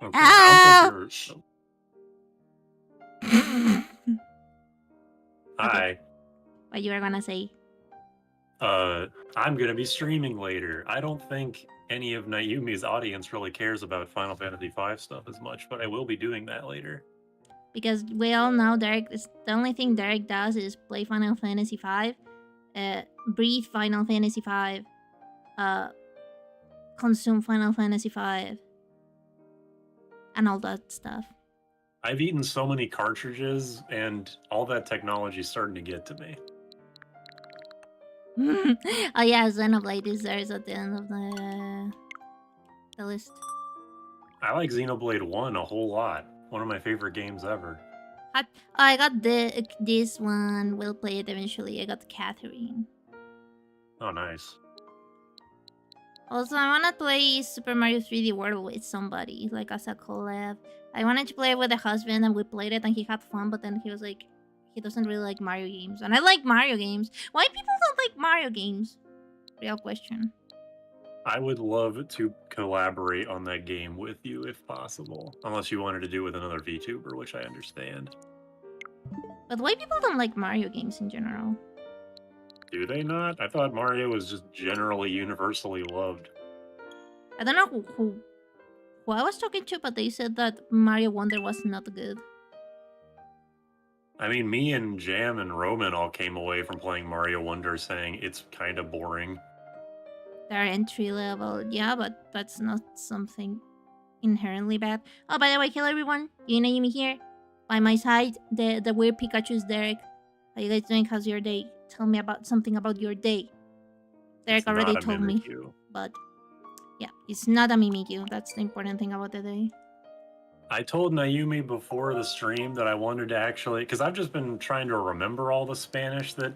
Okay, I don't think you're... Hi. Okay. What you were gonna say? I'm gonna be streaming later. I don't think any of Nayumi's audience really cares about Final Fantasy V stuff as much, but I will be doing that later. Because we all know Derek. The only thing Derek does is play Final Fantasy V, breathe Final Fantasy V, consume Final Fantasy V, and all that stuff. I've eaten so many cartridges, and all that technology is starting to get to me. Oh yeah, Xenoblade is there at the end of the list. I like Xenoblade 1 a whole lot. One of my favorite games ever. I got this one. We'll play it eventually. I got Catherine. Oh, nice. Also, I want to play Super Mario 3D World with somebody, like as a collab. I wanted to play it with a husband, and we played it, and he had fun, but then he was like, he doesn't really like Mario games. And I like Mario games. Why people don't like Mario games? Real question. I would love to collaborate on that game with you if possible. Unless you wanted to do it with another VTuber, which I understand. But why people don't like Mario games in general? Do they not? I thought Mario was just generally universally loved. I don't know who I was talking to, but they said that Mario Wonder was not good. I mean, me and Jam and Roman all came away from playing Mario Wonder saying it's kind of boring. They're entry level, yeah, but that's not something inherently bad. Oh, by the way, hello everyone. Nayumi here. By my side, the weird Pikachu's Derek. How you guys doing? How's your day? Tell me about something about your day. Derek already told me, but yeah, it's not a Mimikyu. That's the important thing about the day. I told Nayumi before the stream that I wanted to actually, because I've just been trying to remember all the Spanish that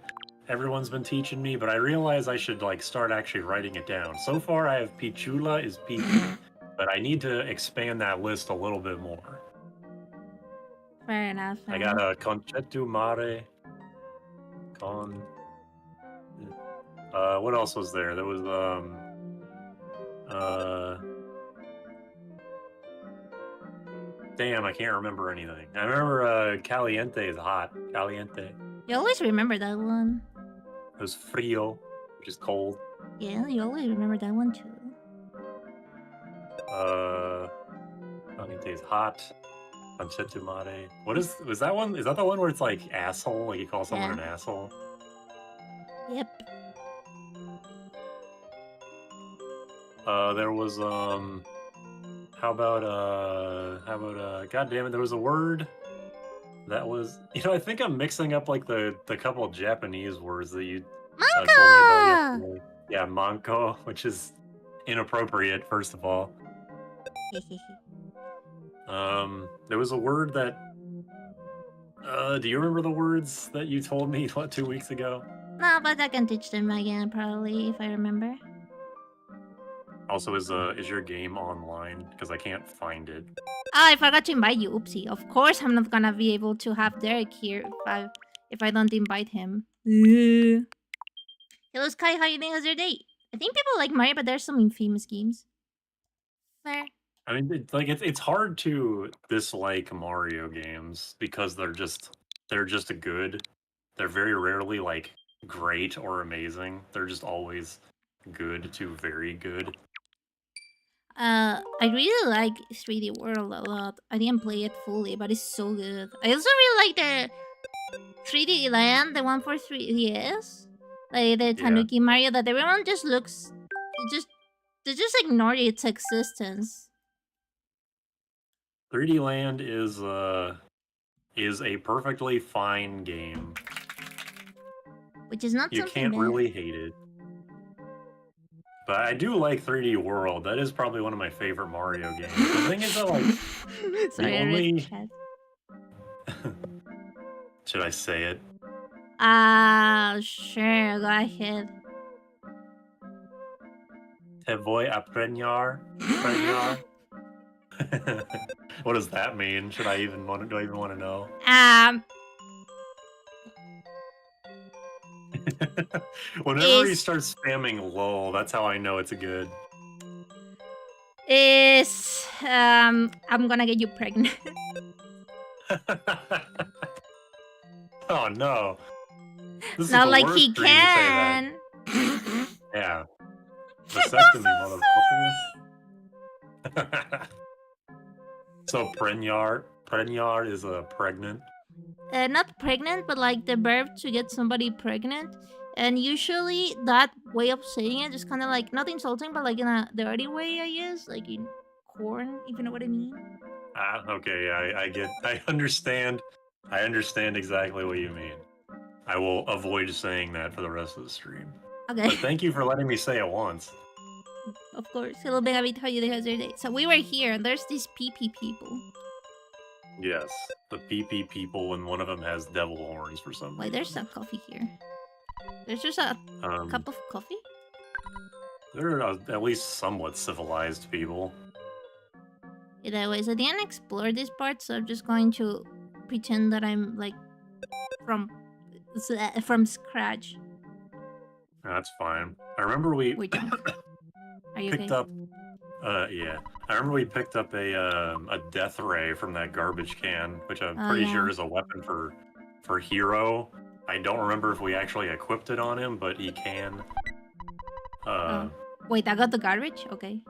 everyone's been teaching me, but I realized I should like start actually writing it down. So far, I have Pichula is Pichu, but I need to expand that list a little bit more. Fair enough. I got a 𝐶𝐬𝐢𝐬 what else was there? There was damn, I can't remember anything. I remember caliente is hot. Caliente. You always remember that one. It was frío, which is cold. Yeah, you always remember that one too. Caliente is hot. 𝐶𝐬𝐢𝐬. What was that one? Is that the one where it's like asshole? Like you call someone an asshole? Yep. There was how about god damn it, there was a word that was, you know, I think I'm mixing up like the couple of Japanese words that you told me about yesterday. Yeah, manko, which is inappropriate, first of all. There was a word that do you remember the words that you told me 2 weeks ago? No, but I can teach them again probably if I remember. Also, is your game online? Because I can't find it. Oh, I forgot to invite you. Oopsie. Of course, I'm not gonna be able to have Derek here if I don't invite him. Hello, Sky. How you doing? How's your day? I think people like Mario, but there's some infamous games. Fair. I mean, it's hard to dislike Mario games because they're just good. They're very rarely like great or amazing. They're just always good to very good. I really like 3D World a lot. I didn't play it fully, but it's so good. I also really like the 3D Land, the one for 3DS. Like the Tanuki Mario that everyone just looks... They just ignore its existence. 3D Land is a perfectly fine game. Which is not you something can't bad. really hate it. But I do like 3D World. That is probably one of my favorite Mario games. The thing is that, like, sorry, the only... Should I say it? Sure, go ahead. 𝗂𝐿𝐴 What does that mean? Do I even want to know? Whenever he starts spamming LOL, that's how I know it's good. is I'm gonna get you pregnant. Oh no. This is Not the like worst he dream to say that. can. Yeah. I'm Vasectomy, so motherfucker. So pregnant is a pregnant. sorry. Not pregnant, but like the verb to get somebody pregnant. And usually that way of saying it is kind of like not insulting, but like in a dirty way, I guess, like in corn, if you know what I mean. Okay, yeah, I understand. I understand exactly what you mean. I will avoid saying that for the rest of the stream. Okay. But thank you for letting me say it once. Of course. 𝐂𝐤𝐳𝐢𝐫 So we were here, and there's these PP people. Yes, the PP people, and one of them has devil horns for some Wait, reason. there's a coffee here. There's just a cup of coffee? They're at least somewhat civilized people. Anyways, I didn't explore this part, so I'm just going to pretend that I'm like from scratch. That's fine. I remember we We're done. Are you picked okay? up. Yeah. I remember we picked up a death ray from that garbage can, which I'm pretty sure is a weapon for Hero. I don't remember if we actually equipped it on him, but he can. Wait, I got the garbage? Okay.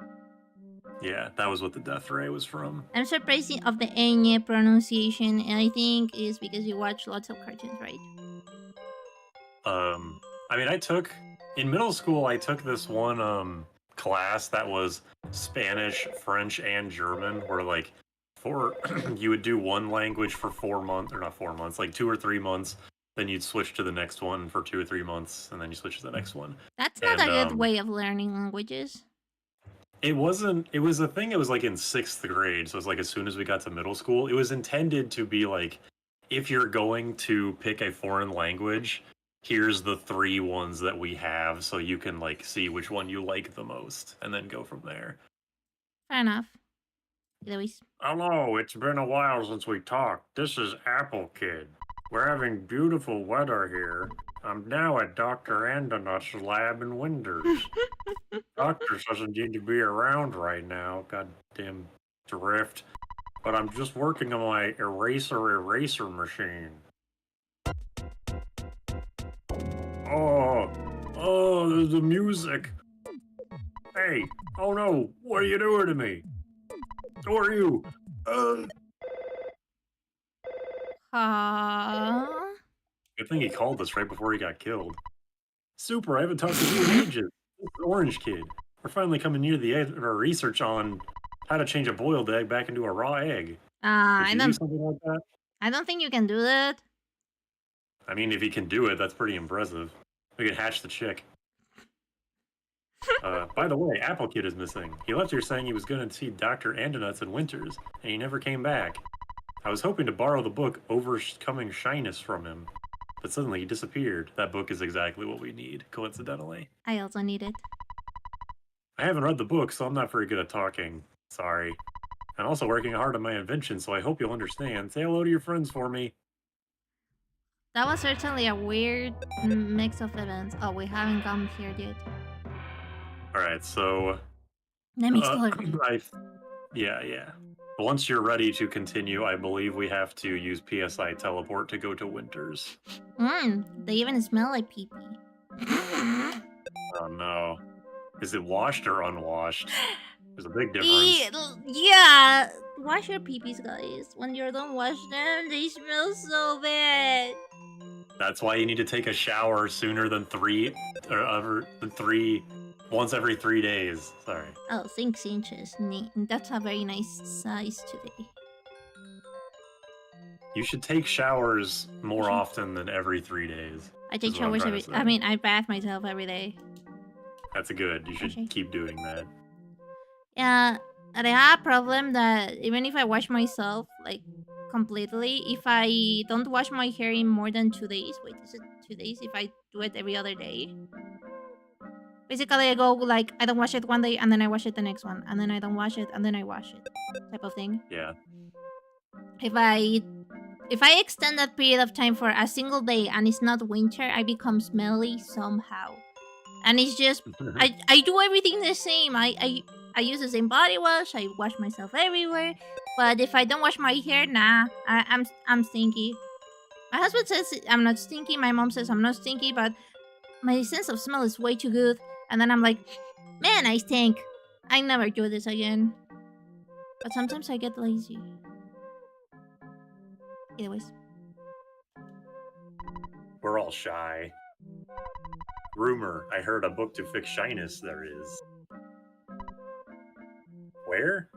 Yeah, that was what the death ray was from. I'm surprised of the 𝐂𝐤 pronunciation, and I think it's because you watch lots of cartoons, right? I mean, in middle school, I took this one class that was Spanish, French, and German, where like you would do one language for 4 months, or not 4 months, like 2 or 3 months, then you'd switch to the next one for 2 or 3 months, and then you switch to the next one. That's not a good way of learning languages. It wasn't. It was a thing. It was like in 6th grade, so it's like as soon as we got to middle school, it was intended to be like, if you're going to pick a foreign language, here's the 3 ones that we have, so you can like see which one you like the most, and then go from there. Fair enough. Luis. Hello, it's been a while since we talked. This is Apple Kid. We're having beautiful weather here. I'm now at Dr. Andonut's lab in Winders. Doctor doesn't need to be around right now, goddamn drift. But I'm just working on my eraser machine. Oh, there's the music. Hey, oh no, what are you doing to me? Who are you? Good thing he called us right before he got killed. Super, I haven't talked to you in ages. Orange Kid. We're finally coming near the end of our research on how to change a boiled egg back into a raw egg. I do something like that? I don't think you can do that. I mean, if he can do it, that's pretty impressive. We could hatch the chick. By the way, Apple Kid is missing. He left here saying he was going to see Dr. Andonut's in Winters, and he never came back. I was hoping to borrow the book Overcoming Shyness from him, but suddenly he disappeared. That book is exactly what we need, coincidentally. I also need it. I haven't read the book, so I'm not very good at talking. Sorry. I'm also working hard on my invention, so I hope you'll understand. Say hello to your friends for me. That was certainly a weird mix of events. Oh, we haven't come here yet. Alright, so... Let me explore. Yeah. Once you're ready to continue, I believe we have to use PSI teleport to go to Winters. They even smell like pee-pee. Oh no. Is it washed or unwashed? There's a big difference. Yeah, wash your pee-pees, guys. When you're done washing them, they smell so bad. That's why you need to take a shower sooner than once every 3 days. Sorry. Oh, 6 inches. Neat. That's a very nice size today. You should take showers more often than every 3 days. I take showers I bath myself every day. That's good. You should keep doing that. Yeah, and I have a problem that even if I wash myself, like, completely, if I don't wash my hair in more than 2 days... Wait, is it 2 days? If I do it every other day? Basically, I go, like, I don't wash it one day, and then I wash it the next one. And then I don't wash it, and then I wash it. Type of thing. Yeah. If I extend that period of time for a single day, and it's not winter, I become smelly somehow. And it's just... I do everything the same. I I use the same body wash. I wash myself everywhere. But if I don't wash my hair, nah, I'm stinky. My husband says I'm not stinky. My mom says I'm not stinky, but my sense of smell is way too good. And then I'm like, man, I stink. I never do this again. But sometimes I get lazy. Anyways. We're all shy. Rumor, I heard a book to fix shyness there is. Where?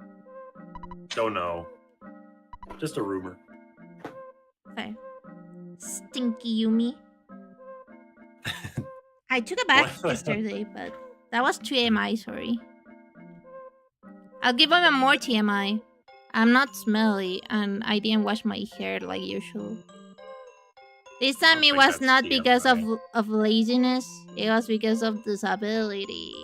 Don't know. Just a rumor. Fair. Stinky Yumi. I took a bath yesterday, but that was TMI, sorry. I'll give him a more TMI. I'm not smelly, and I didn't wash my hair like usual. This time it was not because of laziness, it was because of disability.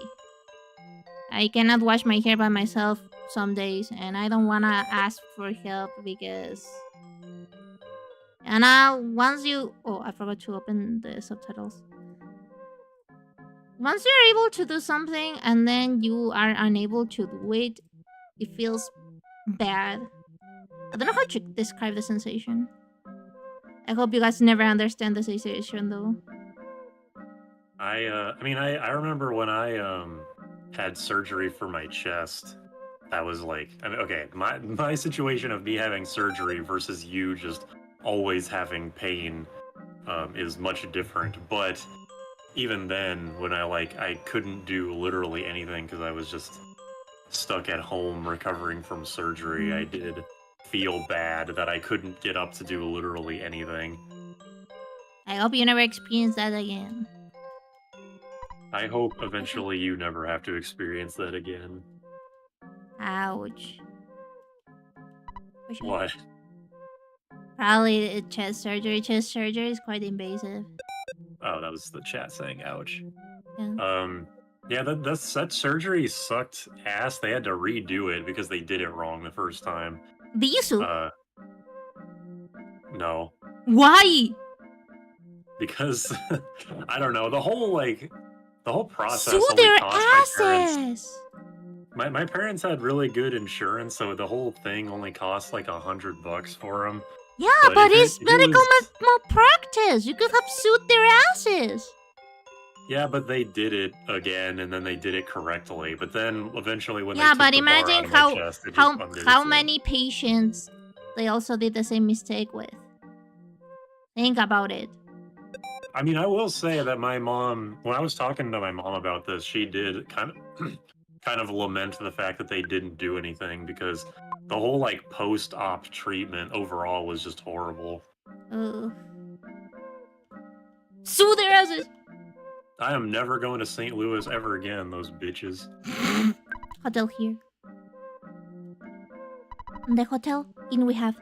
I cannot wash my hair by myself some days, and I don't wanna ask for help because... And once you... Oh, I forgot to open the subtitles. Once you're able to do something and then you are unable to do it, it feels bad. I don't know how to describe the sensation. I hope you guys never understand the sensation though. I mean, I remember when I had surgery for my chest. That was like, I mean, okay, my situation of me having surgery versus you just always having pain is much different. But even then, when I couldn't do literally anything because I was just stuck at home recovering from surgery, I did feel bad that I couldn't get up to do literally anything. I hope you never experience that again. I hope eventually you never have to experience that again. Ouch. What? Probably chest surgery. Chest surgery is quite invasive. Oh, that was the chat saying ouch. Yeah. Yeah, that surgery sucked ass. They had to redo it because they did it wrong the first time. Did you sue? No. Why? Because I don't know, the whole process sue only their cost asses. my parents had really good insurance, so the whole thing only cost like $100 for them. Yeah, but it's medical malpractice. You could have sued their asses. Yeah, but they did it again, and then they did it correctly. But then eventually, when yeah, they but took the bar imagine out of my chest, it just how many patients they also did the same mistake with. Think about it. I mean, I will say that my mom, when I was talking to my mom about this, she did kind of lament the fact that they didn't do anything because the whole post-op treatment overall was just horrible. Sue their asses. I am never going to St. Louis ever again, those bitches. Hotel here. In the hotel, we have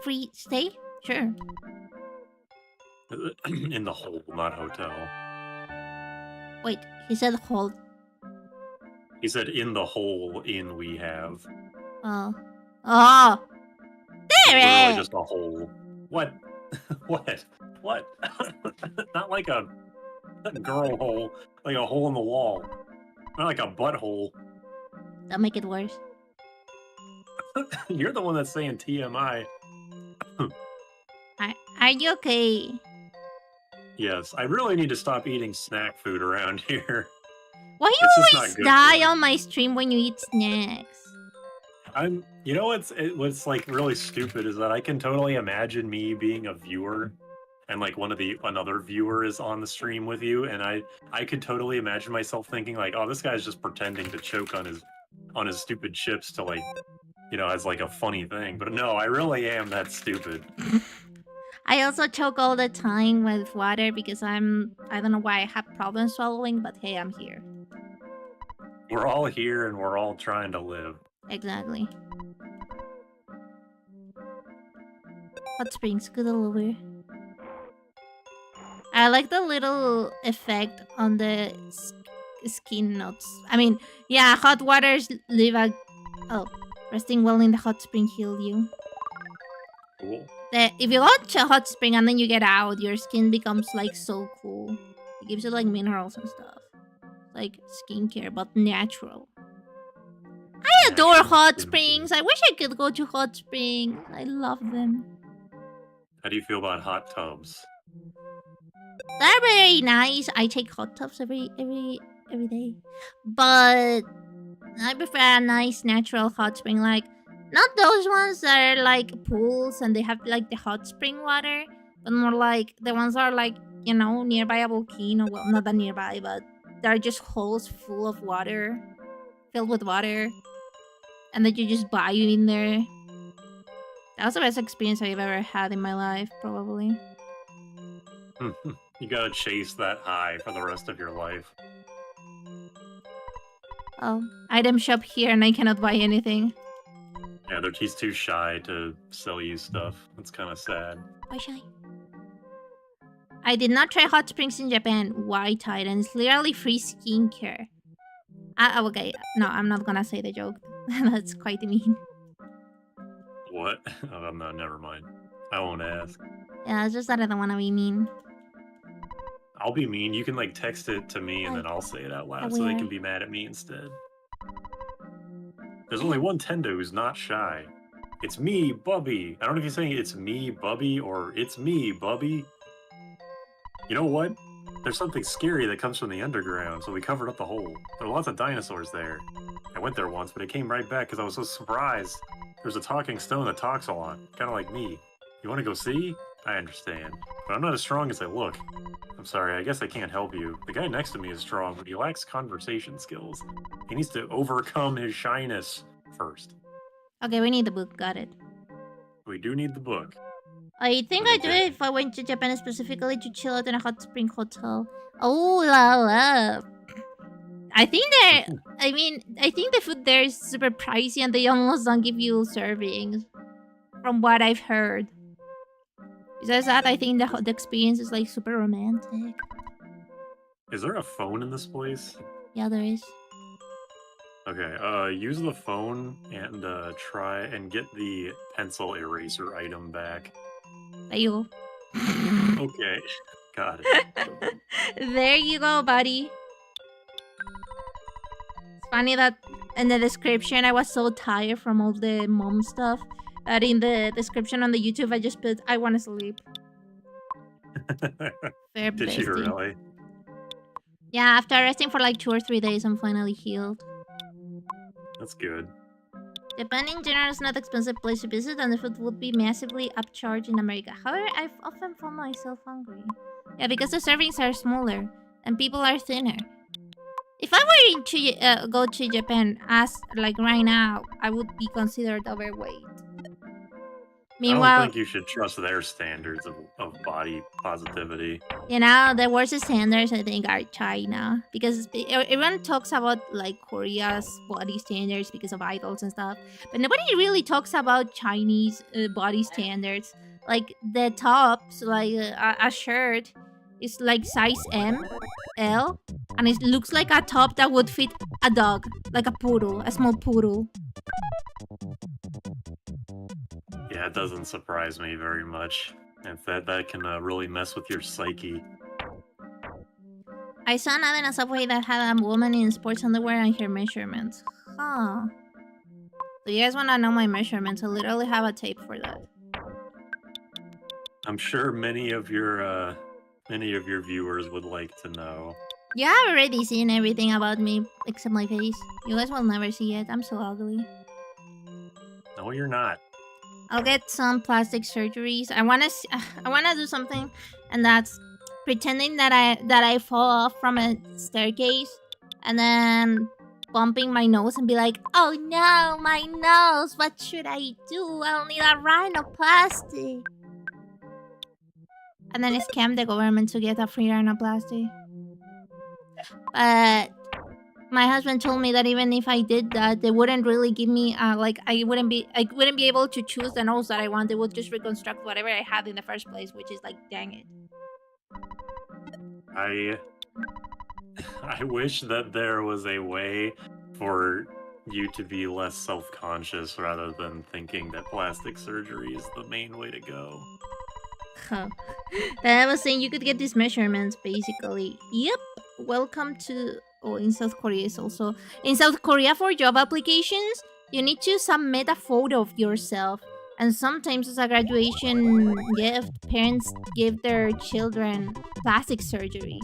free stay? Sure. In the hole, not hotel. Wait, he said hold. He said in the hole inn we have. Oh. Oh! There it Literally is! just a hole. What? What? What? Not like a girl hole, like a hole in the wall. Not like a butthole. Don't make it worse. You're the one that's saying TMI. Are you okay? Yes, I really need to stop eating snack food around here. Why you always die on my stream when you eat snacks? You know what's really stupid is that I can totally imagine me being a viewer, and another viewer is on the stream with you, and I could totally imagine myself thinking oh, this guy's just pretending to choke on his stupid chips to as a funny thing. But no, I really am that stupid. I also choke all the time with water because I don't know why I have problems swallowing, but hey, I'm here. We're all here and we're all trying to live. Exactly. Hot springs, good over. I like the little effect on the skin notes. I mean, yeah, hot waters leave a... Oh, resting well in the hot spring heal you. Cool. If you go to a hot spring and then you get out, your skin becomes so cool. It gives you minerals and stuff. Like skincare, but natural. I adore hot springs. I wish I could go to hot springs. I love them. How do you feel about hot tubs? They're very nice. I take hot tubs every day. But I prefer a nice natural hot spring, like not those ones that are like pools and they have like the hot spring water, but more like the ones that are like, you know, nearby a volcano. Well, not that nearby, but they're just holes full of water, filled with water, and that you just buy in there. That was the best experience I've ever had in my life, probably. You gotta chase that high for the rest of your life. Oh, item shop here and I cannot buy anything. Yeah, he's too shy to sell you stuff. That's kind of sad. Why shy? I did not try hot springs in Japan. Why, Titan? It's literally free skincare. Okay, no, I'm not gonna say the joke. That's quite mean. What? Oh, no, never mind. I won't ask. Yeah, it's just that I don't want to be mean. I'll be mean. You can like text it to me and then I'll say it out loud so they can be mad at me instead. There's only one Tendo who's not shy. It's me, Bubby. I don't know if you're saying it's me, Bubby, or it's me, Bubby. You know what? There's something scary that comes from the underground, so we covered up the hole. There are lots of dinosaurs there. I went there once, but it came right back because I was so surprised. There's a talking stone that talks a lot, kind of like me. You want to go see? I understand, but I'm not as strong as I look. I'm sorry, I guess I can't help you. The guy next to me is strong, but he lacks conversation skills. He needs to overcome his shyness first. Okay, we need the book. Got it. We do need the book. I think I'd do it if I went to Japan specifically to chill out in a hot spring hotel. Oh la la. I think the food there is super pricey and they almost don't give you servings. From what I've heard. Besides that, I think the experience is like super romantic. Is there a phone in this place? Yeah, there is. Okay, use the phone and try and get the pencil eraser item back. There you go. Okay, got it. There you go, buddy. It's funny that in the description I was so tired from all the mom stuff that in the description on the YouTube I just put, I want to sleep. Fair Did you really? Yeah, after resting for like 2 or 3 days, I'm finally healed. That's good. Japan in general is not an expensive place to visit and the food would be massively upcharged in America. However, I've often found myself hungry. Yeah, because the servings are smaller and people are thinner. If I were to go to Japan as like right now, I would be considered overweight. Meanwhile, I don't think you should trust their standards of body positivity. You know, the worst standards I think are China. Because everyone talks about like Korea's body standards because of idols and stuff. But nobody really talks about Chinese body standards. Like the tops, like a shirt is like size M, L. And it looks like a top that would fit a dog. Like a poodle, a small poodle. Yeah, it doesn't surprise me very much. If that can really mess with your psyche. I saw an ad in a subway that had a woman in sports underwear and her measurements. Huh. Do you guys want to know my measurements? I literally have a tape for that. I'm sure many of your viewers would like to know. Yeah, I've already seen everything about me except my face. You guys will never see it. I'm so ugly. No, you're not. I'll get some plastic surgeries. I wanna do something, and that's pretending that I fall off from a staircase, and then bumping my nose and be like, "Oh no, my nose! What should I do? I'll need a rhinoplasty." And then scam the government to get a free rhinoplasty. But my husband told me that even if I did that, they wouldn't really give me like I wouldn't be able to choose the nose that I want. They would just reconstruct whatever I had in the first place, which is like, dang it. I wish that there was a way for you to be less self-conscious rather than thinking that plastic surgery is the main way to go. Huh. Then I was saying you could get these measurements basically. Yep. Welcome to in South Korea is also in South Korea for job applications. You need to submit a photo of yourself, and sometimes as a graduation gift, parents give their children plastic surgery,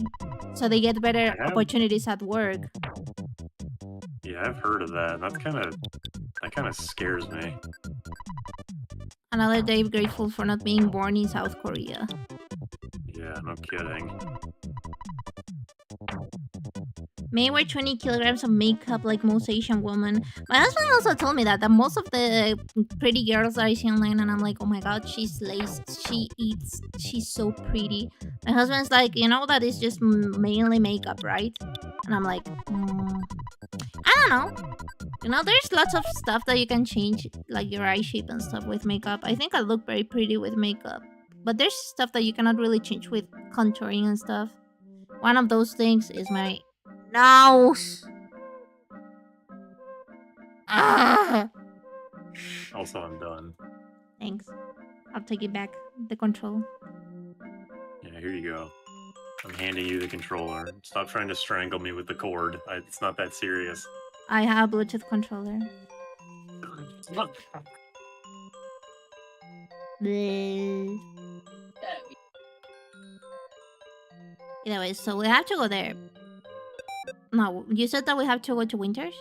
so they get better opportunities at work. Yeah, I've heard of that. That kind of scares me. Another day grateful for not being born in South Korea. Yeah, no kidding. May wear 20 kilograms of makeup like most Asian women. My husband also told me that most of the pretty girls that I see online, and I'm like, oh my god, she's laced, she eats, she's so pretty. My husband's like, you know that is just mainly makeup, right? And I'm like, I don't know. You know, there's lots of stuff that you can change, like your eye shape and stuff with makeup. I think I look very pretty with makeup. But there's stuff that you cannot really change with contouring and stuff. One of those things is my nose. Also, I'm done. Thanks. I'll take it back. The control. Yeah, here you go. I'm handing you the controller. Stop trying to strangle me with the cord. It's not that serious. I have a Bluetooth controller. Anyway, so we have to go there. No, you said that we have to go to Winters?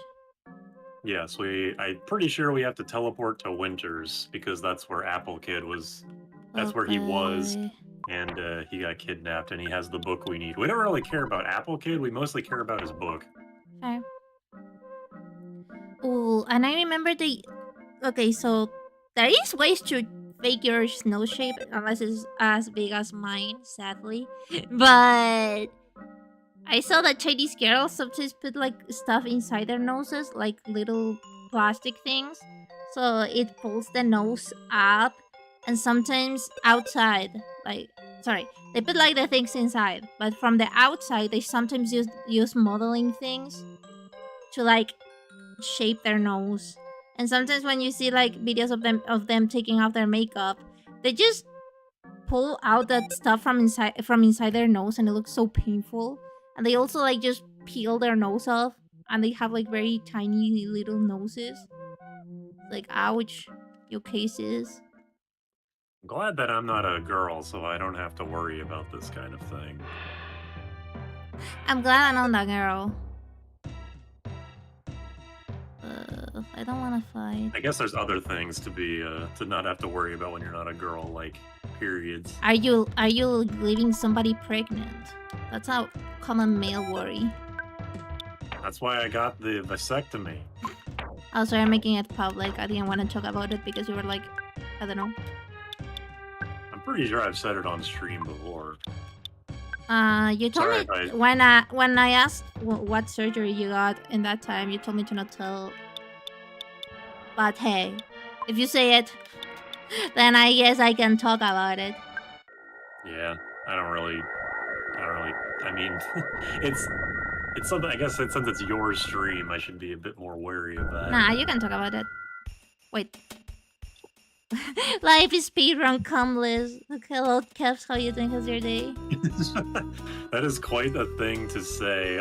Yes, I'm pretty sure we have to teleport to Winters because that's where Apple Kid was. That's where he was, and he got kidnapped, and he has the book we need. We don't really care about Apple Kid. We mostly care about his book. Fair. Oh, and I remember okay, so there is ways to fake your nose shape, unless it's as big as mine, sadly. But I saw that Chinese girls sometimes put like stuff inside their noses, like little plastic things, so it pulls the nose up, and sometimes outside, they put like the things inside, but from the outside they sometimes use modeling things to like shape their nose. And sometimes when you see like videos of them taking off their makeup, they just pull out that stuff from inside their nose, and it looks so painful. And they also like just peel their nose off, and they have like very tiny little noses. Like, ouch, your cases. I'm glad that I'm not a girl, so I don't have to worry about this kind of thing. I'm glad I'm not that girl. I don't want to fight. I guess there's other things to not have to worry about when you're not a girl, like periods. Are you leaving somebody pregnant? That's a common male worry. That's why I got the vasectomy. Oh, sorry, I'm making it public. I didn't want to talk about it because you were like, I don't know. I'm pretty sure I've said it on stream before. You told me when I asked what surgery you got in that time, you told me to not tell. But hey, if you say it, then I guess I can talk about it. Yeah, I don't really. I mean, it's something. I guess since it's your stream, I should be a bit more wary of that. Nah, you can talk about it. Wait. Life is speedrun cumless. Hello, Kevs, how you doing? How's your day? That is quite a thing to say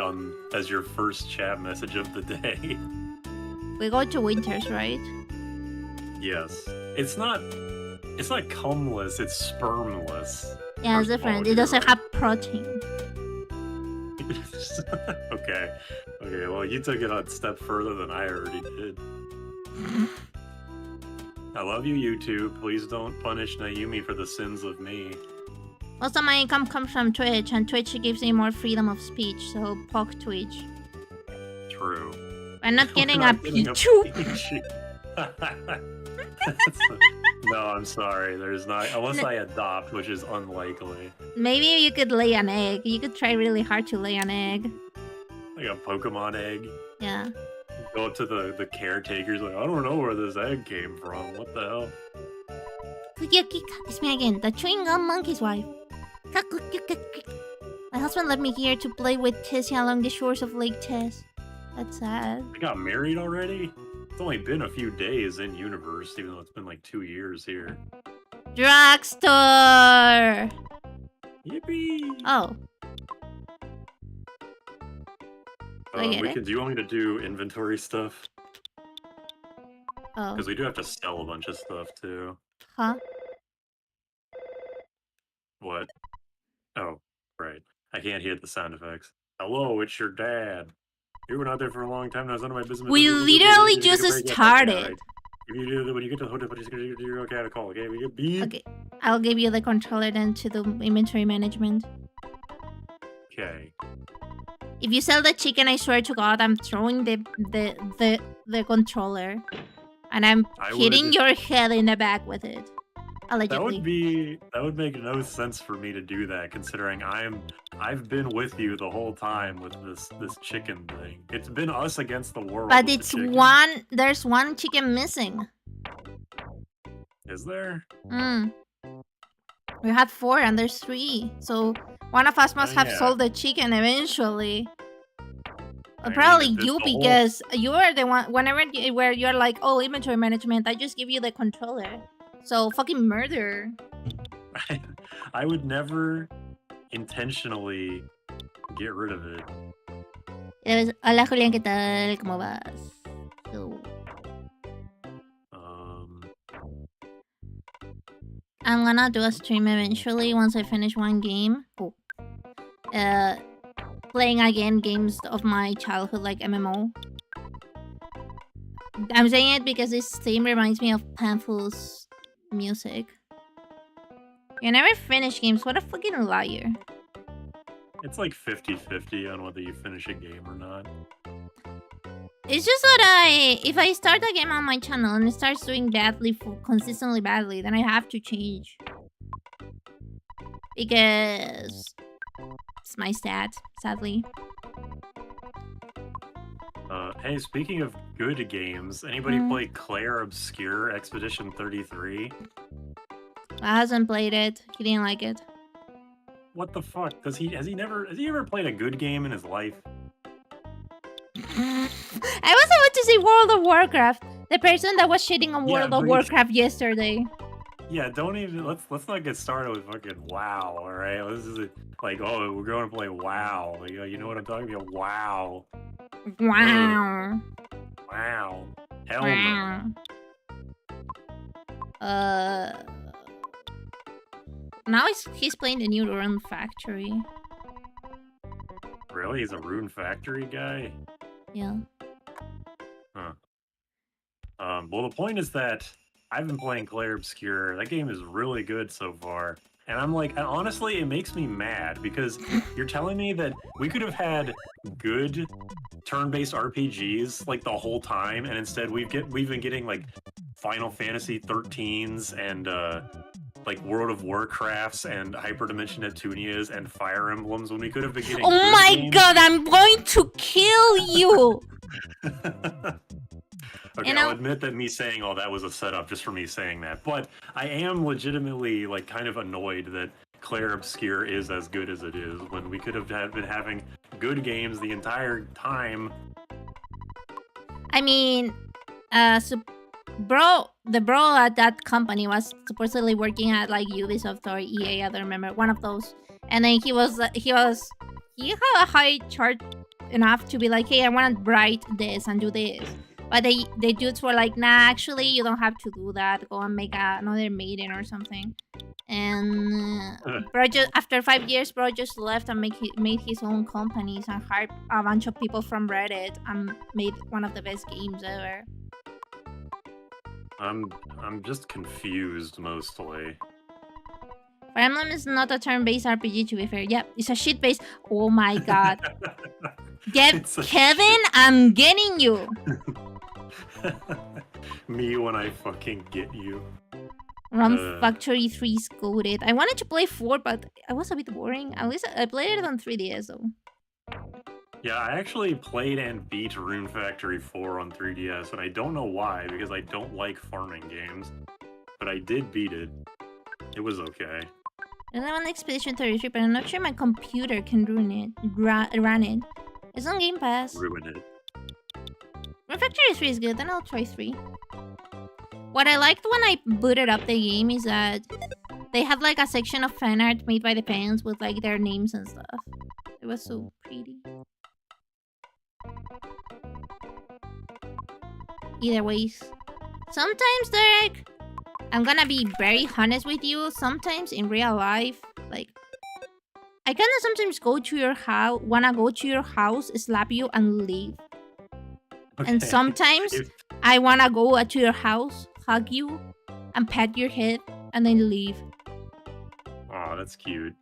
as your first chat message of the day. We go to Winters, right? Yes. It's not cumless, it's spermless. Yeah, it's different. It doesn't have protein. Okay, well, you took it a step further than I already did. I love you, YouTube. Please don't punish Nayumi for the sins of me. Most of my income comes from Twitch, and Twitch gives me more freedom of speech, so fuck Twitch. True. We're not getting a Pichu. No, I'm sorry. There's not, unless I adopt, which is unlikely. Maybe you could lay an egg. You could try really hard to lay an egg. Like a Pokemon egg? Yeah. Go up to the caretakers like, I don't know where this egg came from. What the hell? It's me again, the chewing gum monkey's wife. My husband left me here to play with 𝗂𝐶𝐚𝐢 along the shores of Lake 𝗂𝐶. That's sad. I got married already? It's only been a few days in universe, even though it's been like 2 years here. Drugstore! Yippee! Oh. Do I get it? Do you want me to do inventory stuff? Oh. Because we do have to sell a bunch of stuff too. Huh? What? Oh, right. I can't hear the sound effects. Hello, it's your dad. You were not there for a long time. Now it's none of my business. We literally just started. If you do, when you get to the hotel, you're okay to call. Okay, we get beat. Okay, I'll give you the controller then to the inventory management. Okay. If you sell the chicken, I swear to God, I'm throwing the controller, and I'm hitting your head in the back with it. Allegedly. That would make no sense for me to do that, considering I've been with you the whole time with this chicken thing. It's been us against the world. But it's there's one chicken missing. Is there? We had 4 and there's 3, so one of us must have sold the chicken eventually. Probably you, because you are the one. Whenever you're like, oh, inventory management, I just give you the controller. So fucking murder. I would never intentionally get rid of it. Hola Julián, ¿qué tal? ¿Cómo vas? I'm gonna do a stream eventually once I finish one game. Playing again games of my childhood, like MMO. I'm saying it because this theme reminds me of Panful's music. You never finish games. What a fucking liar. It's like 50-50 on whether you finish a game or not. It's just that if I start a game on my channel and it starts doing consistently badly, then I have to change. Because it's my stat, sadly. Hey, speaking of good games, anybody play 𝐂𝐤𝐬𝐧𝐢𝐬 Expedition 33? I hasn't played it. He didn't like it. What the fuck? Has he ever played a good game in his life? I was about to say World of Warcraft. The person that was shitting on World of Warcraft yesterday. Yeah, don't even let's not get started with fucking WoW, alright? This is like, oh, we're going to play WoW. Like, you know what I'm talking about? WoW. Wow. Wow. Hell no. Now he's playing the new Rune Factory. Really? He's a Rune Factory guy? Yeah. Huh. Well, the point is that I've been playing 𝐂𝐤𝐬𝐧𝐢𝐬. That game is really good so far. And I'm like, honestly, it makes me mad because you're telling me that we could have had good turn-based RPGs like the whole time, and instead we've been getting like Final Fantasy 13s and like World of Warcrafts and Hyperdimension Neptunias and Fire Emblems when we could have been getting. Oh my god, I'm going to kill you! Okay, I'll admit that me saying all that was a setup just for me saying that, but I am legitimately like kind of annoyed that 𝐂𝐤𝐬𝐧𝐢𝐬𝐳 is as good as it is when we could have been having good games the entire time. I mean, the bro at that company was supposedly working at like Ubisoft or EA, I don't remember, one of those. And then he had a high chart enough to be like, hey, I want to write this and do this. But the dudes were like, nah, actually, you don't have to do that. Go and make another Maiden or something. And bro, after 5 years, bro just left and made his own companies and hired a bunch of people from Reddit and made one of the best games ever. I'm just confused mostly. Fire Emblem is not a turn-based RPG, to be fair. Yep, it's a shit-based. Oh my god. Kevin, I'm getting you. Me when I fucking get you. Rune Factory 3 is goated. I wanted to play 4, but it was a bit boring. At least I played it on 3DS though. Yeah, I actually played and beat Rune Factory 4 on 3DS, and I don't know why, because I don't like farming games. But I did beat it. It was okay. I'm on Expedition 33, but I'm not sure my computer can run it. It's on Game Pass. Ruin it. Rune Factory 3 is good, then I'll try 3. What I liked when I booted up the game is that they had like a section of fan art made by the fans with like their names and stuff. It was so pretty. Either ways. Sometimes, Derek, I'm gonna be very honest with you. Sometimes in real life, like, I kinda sometimes go to your house, wanna go to your house, slap you, and leave. Okay. And sometimes I wanna go to your house, hug you, and pat your head, and then leave. Oh, that's cute.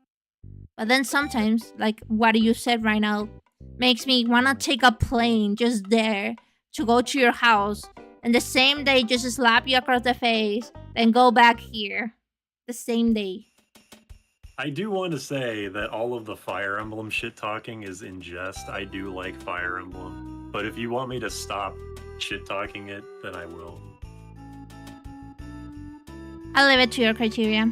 But then sometimes, like what you said right now, makes me wanna take a plane just there to go to your house, and the same day just slap you across the face, then go back here. The same day. I do want to say that all of the Fire Emblem shit talking is in jest. I do like Fire Emblem. But if you want me to stop shit talking it, then I will. I'll leave it to your criteria.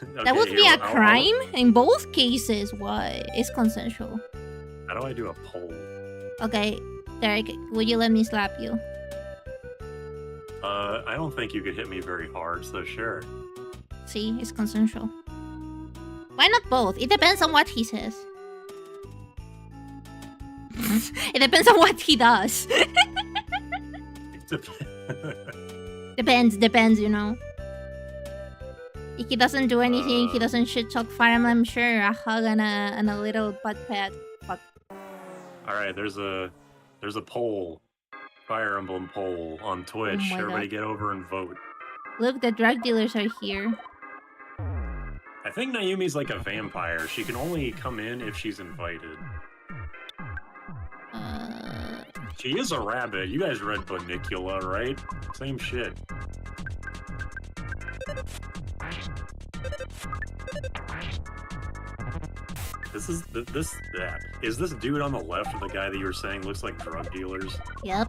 Okay, That would be a I'll- crime in both cases. What? It's consensual. How do I do a poll? Okay, Derek, would you let me slap you? I don't think you could hit me very hard, so sure. See, it's consensual. Why not both? It depends on what he says. It depends on what he does. Depends, you know. If he doesn't do anything, he doesn't shit talk Fire Emblem, sure, a hug and a little butt pat. Fuck. Alright, there's a poll. Fire Emblem poll on Twitch. Oh my Everybody God. get over and vote. Look, the drug dealers are here. I think Nayumi's like a vampire. She can only come in if she's invited. She is a rabbit. You guys read Bunnicula, right? Same shit. Is this dude on the left the guy that you were saying looks like drug dealers? Yep.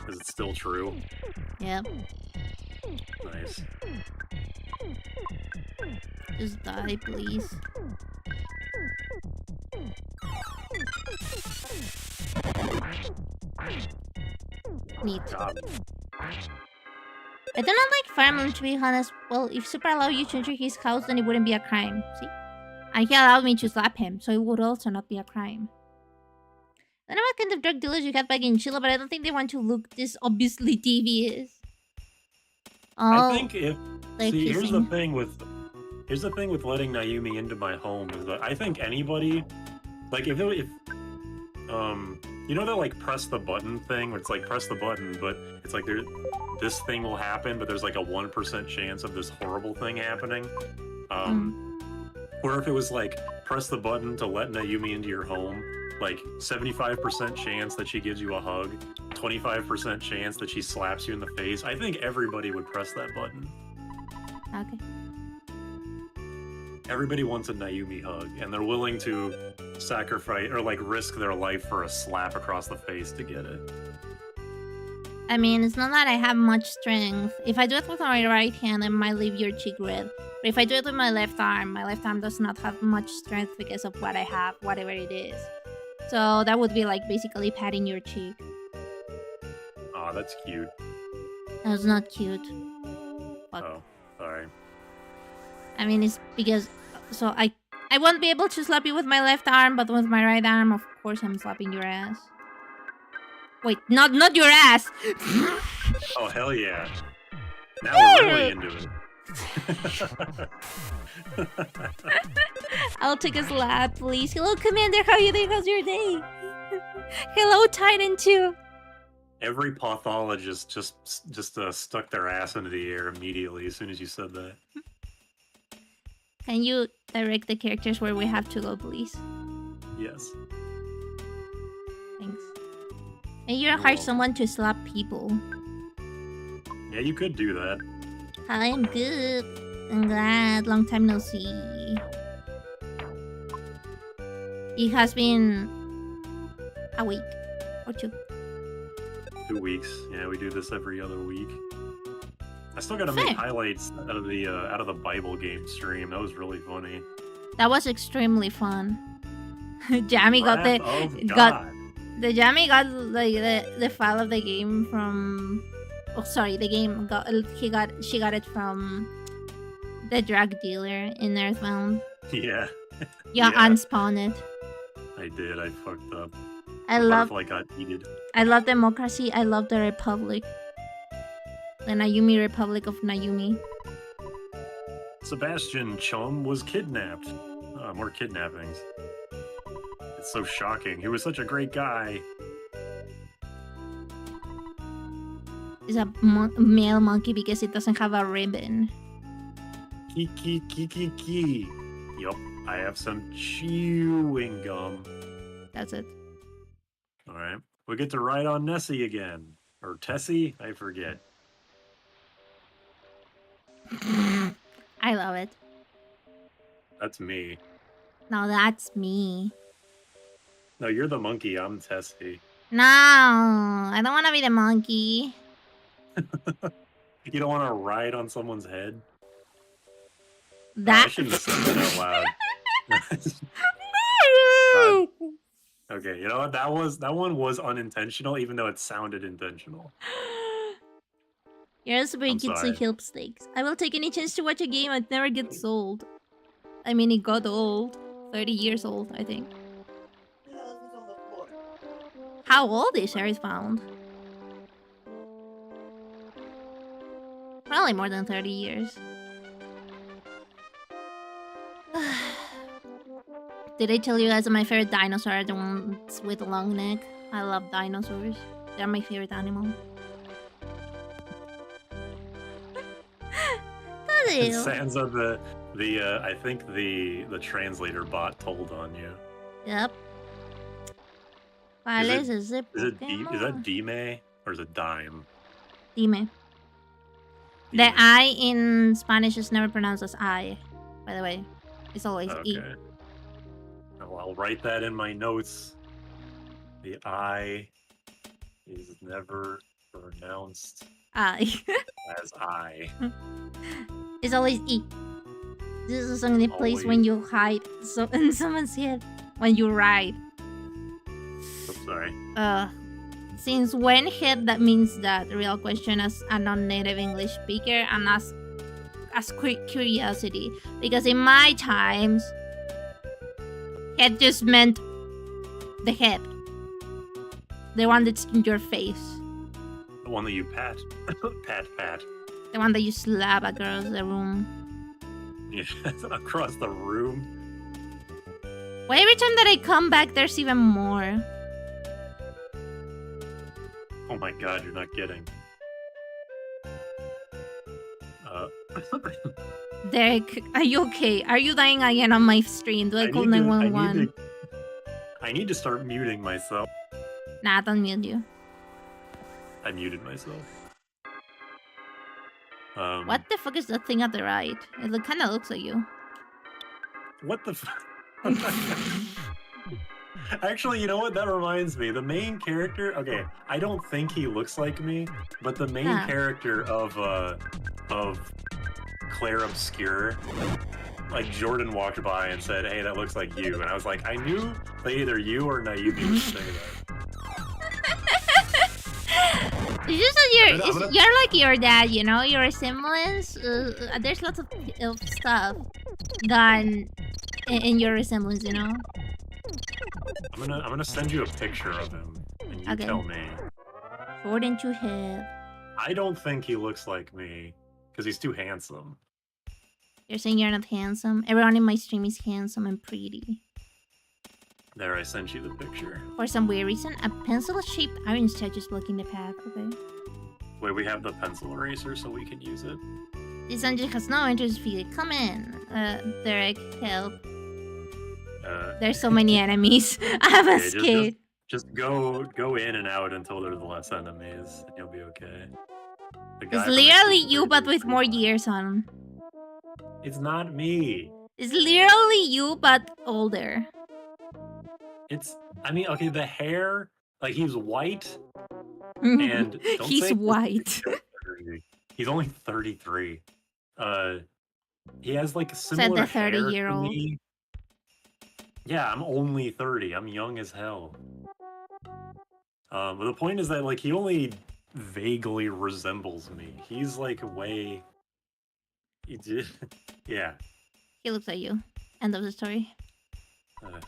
Is it still true? Yep. Nice. Just die, please. Neat. God. I do not like Fire Emblem, to be honest. Well, if Super allowed you to enter his house, then it wouldn't be a crime. See? And he allowed me to slap him, so it would also not be a crime. I don't know what kind of drug dealers you had back in Chile, but I don't think they want to look this obviously devious. Oh, I think if they're see, here's the kissing. thing with letting Nayumi into my home is that I think anybody, like if you know that like press the button thing where it's like press the button, but it's like this thing will happen, but there's like a 1% chance of this horrible thing happening. Or if it was like press the button to let Nayumi into your home, like 75% chance that she gives you a hug, 25% chance that she slaps you in the face. I think everybody would press that button. Okay. Everybody wants a Nayumi hug, and they're willing to sacrifice or like risk their life for a slap across the face to get it. I mean, it's not that I have much strength. If I do it with my right hand, I might leave your cheek red. But if I do it with my left arm does not have much strength because of what I have, whatever it is. So that would be like basically patting your cheek. Aw, that's cute. That's not cute. Fuck. Oh, sorry. I mean, it's because... So I won't be able to slap you with my left arm, but with my right arm, of course I'm slapping your ass. Wait, not your ass! Oh, hell yeah. Now we're really into it. I'll take a slap, please. Hello, Commander. How are you doing? How's your day? Hello, Titan 2. Every pathologist just stuck their ass into the air immediately as soon as you said that. Can you direct the characters where we have to go, please? Yes. Thanks. And you hire someone to slap people. Yeah, you could do that. Hi, I'm good. I'm glad. Long time no see. It has been a week or two. 2 weeks. Yeah, we do this every other week. I still gotta make highlights out of the Bible game stream. That was really funny. That was extremely fun. Jammy got Wrath of God. the Jammy got like the file of the game from. Oh, sorry, the game she got it from the drug dealer in Earthbound. Yeah. Yeah, Yeah. unspawned it. I did. I fucked up. I The love butterfly got heated. I love democracy. I love the republic. The Nayumi Republic of Nayumi. Sebastian Chum was kidnapped. More kidnappings. It's so shocking. He was such a great guy. It's a male monkey because it doesn't have a ribbon. Ki. Yup, I have some chewing gum. That's it. Alright. We get to ride on Nessie again. Or Tessie? I forget. I love it. That's me. No, that's me. No, you're the monkey. I'm Tessie. No, I don't want to be the monkey. You don't want to ride on someone's head? That I shouldn't have said that out loud. Okay, you know what? That one was unintentional, even though it sounded intentional. You're a very cutesy 𝐂𝐤𝐧𝐢𝐬. I will take any chance to watch a game. It never gets old. I mean, it got old. 30 years old, I think. How old is Earthbound? Probably more than 30 years. Did I tell you guys that my favorite dinosaur are the ones with a long neck? I love dinosaurs. They're my favorite animal. Sansa, I think the translator bot told on you. Yep. Is that Dime or is it Dime? Dime. The I in Spanish is never pronounced as I, by the way. It's always E. Well, I'll write that in my notes. The I is never pronounced I. as I. It's always E. This is only the place when you hide in someone's head. When you ride. Oops, sorry. Since when head, that means that. The real question as a non-native English speaker and as curiosity. Because in my times, head just meant the head. The one that's in your face. The one that you pat. pat. The one that you slap across the room. Yeah, across the room. Well, every time that I come back, there's even more. Oh my god, you're not kidding. Derek, are you okay? Are you dying again on my stream? Do I call 911? I need to start muting myself. Nah, don't mute you. I muted myself. What the fuck is that thing at the right? It kind of looks like you. What the Actually, you know what? That reminds me. The main character... Okay, I don't think he looks like me, but the main character of 𝐂𝐤𝐬𝐬, like, Jordan walked by and said, hey, that looks like you. And I was like, I knew that either you or Nayumi would say that. It's just that you're like your dad, you know? Your resemblance. There's lots of stuff done in your resemblance, you know? I'm gonna send you a picture of him, and you tell me. What didn't you have? I don't think he looks like me, because he's too handsome. You're saying you're not handsome? Everyone in my stream is handsome and pretty. There, I sent you the picture. For some weird reason, a pencil-shaped iron statue is blocking the path. Okay. Wait, we have the pencil eraser, so we can use it. This dungeon has no entrance fee. Come in. Derek, help. There's so many enemies. I'm scared. Just go in and out until there's less enemies, and you'll be okay. It's literally you, but with more years on. It's not me. It's literally you, but older. I mean, okay, the hair, like, he's white, and he's white. He's only 33. He has, like, similar hair to 30-year-old. me. Yeah, I'm only 30. I'm young as hell. But the point is that, like, he only vaguely resembles me. He's, like, way... Yeah. He looks like you. End of the story.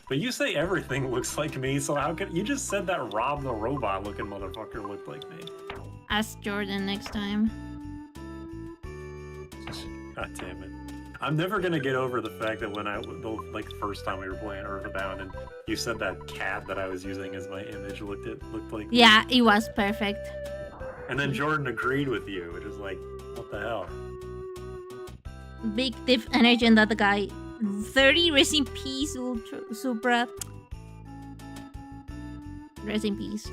But you say everything looks like me, so how could you just said that Rob the robot looking motherfucker looked like me? Ask Jordan next time. God damn it. I'm never gonna get over the fact that when the first time we were playing Earthbound and you said that cat that I was using as my image looked like Yeah, it was perfect. And then Jordan agreed with you. It was like, what the hell? Big diff energy on that guy. 30, rest in peace, Ultra Supra. Rest in peace.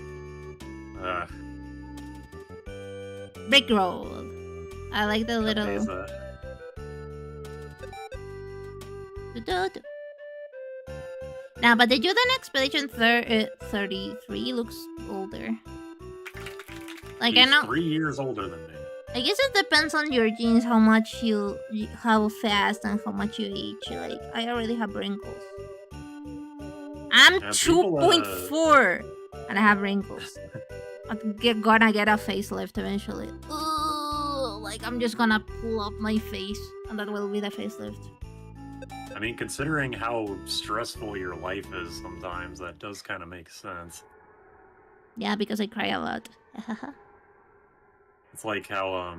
Big roll. I like the little. Now, but the Jordan Expedition 33 looks older. Like, He's I know 3 years older than me. I guess it depends on your genes, how much how fast and how much you age. Like, I already have wrinkles. I'm 2.4 and I have wrinkles. I'm gonna get a facelift eventually. Ugh, like, I'm just gonna pull up my face and that will be the facelift. I mean, considering how stressful your life is sometimes, that does kind of make sense. Yeah, because I cry a lot. It's like how,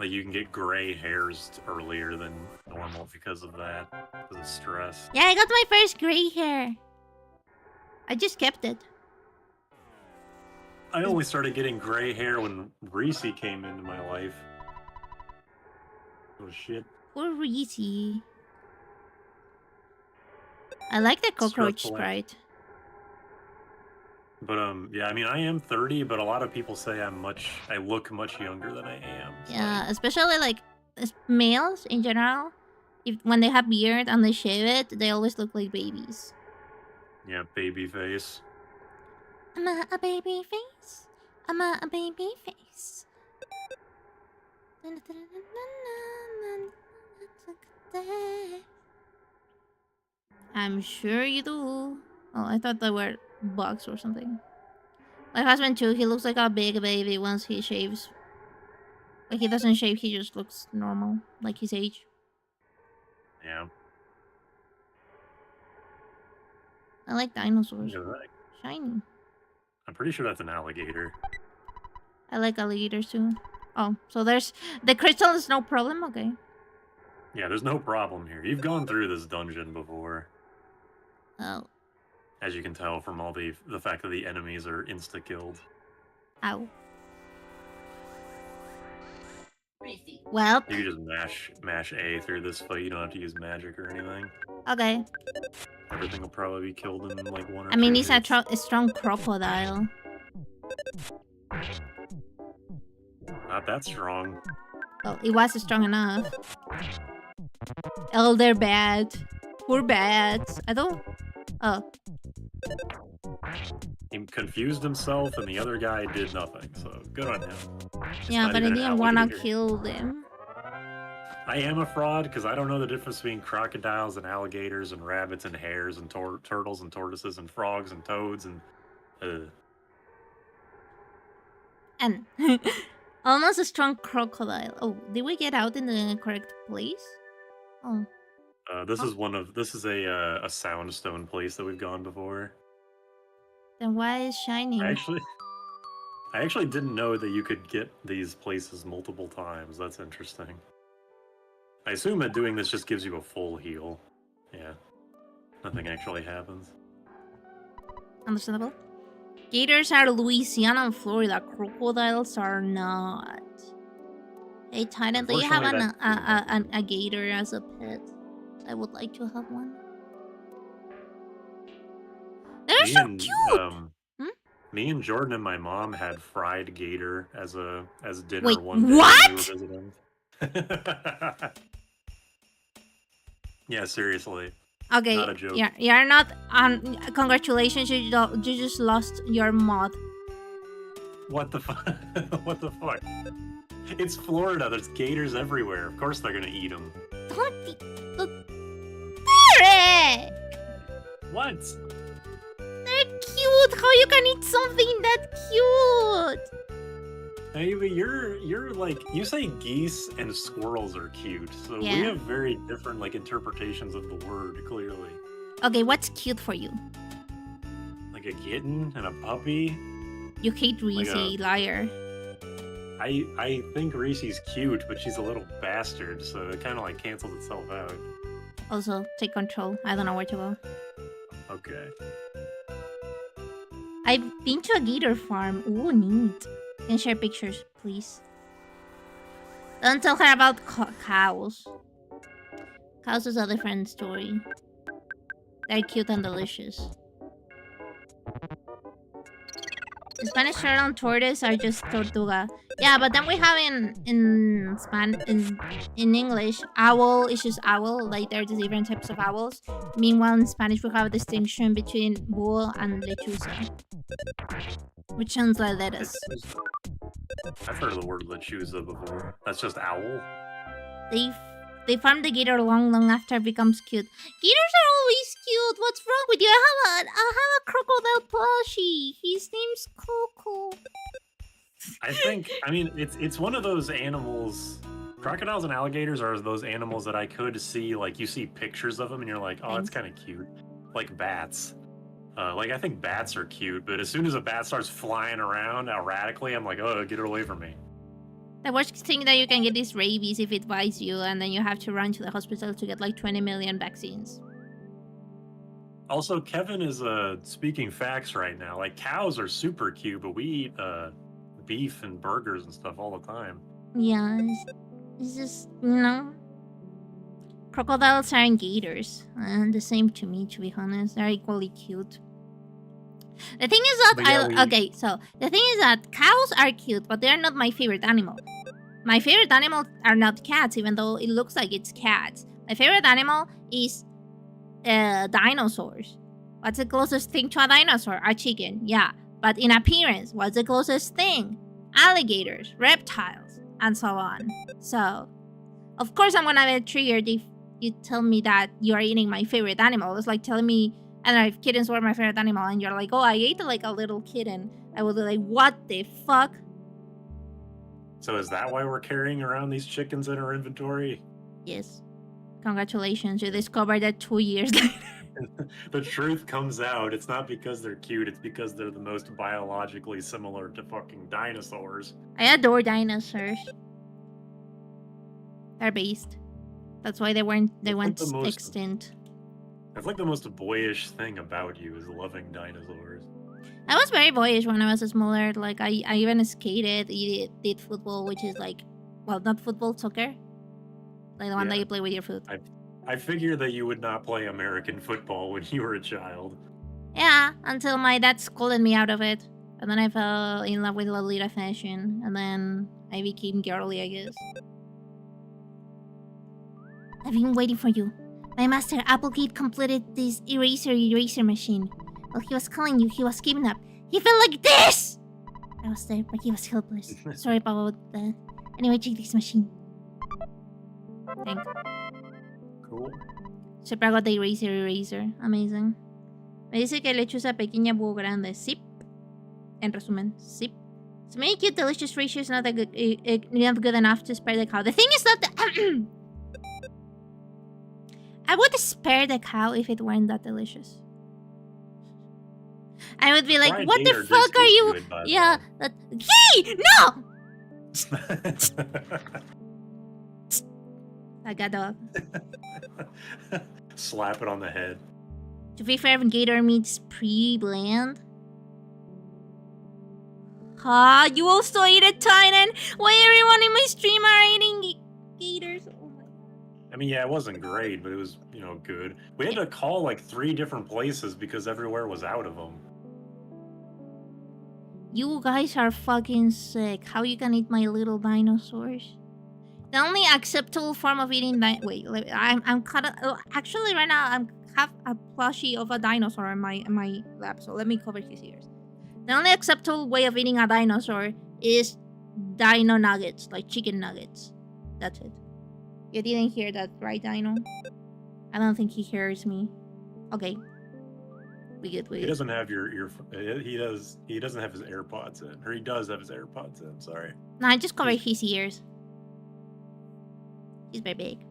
like you can get gray hairs earlier than normal because of that, because of stress. Yeah, I got my first gray hair. I just kept it. I only started getting gray hair when 𝗂𝐸ℐ𝐬 came into my life. Oh shit. Poor 𝗂𝐸ℐ𝐬. I like the cockroach sprite. But yeah, I mean, I am 30, but a lot of people say I look much younger than I am. So. Yeah, especially like males in general. When they have beard and they shave it, they always look like babies. Yeah, baby face. I'm a baby face. I'm a baby face. I'm sure you do. Oh, I thought they were bugs or something. My husband too, he looks like a big baby once he shaves. Like, he doesn't shave, he just looks normal, like his age. Yeah. I like dinosaurs. Right. Shiny. I'm pretty sure that's an alligator. I like alligators too. Oh, so there's... The crystal is no problem? Okay. Yeah, there's no problem here. You've gone through this dungeon before. Oh. As you can tell from all the fact that the enemies are insta-killed. Ow. Well. You can just mash A through this fight. You don't have to use magic or anything. Okay. Everything will probably be killed in like 1 or 2 I mean, he's hits. a strong crocodile. Not that strong. Well, it was strong enough. Elder bad. Poor bats. I don't... Oh. He confused himself and the other guy did nothing, so good on him. Yeah, but I didn't want to kill them. I am a fraud because I don't know the difference between crocodiles and alligators and rabbits and hares and turtles and tortoises and frogs and toads and... And almost a strong crocodile. Oh, did we get out in the correct place? Oh. This is a soundstone place that we've gone before. Then why is shining? I actually didn't know that you could get these places multiple times. That's interesting. I assume that doing this just gives you a full heal. Yeah. Nothing actually happens. Understandable. Gators are Louisiana and Florida. Crocodiles are not. Hey, Titan, do you have a gator as a pet? I would like to have one. They're so cute! Me and Jordan and my mom had fried gator as dinner Wait, one day what? when we were visiting. Yeah, seriously. Okay, not a joke. You're not... congratulations, you just lost your mod. What the fuck? What the fuck? It's Florida. There's gators everywhere. Of course they're gonna eat them. Derek! What? They're cute. How you can eat something that cute? Hey, but you're like, you say geese and squirrels are cute, so Yeah. we have very different like interpretations of the word. Clearly. Okay, what's cute for you? Like a kitten and a puppy. You hate Reese, liar. I think Reese's cute, but she's a little bastard, so it kind of like cancels itself out. Also, take control. I don't know where to go. Okay. I've been to a gator farm. Ooh, neat. Can you share pictures, please? Don't tell her about cows. Cows is a different story. They're cute and delicious. In Spanish, turtle and tortoise are just tortuga. Yeah, but then we have in English, owl is just owl. Like there's different types of owls. Meanwhile, in Spanish, we have a distinction between bull and lechuza, which sounds like lettuce. I've heard of the word lechuza before. That's just owl. They farm the gator long after it becomes cute. Gators are always cute. What's wrong with you? I have a crocodile plushie. His name's Coco. I mean, it's one of those animals. Crocodiles and alligators are those animals that I could see, like you see pictures of them and you're like, oh, that's kind of cute. Like bats. Like I think bats are cute, but as soon as a bat starts flying around erratically, I'm like, oh, get it away from me. The worst thing that you can get is rabies if it bites you, and then you have to run to the hospital to get like 20 million vaccines. Also, Kevin is speaking facts right now. Like cows are super cute, but we eat beef and burgers and stuff all the time. Yeah, it's just, you know, crocodiles aren't gators, and the same to me, to be honest. They're equally cute. The thing is that okay, so the thing is that cows are cute, but they're not my favorite animal. My favorite animals are not cats, even though it looks like it's cats. My favorite animal is dinosaurs. What's the closest thing to a dinosaur? A chicken, yeah. But in appearance, what's the closest thing? Alligators, reptiles, and so on. So, of course I'm gonna get triggered if you tell me that you are eating my favorite animal. It's like telling me, I don't know, if kittens were my favorite animal, and you're like, oh, I ate like a little kitten. I would be like, what the fuck? So is that why we're carrying around these chickens in our inventory? Yes. Congratulations, you discovered that 2 years later. The truth comes out. It's not because they're cute, it's because they're the most biologically similar to fucking dinosaurs. I adore dinosaurs. They're beast. That's why they went extinct. I feel like the most boyish thing about you is loving dinosaurs. I was very boyish when I was smaller. Like, I even skated, did football, which is like, well, not football, soccer. Like the one that you play with your foot. I figured that you would not play American football when you were a child. Yeah, until my dad scolded me out of it. And then I fell in love with Lolita fashion. And then I became girly, I guess. I've been waiting for you. My master, Applegate, completed this eraser machine. While he was calling you, he was kidnapped. He felt like this! I was there, but he was helpless. Sorry about that. Anyway, check this machine. Thank you. Cool. Se pagó de eraser. Amazing. Me dice que lechuza pequeña, búho grande. Zip. En resumen, zip. So many cute, delicious ratio is not good enough to spare the cow. The thing is that I would spare the cow if it weren't that delicious. I would be like, fried what the fuck are you? Good, yeah. That. Hey! No! Like a dog. Slap it on the head. To be fair, gator meat's pretty bland. Ha! You also ate it, Tynan! Why everyone in my stream are eating gators? Oh my god. I mean, yeah, it wasn't great, but it was, you know, good. We had to call like 3 different places because everywhere was out of them. You guys are fucking sick. How you can eat my little dinosaurs? The only acceptable form of eating wait, I'm kind of actually right now I'm have a plushie of a dinosaur in my lap, so let me cover his ears. The only acceptable way of eating a dinosaur is dino nuggets, like chicken nuggets. That's it. You didn't hear that, right, Dino? I don't think he hears me. Okay. We good. He doesn't have he doesn't have his AirPods in, or he does have his AirPods in. Sorry. No, I just covered his ears. He's very big.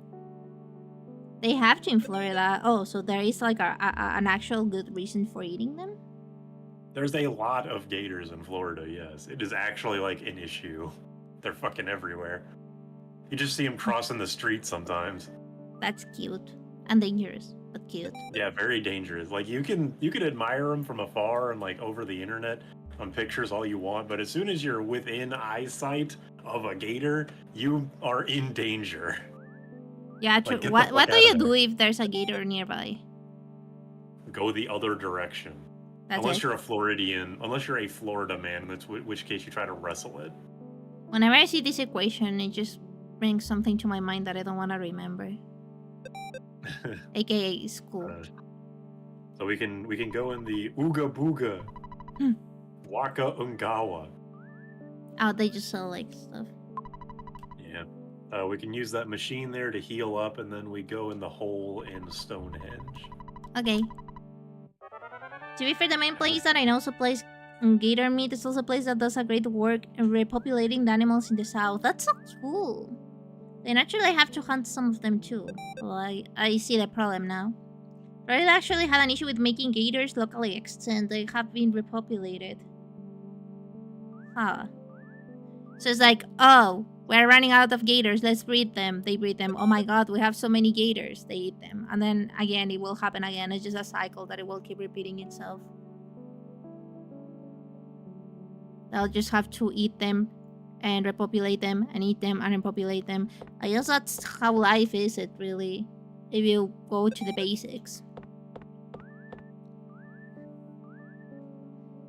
They have to in Florida. Oh, so there is like an actual good reason for eating them? There's a lot of gators in Florida, yes. It is actually like an issue. They're fucking everywhere. You just see them crossing the street sometimes. That's cute. And dangerous, but cute. Yeah, very dangerous. Like you can admire them from afar and like over the internet on pictures all you want, but as soon as you're within eyesight of a gator, you are in danger. Yeah, true. Like, what do you do if there's a gator nearby? Go the other direction. That's unless it. you're a Floridian, unless you're a Florida man, in which case you try to wrestle it. Whenever I see this equation, it just brings something to my mind that I don't want to remember. AKA school. So we can go in the Ooga Booga, 𝐂𝐥𝐢𝐧𝐢𝐜'𝐬. Oh, they just sell like stuff. Yeah. We can use that machine there to heal up, and then we go in the hole in Stonehenge. Okay. To be fair, the main place that I know supplies gator meat is also a place that does a great work in repopulating the animals in the south. That's so cool. They naturally have to hunt some of them too. Well, I see the problem now. Florida actually had an issue with making gators locally extinct. They have been repopulated. Huh. So it's like, oh, we're running out of gators. Let's breed them. They breed them. Oh my god, we have so many gators. They eat them. And then again, it will happen again. It's just a cycle that it will keep repeating itself. They'll just have to eat them and repopulate them and eat them and repopulate them. I guess that's how life is, it really, if you go to the basics.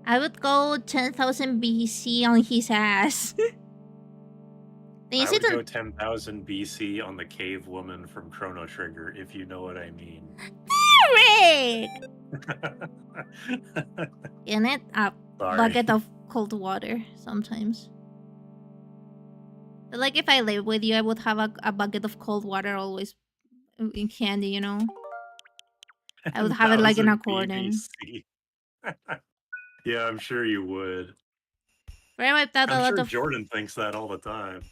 I would go 10,000 BC on his ass. I would go 10,000 BC on the cave woman from Chrono Trigger, if you know what I mean. Derek! In it, a bucket of cold water sometimes. But like if I live with you, I would have a bucket of cold water always in handy, you know? I would have it like an accordion. Yeah, I'm sure you would. I wiped out I'm sure Jordan thinks that all the time.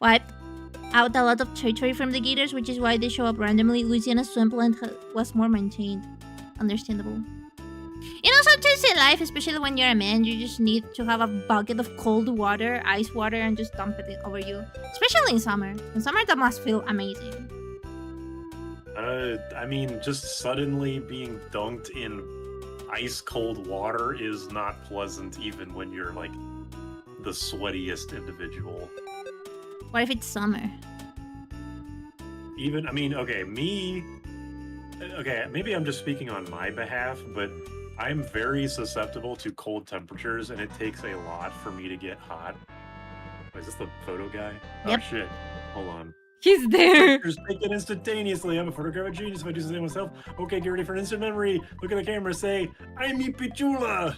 Wiped out a lot of territory from the gators, which is why they show up randomly. Louisiana's swampland was more maintained. Understandable. You know, sometimes in life, especially when you're a man, you just need to have a bucket of cold water, ice water, and just dump it over you. Especially in summer. In summer, that must feel amazing. I mean, just suddenly being dunked in ice cold water is not pleasant, even when you're like the sweatiest individual. What if it's summer? Even, I mean, okay, maybe I'm just speaking on my behalf, but I'm very susceptible to cold temperatures, and it takes a lot for me to get hot. Is this the photo guy? Yep. Oh shit, hold on. He's there. Pictures taken instantaneously. I'm a photographic genius if I do something myself. Okay, get ready for an instant memory. Look at the camera, say, I'm Pichula.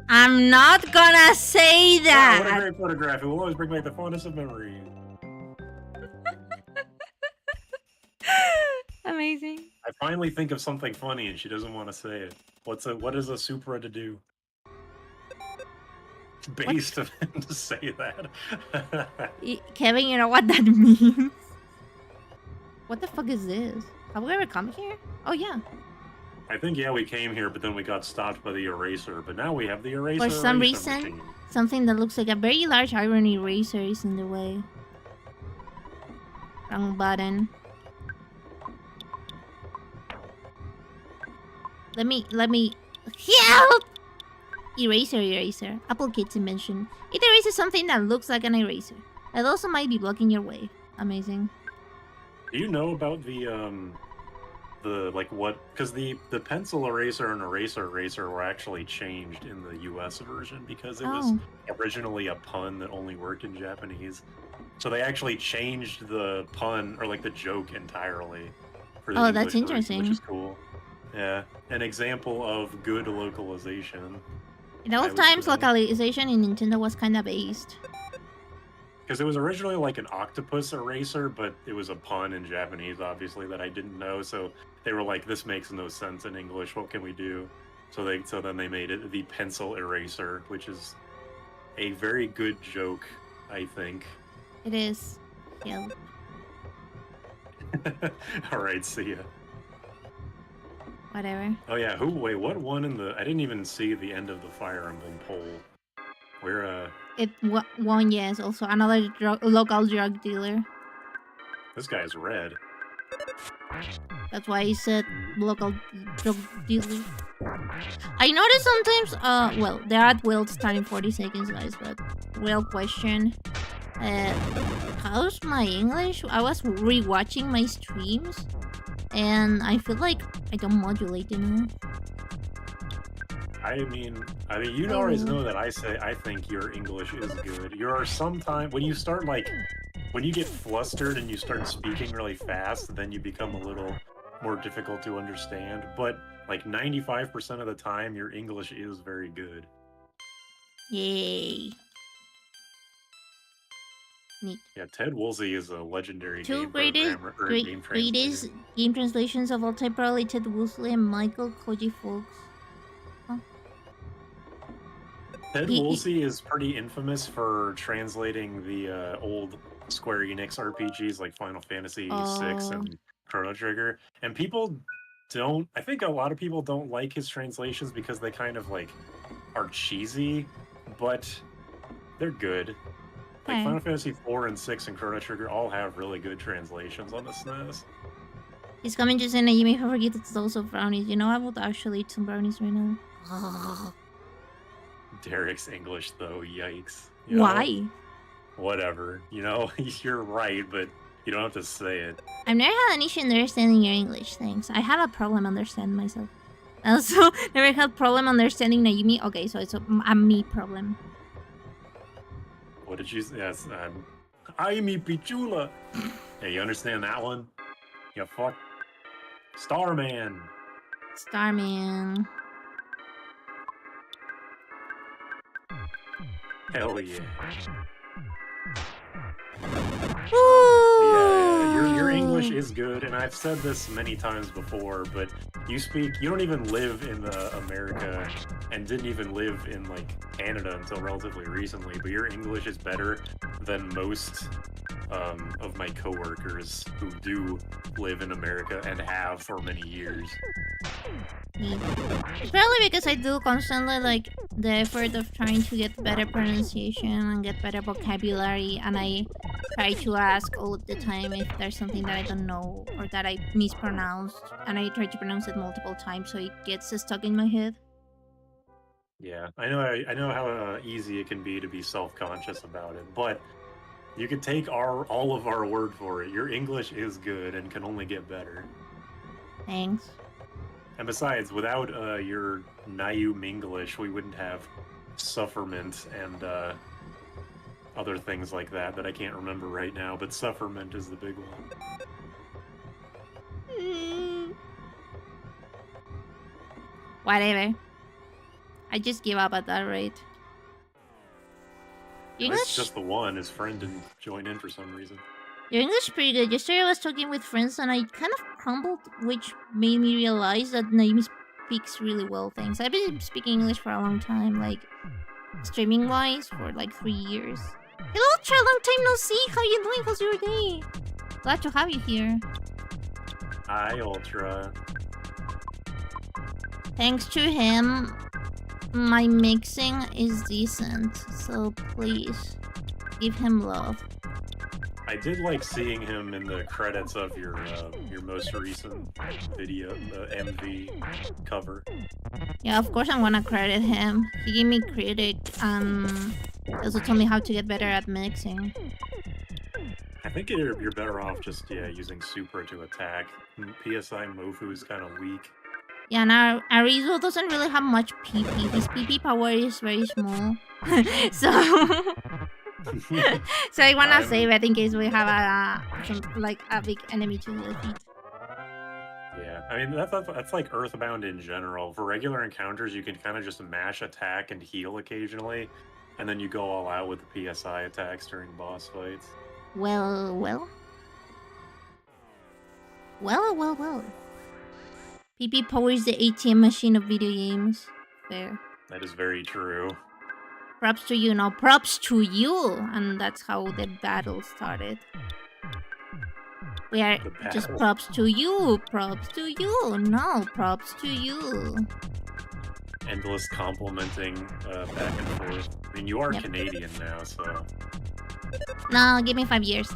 I'm not gonna say that. Wow, what a great photograph. It will always bring back the fondest of memories. Amazing. I finally think of something funny and she doesn't want to say it. What is a Supra to do? Based of him to say that. Kevin, you know what that means? What the fuck is this? Have we ever come here? Oh yeah. I think, yeah, we came here, but then we got stopped by the eraser. But now we have the eraser. For some reason, machine. Something that looks like a very large iron eraser is in the way. Wrong button. Let me help! Eraser. Apple Kids invention. It erases something that looks like an eraser. That also might be blocking your way. Amazing. Do you know about the like what? Because the pencil eraser and eraser were actually changed in the U.S. version because it was originally a pun that only worked in Japanese. So they actually changed the pun or like the joke entirely for the English that's interesting. version, which is cool. Yeah, an example of good localization. In old times, localization in Nintendo was kind of based. Because it was originally like an octopus eraser, but it was a pun in Japanese, obviously, that I didn't know. So they were like, "This makes no sense in English. What can we do?" So then they made it the pencil eraser, which is a very good joke, I think. It is. Yeah. Alright, see ya. Whatever. Oh yeah, wait, what won in the... I didn't even see the end of the Fire Emblem poll. Where, It won, yes. Also, another local drug dealer. This guy's red. That's why he said local drug dealer. I notice sometimes, well, they're at will starting 40 seconds, guys, but real question. How's my English? I was rewatching my streams, and I feel like I don't modulate enough. I mean, you always know that I think your English is good. You're sometimes, when you start, like, when you get flustered and you start speaking really fast, then you become a little more difficult to understand. But, like, 95% of the time, your English is very good. Yay. Neat. Yeah, 𝐷𝐻𝐿𝐲 is a legendary Two game greatest game translations of all time, probably 𝐷𝐻𝐿𝐲 and 𝐭𝐚𝐠𝐬 folks. 𝐷𝐻𝐿𝐲 is pretty infamous for translating the old Square Enix RPGs like Final Fantasy VI and Chrono Trigger. And people don't... I think a lot of people don't like his translations because they kind of, like, are cheesy, but they're good. Like, Final Fantasy IV and VI and Chrono Trigger all have really good translations on the SNES. He's coming to say Nayumi, forget it's those of brownies. You know, I would actually eat some brownies right now. Derek's English, though, yikes. You Why? Know? Whatever. You know, you're right, but you don't have to say it. I've never had an issue understanding your English, thanks. I have a problem understanding myself. I also never had a problem understanding Nayumi. Okay, so it's a me problem. What did you say? Yes, Ayumi Pichula. Yeah, you understand that one? Yeah, fuck. Starman. Starman. Hell yeah. Yeah, your English is good, and I've said this many times before, but you don't even live in America, and didn't even live in, like, Canada until relatively recently, but your English is better than most of my coworkers who do live in America and have for many years. It's probably because I do constantly, like, the effort of trying to get better pronunciation and get better vocabulary, and I try to ask all of the time if there's something that I don't know or that I mispronounced, and I try to pronounce it multiple times so it gets stuck in my head. Yeah, I know how easy it can be to be self-conscious about it, but you could take all of our word for it. Your English is good and can only get better. Thanks. And besides, without your Nayumi English, we wouldn't have 𝗧𝗵𝗲𝗏 and other things like that I can't remember right now, but 𝗧𝗵𝗲 is the big one. Whatever. I just give up at that rate. It's just the one. His friend didn't join in for some reason. Your English is pretty good. Yesterday I was talking with friends and I kind of crumbled, which made me realize that Nayumi speaks really well things. I've been speaking English for a long time, like, streaming-wise, for like 3 years. Hello, Ultra! Long time no see! How you doing? How's your day? Glad to have you here. Hi, Ultra. Thanks to him, my mixing is decent, so please, give him love. I did like seeing him in the credits of your most recent video, the MV cover. Yeah, of course I'm gonna credit him. He gave me critic and also told me how to get better at mixing. I think you're better off just using Supra to attack. PSI Mofu is kind of weak. Yeah, now Arizo doesn't really have much PP. His PP power is very small. So I wanna save it in case we have a big enemy to defeat. Yeah, I mean that's like Earthbound in general. For regular encounters, you can kind of just mash attack and heal occasionally, and then you go all out with the PSI attacks during boss fights. Well. PP power is the ATM machine of video games. Fair. That is very true. Props to you, no, props to you! And that's how the battle started. We are The just battle. props to you. Props to you. No, props to you. Endless complimenting back and forth. I mean, you are Yep. Canadian now, so... No, give me 5 years.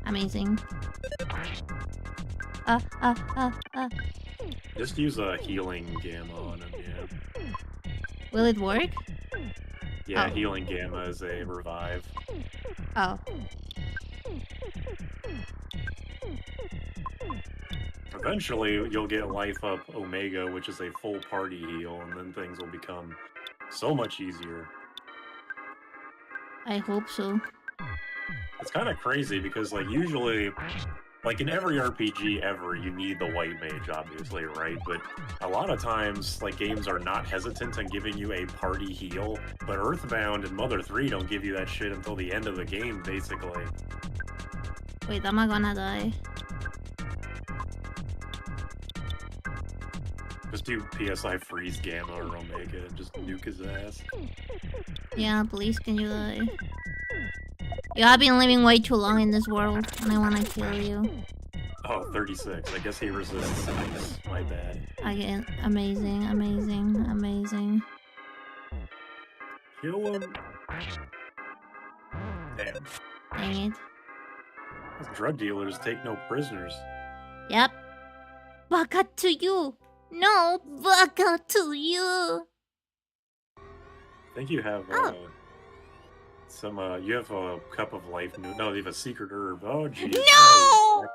Amazing. Just use a healing gamma on him, yeah. Will it work? Yeah, Oh. healing gamma is a revive. Oh. Eventually, you'll get life up Omega, which is a full party heal, and then things will become so much easier. I hope so. It's kind of crazy because, like, usually, like in every RPG ever, you need the white mage, obviously, right? But a lot of times, like, games are not hesitant on giving you a party heal. But Earthbound and Mother 3 don't give you that shit until the end of the game, basically. Wait, am I gonna die? Just do PSI freeze Gamma or Omega and just nuke his ass. Yeah, please, can you die? You have been living way too long in this world, and I wanna kill you. Oh, 36. I guess he resists ice. My bad. Again, amazing, amazing, amazing. Kill him. Damn. Dang it. Those drug dealers take no prisoners. Yep. Baka to you! No, baka to you! I think you have some. You have a cup of life. No, you have a secret herb. Oh, jeez. No!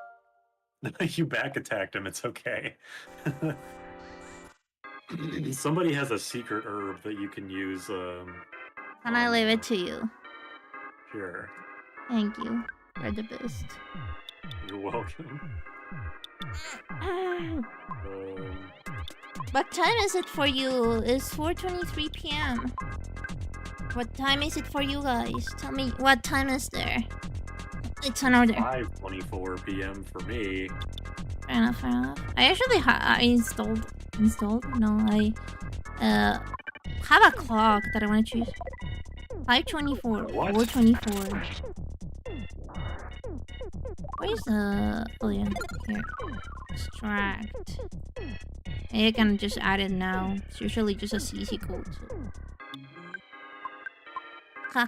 You back attacked him. It's okay. Somebody has a secret herb that you can use. Can I leave it to you? Sure. Thank you. You're the best. You're welcome. What time is it for you? It's 4:23 p.m. What time is it for you guys? Tell me, what time is there? It's an order. 5:24 p.m. for me. Fair enough, fair enough. I actually installed. No, I have a clock that I want to choose. 5:24. What? 4:24. Where's the... Oh yeah, here. Extract. I can just add it now. It's usually just a CC code. So. I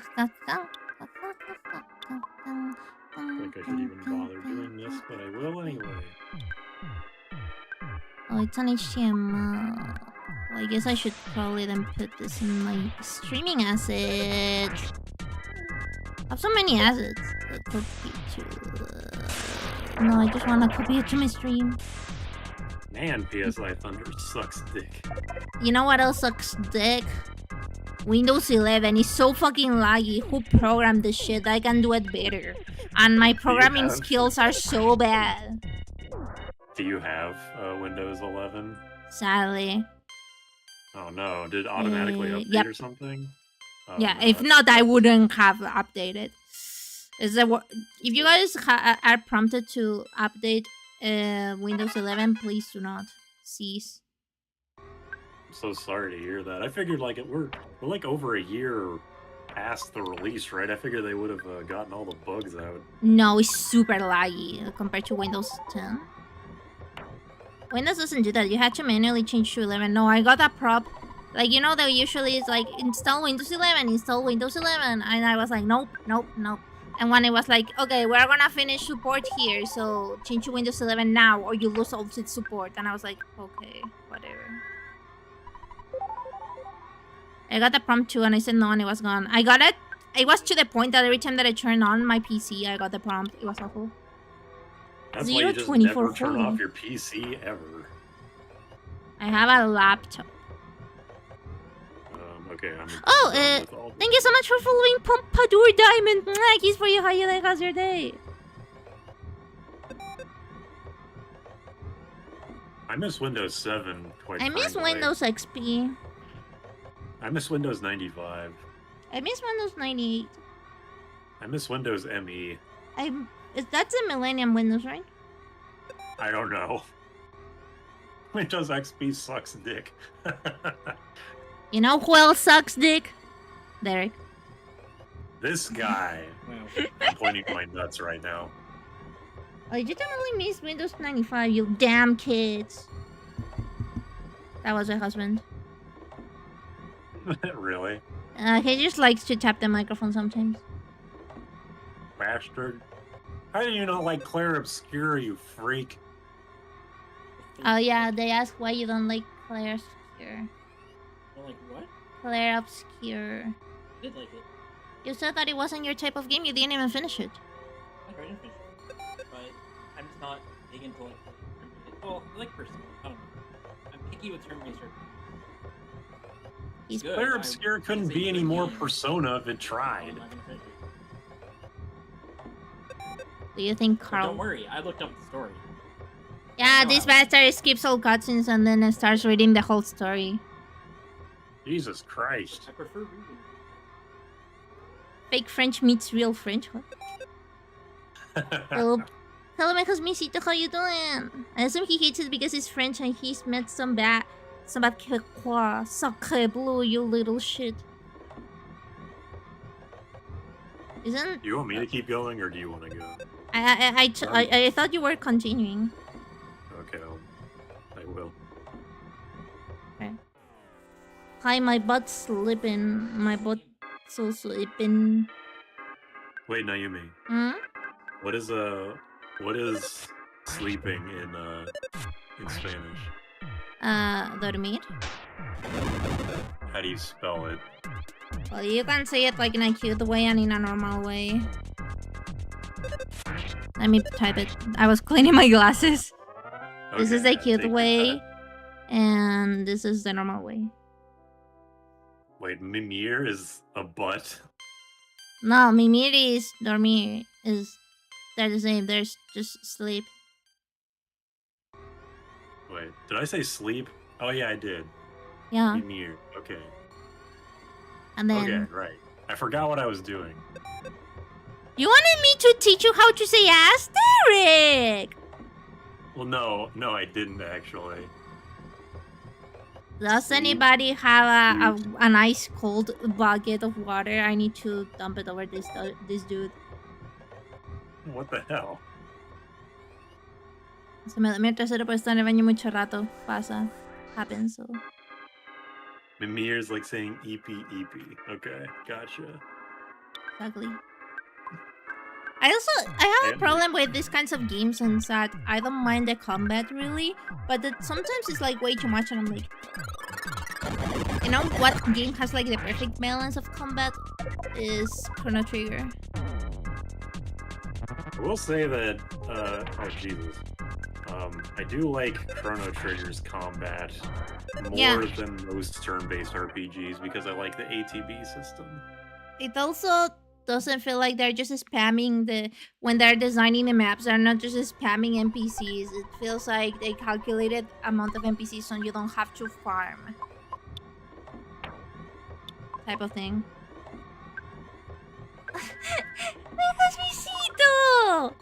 think I should even bother doing this, but I will anyway. Oh, it's an HTML. Well, I guess I should probably then put this in my streaming assets. I have so many assets. Copy to... No, I just want to copy it to my stream. Man, PSI Thunder sucks dick. You know what else sucks dick? Windows 11 is so fucking laggy. Who programmed this shit? I can do it better. And my programming skills are so bad. Do you have Windows 11? Sadly. Oh no, did it automatically update Yep. or something? Oh, Yeah, no, if that's- not, I wouldn't have updated. If you guys are prompted to update Windows 11, please do not cease. I'm so sorry to hear that. I figured like we're like over a year past the release, right? I figured they would have gotten all the bugs out. No, it's super laggy compared to Windows 10. Windows doesn't do that. You had to manually change to 11. No, I got a prop. Like, you know, that usually is like, install Windows 11, install Windows 11. And I was like, nope, nope, nope. And when it was like, okay, we're gonna finish support here, so change to Windows 11 now or you lose all its support. And I was like, okay, whatever. I got the prompt too, and I said no, and it was gone. I got it. It was to the point that every time that I turned on my PC, I got the prompt. It was awful. That's why you just 024 never turn fully. off your PC ever. I have a laptop. Okay, I'm Oh, done with all thank you so much for following Pompadour Diamond. Mwah, kiss for you. How you like? How's your day? I miss Windows 7 quite I miss frankly. Windows XP. I miss Windows 95. I miss Windows 98. I miss Windows ME. That's a Millennium Windows, right? I don't know. Windows XP sucks dick. You know who else sucks dick? Derek. This guy. Wow. I'm pointing to my nuts right now. I legitimately miss Windows 95, you damn kids. That was her husband. Really? He just likes to tap the microphone sometimes. Bastard. How do you not like 𝐂𝐤𝐳, you freak? Oh yeah, they ask why you don't like 𝐂𝐤𝐳. You're like, what? 𝐂𝐤𝐳. I did like it. You said that it wasn't your type of game, you didn't even finish it. I tried to finish it. But I'm just not big into like turn-based. Well, I like Persona. I don't know. I'm picky with turn-based RPGs. He's Good. 𝐂𝐤𝐳 couldn't be any more Persona if it tried. I'm not gonna finish it. Do you think But Carl? don't worry, I looked up the story. Yeah, No, this I- bastard skips all cutscenes and then starts reading the whole story. Jesus Christ. I prefer reading. Fake French meets real French. What? Hello, hello, my cosmicito, how you doing? I assume he hates it because he's French and he's met some bad 𝐂𝐸𝐽𝐳𝐲, sacre bleu, you little shit. Isn't? Do you want me to keep going or do you want to go? I thought you were continuing. Okay, I will. Okay. Hi, my butt's slipping. My butt so slipping. Wait, Nayumi. Hmm? What is sleeping in Spanish? Dormir. How do you spell it? Well, you can say it like in a cute way and in a normal way. Let me type it. I was cleaning my glasses. This is the Okay, cute take your way, time. and this is the normal way. Wait, mimir is a butt? No, mimir is dormir. They're the same. There's just sleep. Wait, did I say sleep? Oh yeah, I did. Yeah, Mimir. Okay. and then Okay, right. I forgot what I was doing. you wanted me to teach you how to say asterisk. Well, no, I didn't actually. Does anybody have a nice cold bucket of water? I need to dump it over this dude. What the hell? Se me da mi trasero por estar en el baño mucho rato. Pasa. Happens, so. Mimir is like saying eepy. Okay, gotcha. Exactly. I have a problem with these kinds of games and that I don't mind the combat really, but that sometimes it's like way too much and I'm like, you know what game has like the perfect balance of combat is Chrono Trigger. I will say that, oh Jesus. I do like Chrono Trigger's combat more Yeah. than most turn-based RPGs because I like the ATB system. It also doesn't feel like they're just spamming when they're designing the maps, they're not just spamming NPCs. It feels like they calculated amount of NPCs so you don't have to farm. Type of thing. ¡Me cosmicito!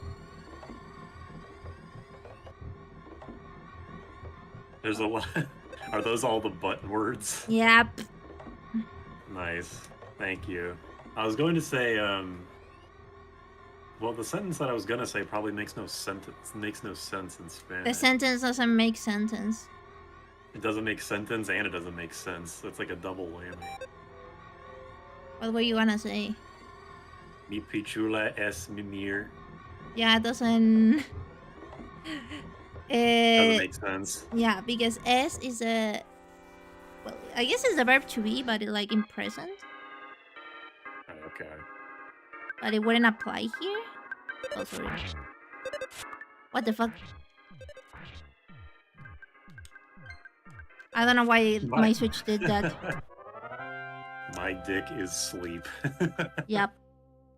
There's a lot. Are those all the button words? Yep. Nice. Thank you. I was going to say, well, the sentence that I was gonna say probably makes no sense in Spanish. The sentence doesn't make sentence. It doesn't make sentence and it doesn't make sense. It's like a double whammy. What were you gonna say? Mi pichula es mimir. Yeah, it doesn't. Doesn't make sense. Yeah, because S is a. Well, I guess it's a verb to be, but it, like in present. Okay. But it wouldn't apply here? Oh, sorry. What the fuck? I don't know why my Switch did that. My dick is sleep. Yep.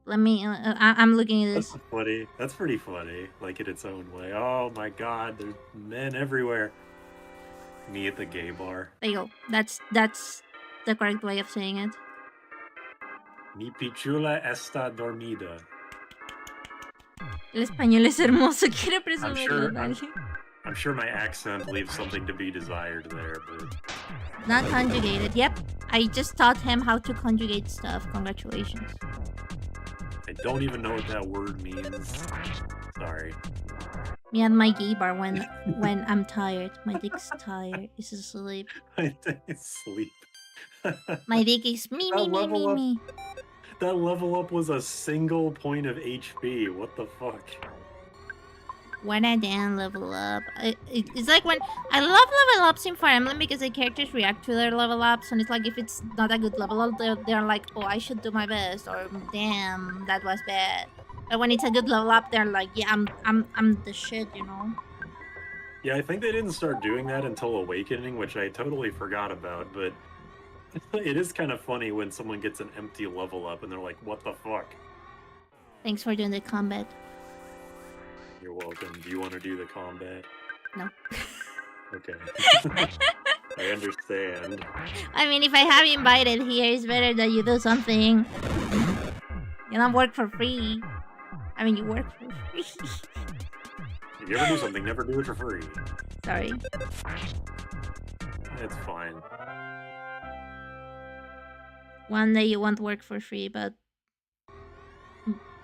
Let me... I'm looking at this. That's funny. That's pretty funny. Like in its own way. Oh my god, there's men everywhere. Me at the gay bar. There you go. That's the correct way of saying it. Mi pichula está dormida. El español es hermoso. Quiero presumirlo, dale. I'm sure my accent leaves something to be desired there, but... Not conjugated. Yep. I just taught him how to conjugate stuff. Congratulations. I don't even know what that word means. Sorry. Me and my gay bar when I'm tired. My dick's tired. It's asleep. I sleep. My dick is me. That level up was a single point of HP. What the fuck? When I then level up, it's like when I love level ups in Fire Emblem because the characters react to their level ups, and it's like if it's not a good level up, they're like, oh, I should do my best, or damn, that was bad. But when it's a good level up, they're like, yeah, I'm the shit, you know. Yeah, I think they didn't start doing that until Awakening, which I totally forgot about, but it is kind of funny when someone gets an empty level up and they're like, what the fuck? Thanks for doing the combat. You're welcome. Do you want to do the combat? No. Okay. I understand. I mean, if I have you invited here, it's better that you do something. You don't work for free. I mean, you work for free. If you ever do something, never do it for free. Sorry. It's fine. One day you won't work for free, but...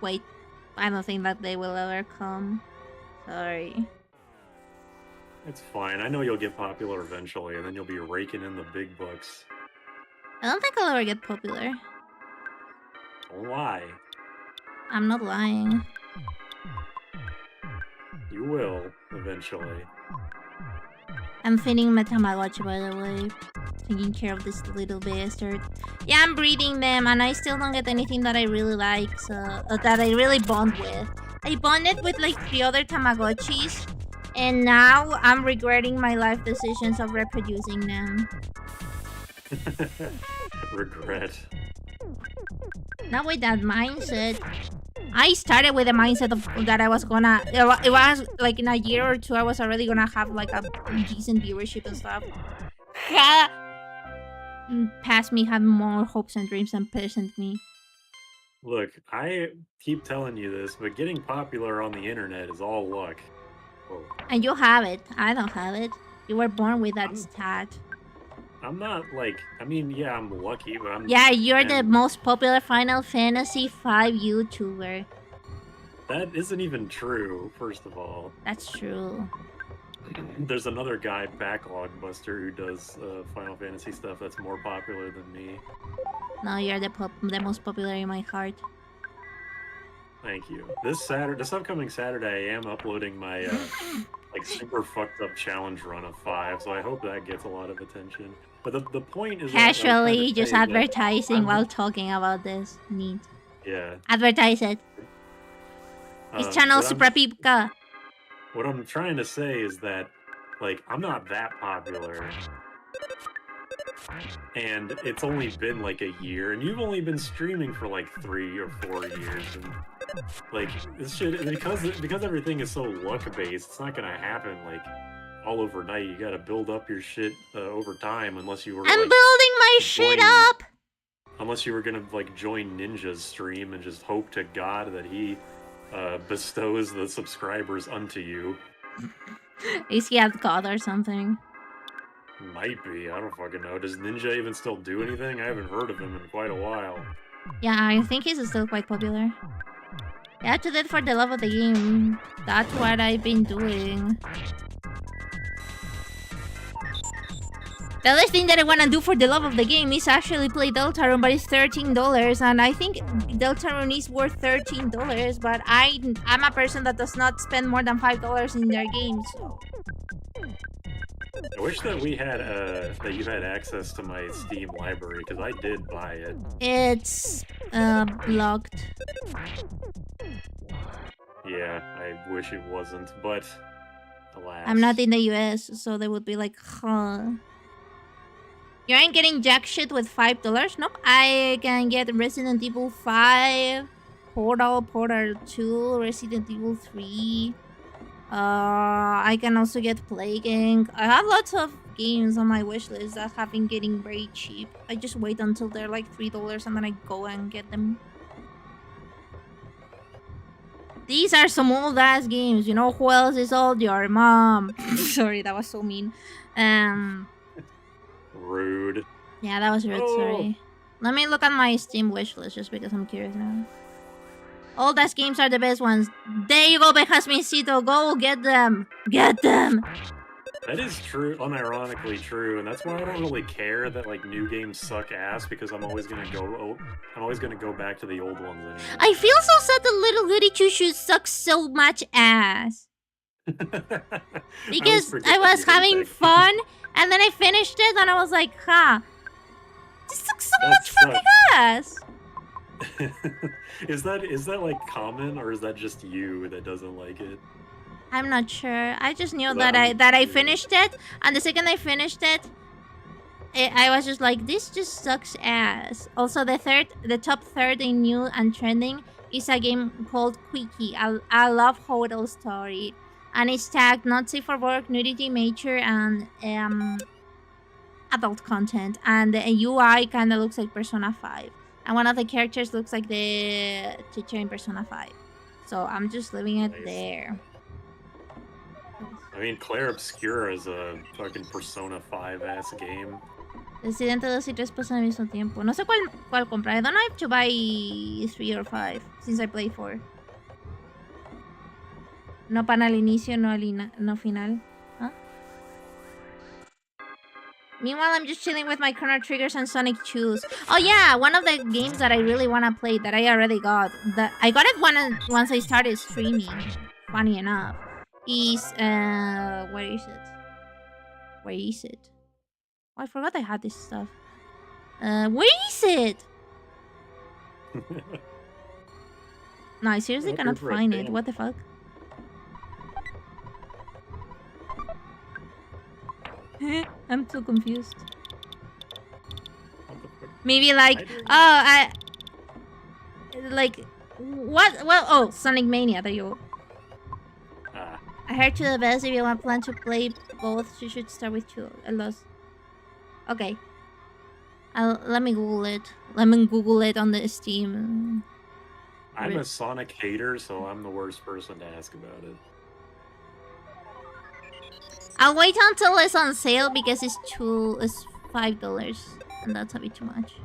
Wait. I don't think that day will ever come. Sorry. It's fine. I know you'll get popular eventually, and then you'll be raking in the big bucks. I don't think I'll ever get popular. Don't lie. I'm not lying. You will, eventually. I'm feeding my Tamagotchi, by the way. Taking care of this little bastard. Yeah, I'm breeding them, and I still don't get anything that I really like, so that I really bond with. I bonded with like 3 other Tamagotchis, and now I'm regretting my life decisions of reproducing them. Regret. Not with that mindset. I started with the mindset of that I was gonna... It was like in a year or 2 I was already gonna have like a decent viewership and stuff. Past me had more hopes and dreams than present me. Look, I keep telling you this, but getting popular on the internet is all luck. Whoa. And you have it. I don't have it. You were born with that stat. I'm not like... I mean, yeah, I'm lucky, but I'm... Yeah, you're the most popular Final Fantasy V YouTuber. That isn't even true, first of all. That's true. There's another guy, Backlog Buster, who does Final Fantasy stuff that's more popular than me. No, you're the most popular in my heart. Thank you. This upcoming Saturday, I am uploading my like super fucked up challenge run of 5, so I hope that gets a lot of attention. But the point is casually just advertising while talking about this. Neat. Yeah. Advertise it. This channel is super pipka. What I'm trying to say is that, like, I'm not that popular. And it's only been like a year, and you've only been streaming for like 3 or 4 years, and like this shit, because everything is so luck based, it's not gonna happen like all overnight. You gotta build up your shit over time, unless you were. I'm building my shit up. Unless you were gonna like join Ninja's stream and just hope to God that he bestows the subscribers unto you. Is he at God or something? Might be. I don't fucking know. Does Ninja even still do anything? I haven't heard of him in quite a while. Yeah, I think he's still quite popular. Yeah, to do it for the love of the game. That's what I've been doing. The other thing that I want to do for the love of the game is actually play Deltarune, but it's $13, and I think Deltarune is worth $13, but I'm a person that does not spend more than $5 in their games, so... I wish that we had, that you had access to my Steam library, because I did buy it. It's, blocked. Yeah, I wish it wasn't, but alas. I'm not in the US, so they would be like, huh. You ain't getting jack shit with $5? Nope. I can get Resident Evil 5, Portal 2, Resident Evil 3. I can also get Plague Inc. I have lots of games on my wishlist that have been getting very cheap. I just wait until they're like $3 and then I go and get them. These are some old ass games. You know who else is old? Your mom. Sorry, that was so mean. Rude. Yeah, that was rude, sorry. Let me look at my Steam wishlist just because I'm curious now. Old ass games are the best ones. There you go, 𝐵𝗂𝗲𝗻𝐬𝐵𝐻. Go get them. Get them. That is true, unironically true, and that's why I don't really care that like new games suck ass because I'm always gonna go back to the old ones anyway. I feel so sad that Little Goody Two Shoes sucks so much ass. Because I was having fun, and then I finished it, and I was like, huh, this sucks so much fucking ass. Is that like common, or is that just you that doesn't like it? I'm not sure. I just knew that I finished it, and the second I finished it, I was just like, this just sucks ass. Also, the top third in new and trending is a game called 𝐂𝐥𝐢𝐧𝐢𝐜, a love hodl story, and it's tagged not safe for work, nudity, mature, and adult content. And the UI kind of looks like Persona 5, and one of the characters looks like the teacher in Persona 5. So I'm just leaving it there. I mean, 𝐂𝐸𝐵𝐿 is a fucking Persona 5 ass game. Resident 2 y 3 pasan al mismo tiempo. No sé cuál comprar. I don't know if to buy 3 or 5 since I play 4. No pan al inicio, no final. Huh? Meanwhile, I'm just chilling with my Chrono Triggers and Sonic 2s. Oh yeah, one of the games that I really want to play that I already got. I got it once I started streaming. Funny enough. Is where is it? Oh, I forgot I had this stuff. Where is it? No, I seriously cannot find it. What the fuck? I'm too confused. Maybe like what? Well, oh, Sonic Mania. There you go. I heard to the best. If you want plan to play both, you should start with 2. I lost. Okay. Let me Google it. Let me Google it on the Steam. I'm a Sonic hater, so I'm the worst person to ask about it. I'll wait until it's on sale because it's $5, and that's a bit too much.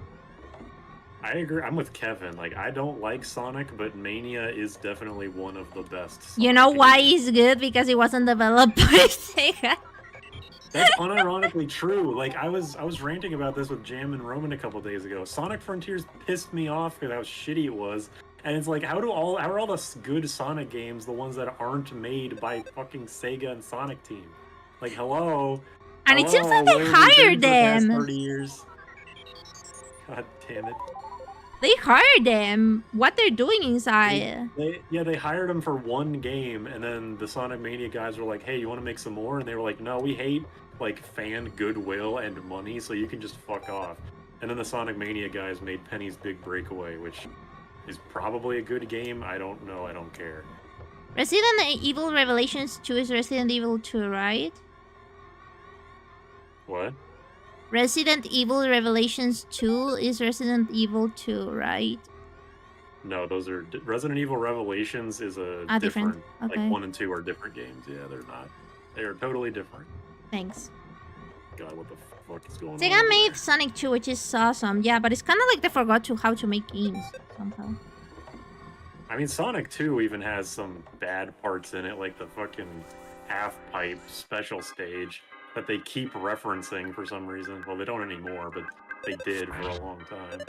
I agree. I'm with Kevin. Like, I don't like Sonic, but Mania is definitely one of the best. Sonic you know why games. it's good? Because it wasn't developed by Sega. That's unironically true. Like, I was ranting about this with Jam and Roman a couple days ago. Sonic Frontiers pissed me off because how shitty it was. And it's like, how are all the good Sonic games the ones that aren't made by fucking Sega and Sonic Team? Like, hello. And it seems like they hired them. 30 years. God damn it. They hired them. What they're doing inside. They hired them for one game, and then the Sonic Mania guys were like, hey, you want to make some more? And they were like, no, we hate like fan goodwill and money, so you can just fuck off. And then the Sonic Mania guys made Penny's Big Breakaway, which is probably a good game. I don't know. I don't care. Resident Evil Revelations 2 is Resident Evil 2, right? What? Resident Evil Revelations 2 is Resident Evil 2, right? No, those are... Resident Evil Revelations is a different... Okay. Like, 1 and 2 are different games. Yeah, they're not. They are totally different. Thanks. God, what the fuck is going on? Sega made Sonic 2, which is awesome. Yeah, but it's kind of like they forgot how to make games, somehow. I mean, Sonic 2 even has some bad parts in it, like the fucking half-pipe special stage that they keep referencing for some reason. Well, they don't anymore, but they did for a long time.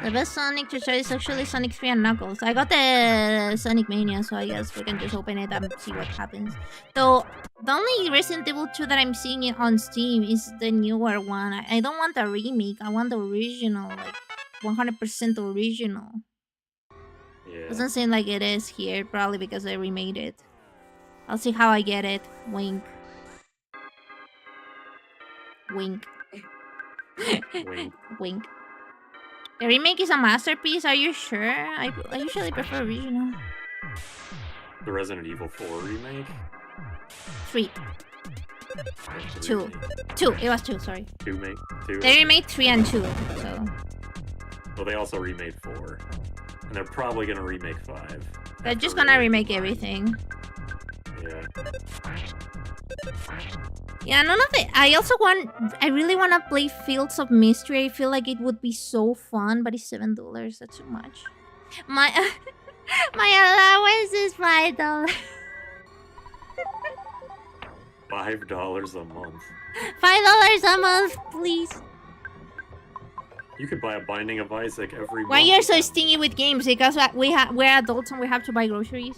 The best Sonic to try is actually Sonic 3 and Knuckles. I got the Sonic Mania, so I guess we can just open it and see what happens. Though, the only Resident Evil 2 that I'm seeing it on Steam is the newer one. I don't want the remake, I want the original, like 100% original. Yeah. Doesn't seem like it is here, probably because I remade it. I'll see how I get it. Wink. Wink. Wink. Wink. The remake is a masterpiece, are you sure? I usually prefer original. The Resident Evil 4 remake? 3. 2. 2. It was 2, sorry. 2 make 2. They remade 3 and 2, so... Well, they also remade 4. And they're probably gonna remake 5. They're just gonna remake everything. Yeah. Yeah, none of it. I really want to play Fields of Mystery. I feel like it would be so fun, but it's $7. That's too much. My my allowance is $5. $5 a month. $5 a month, please. You could buy a Binding of Isaac every month. Why you're so stingy with games? Because we're adults and we have to buy groceries.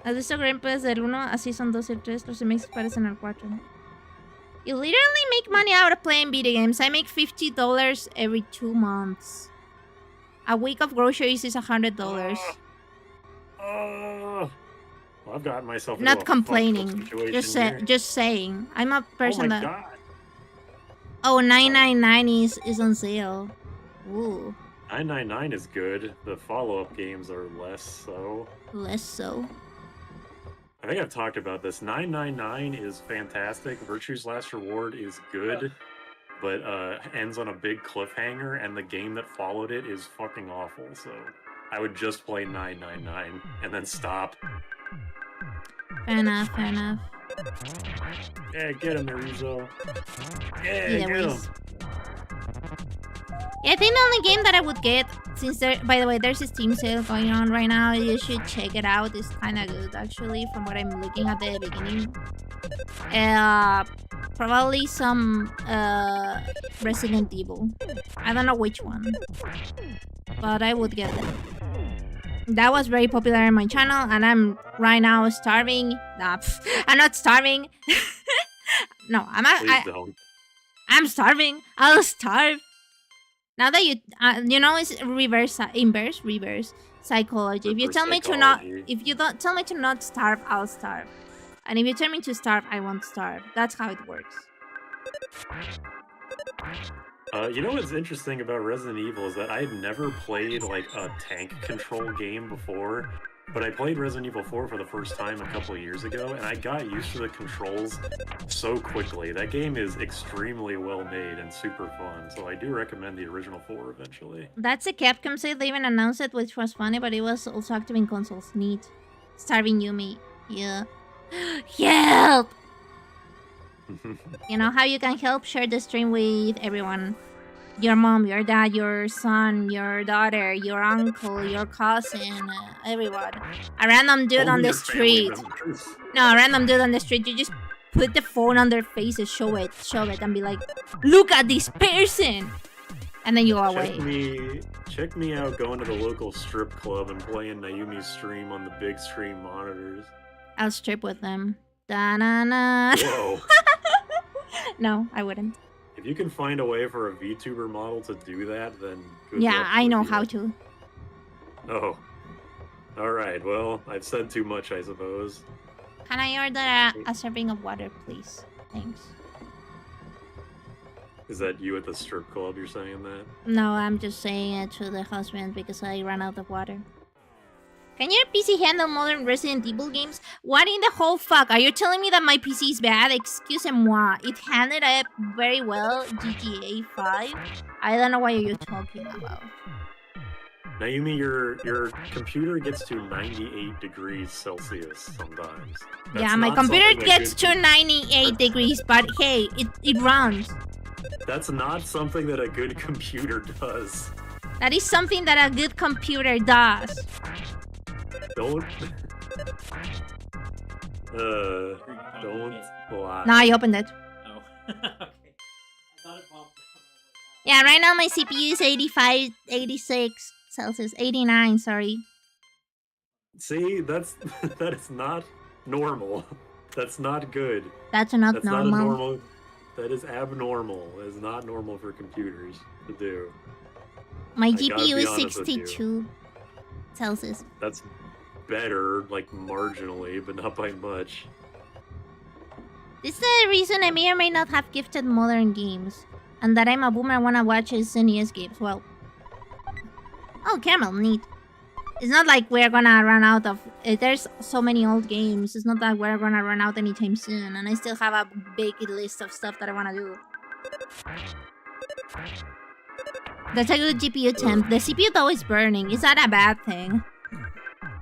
¿Has visto Grandpas del 1? Así son 2 y 3. Los remakes parecen el 4. You literally make money out of playing video games. I make $50 every 2 months. A week of groceries is $100. Well, I've gotten myself into Not a complaining. situation Just saying. I'm a person my that. God. Oh, $9.99 is on sale. Ooh, $9.99 is good. The follow-up games are less so. less so. I think I've talked about this. $9.99 is fantastic. Virtue's Last Reward is good, but ends on a big cliffhanger, and the game that followed it is fucking awful. So I would just play $9.99 and then stop. Fair enough, fair enough. Yeah, get him, Naruto. Yeah, Either get ways. him. Yeah, I think the only game that I would get, since by the way, there's a Steam sale going on right now, you should check it out. It's kind of good, actually, from what I'm looking at the beginning. Probably some Resident Evil. I don't know which one, but I would get it. That was very popular in my channel, and I'm right now starving. Nah, I'm not starving. No, Please don't. I'm starving. I'll starve. Now that you know, it's inverse psychology. If you tell me to not, if you don't tell me to not starve, I'll starve. And if you tell me to starve, I won't starve. That's how it works. You know what's interesting about Resident Evil is that I had never played like a tank control game before, but I played Resident Evil 4 for the first time a couple of years ago, and I got used to the controls so quickly. That game is extremely well made and super fun, so I do recommend the original 4 eventually. That's a Capcom sale. They even announced it, which was funny, but it was also active in consoles. Neat. Starving Yumi. Yeah. Help! You know how you can help? Share the stream with everyone. Your mom, your dad, your son, your daughter, your uncle, your cousin, everyone. A random dude on the street. No, a random dude on the street. You just put the phone on their faces, show it, and be like, look at this person! And then you go away. Check me out going to the local strip club and playing Nayumi's stream on the big screen monitors. I'll strip with them. Da-na-na. Whoa. No, I wouldn't. If you can find a way for a VTuber model to do that, then good yeah, luck I know with you. how to. Oh. Alright, well, I've said too much, I suppose. Can I order a serving of water, please? Thanks. Is that you at the strip club you're saying that? No, I'm just saying it to the husband because I ran out of water. Can your PC handle modern Resident Evil games? What in the whole fuck? Are you telling me that my PC is bad? Excuse-moi. It handled up very well. GTA 5? I don't know what you're talking about. Nayumi, your computer gets to 98 degrees Celsius sometimes. That's yeah, my computer gets to 98 degrees, but hey, it runs. That's not something that a good computer does. That is something that a good computer does. Don't lie. No, I opened it. Oh. Okay. I thought it popped. Yeah, right now my CPU is 85, 86 Celsius, 89, sorry. See, that is not normal. That's not good. That's not That's normal. not a normal. That is abnormal. It is not normal for computers to do. My gotta GPU be is honest with you. 62 Celsius. That's better, like marginally, but not by much. This is the reason I may or may not have gifted modern games. And that I'm a boomer and wanna watch SNES games. Well. Oh, Caramel, neat. It's not like we're gonna run out of... there's so many old games. It's not that we're gonna run out anytime soon. And I still have a big list of stuff that I wanna do. That's a good GPU temp. The CPU though is burning. Is that a bad thing?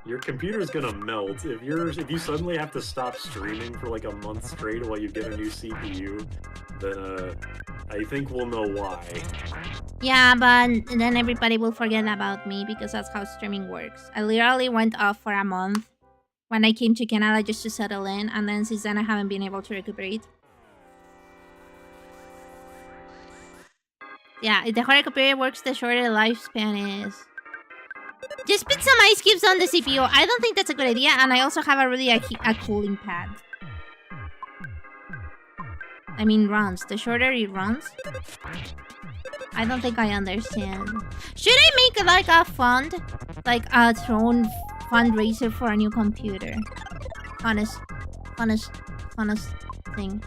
Your computer's gonna melt if you suddenly have to stop streaming for like a month straight while you get a new CPU. Then I think we'll know why. Yeah, but then everybody will forget about me because that's how streaming works. I literally went off for a month when I came to Canada just to settle in, and then since then I haven't been able to recuperate. Yeah, the harder computer works, the shorter the lifespan is. Just put some ice cubes on the CPU. I don't think that's a good idea, and I also have a cooling pad. I mean runs. The shorter it runs. I don't think I understand. Should I make like a fund? Like a Throne fundraiser for a new computer? Funnest thing.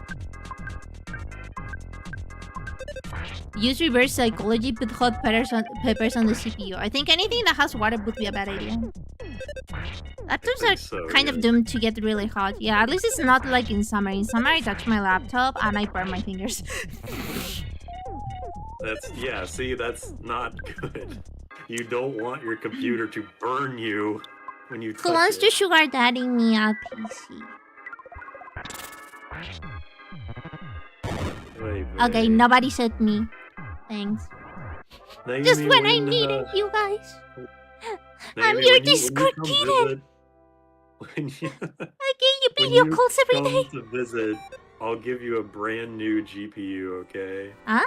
Use reverse psychology, put hot peppers on the CPU. I think anything that has water would be a bad idea. Laptops are So, kind of doomed to get really hot. Yeah, at least it's not like in summer. In summer, I touch my laptop and I burn my fingers. Yeah, see, that's not good. You don't want your computer to burn you when you touch Who wants it. to sugar daddy me a PC? Okay, nobody said me. Thanks. Nayumi, Just when I needed you guys. I'm Nayumi, your when Discord come kitten. When you, I get you when video you calls every come day. to visit, I'll give you a brand new GPU, okay? Huh?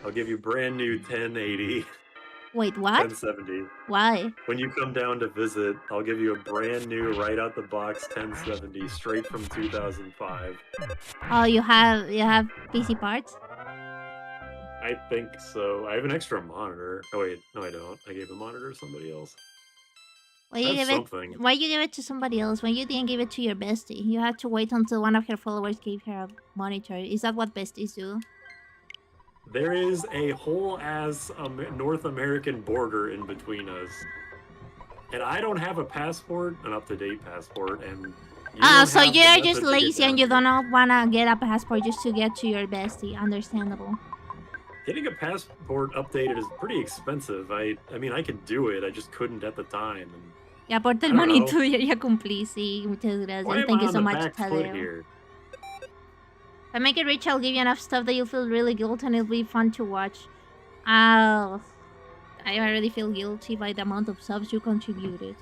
I'll give you brand new 1080, Wait, what? 1070. Why? When you come down to visit, I'll give you a brand new, right out the box 1070, straight from 2005. Oh, you have PC parts? I think so. I have an extra monitor. Oh wait, no I don't. I gave the monitor to somebody else. Why you give something. it? Why you give it to somebody else? Why you didn't give it to your bestie? You had to wait until one of her followers gave her a monitor. Is that what besties do? There is a whole ass North American border in between us. And I don't have a passport, an up-to-date passport, and So you're just lazy and you don't wanna get a passport just to get to your bestie. Understandable. Getting a passport updated is pretty expensive. I mean, I could do it. I just couldn't at the time. And Y aporta el I don't know. monito y ya cumplí. Sí, muchas gracias. why am Thank I you on so the much, back foot Tadeo. here? If I make it rich, I'll give you enough stuff that you'll feel really guilty and it'll be fun to watch. I already feel guilty by the amount of subs you contributed.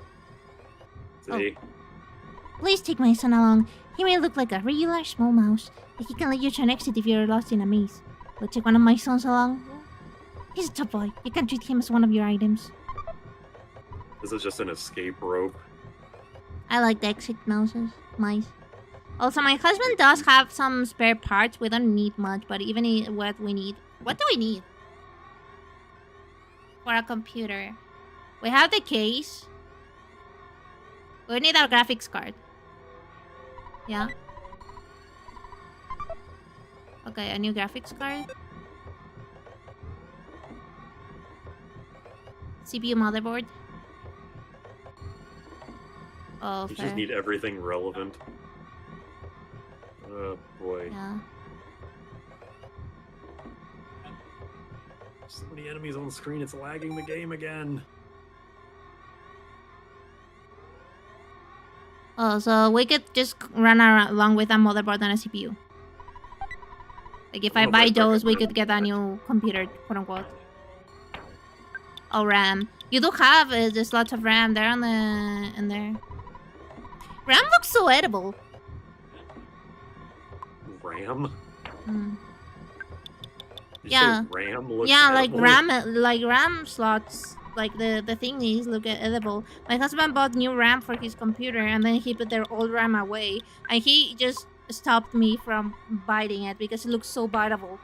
See? Please take my son along. He may look like a regular small mouse, but he can let you try and exit if you're lost in a maze. But take one of my sons along. He's a top boy. You can treat him as one of your items. This is just an escape rope. I like the exit mice. Also, my husband does have some spare parts. We don't need much, but even what we need... What do we need? For a computer. We have the case. We need a graphics card. Yeah. Okay, a new graphics card. CPU motherboard. Oh, You fair. just need everything relevant. Oh boy. Yeah. So many enemies on the screen, it's lagging the game again. Oh, so we could just run along with a motherboard and a CPU. Like if I buy those, we could get a new computer, quote unquote. Oh, RAM. You do have there's lots of RAM there in there. RAM looks so edible. RAM? Mm. Did you Yeah. say RAM looks Yeah, edible? like RAM slots. Like the thingies look edible. My husband bought new RAM for his computer and then he put their old RAM away. And he just stopped me from biting it because it looks so biteable.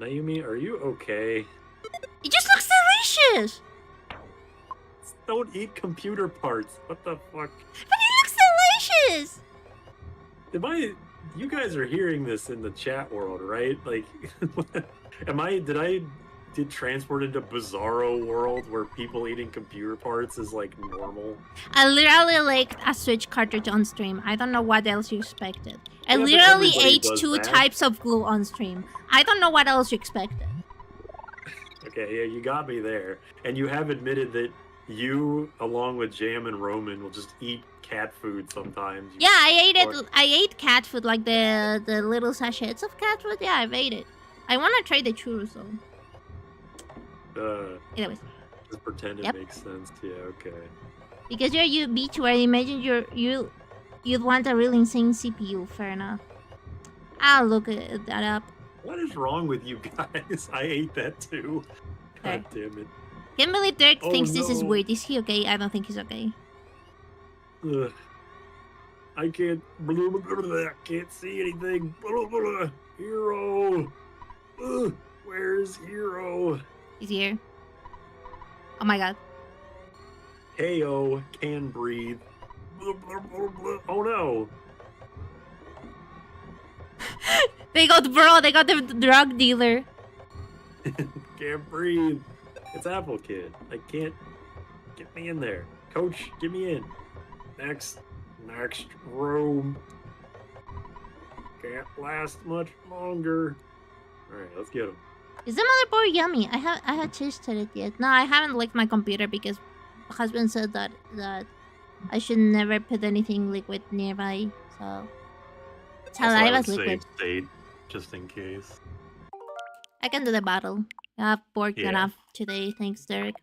Nayumi, are you okay? It just looks delicious! Don't eat computer parts. What the fuck? But it looks delicious! You guys are hearing this in the chat world, right? Like, did I get transported to Bizarro world where people eating computer parts is like normal? I literally licked a Switch cartridge on stream. I don't know what else you expected. I Yeah, but literally everybody ate does 2 that. types of glue on stream. I don't know what else you expected. Okay, yeah, you got me there. And you have admitted that you, along with Jam and Roman, will just eat cat food sometimes. Yeah, I ate it. I ate cat food, like the little sachets of cat food. Yeah, I've ate it. I want to try the churros though. Anyways. Just pretend it makes sense. Yeah, okay. Because you're Vtuber, I imagine you'd want a really insane CPU. Fair enough. I'll look that up. What is wrong with you guys? I ate that too. God damn it. Can't believe Derek thinks this is weird. Is he okay? I don't think he's okay. Ugh. I can't. Can't see anything. Hero. Ugh. Where's Hero? He's here. Oh my god. KO can breathe. Oh no. They got the drug dealer. Can't breathe. It's Apple Kid. I can't. Get me in there. Coach, get me in. Next room. Can't last much longer. Alright, let's get him. Is the motherboard yummy? I haven't tasted it yet. No, I haven't licked my computer because my husband said that I should never put anything liquid nearby. So saliva's liquid. Save state, just in case. I can do the battle. I've worked enough today, thanks, Derek.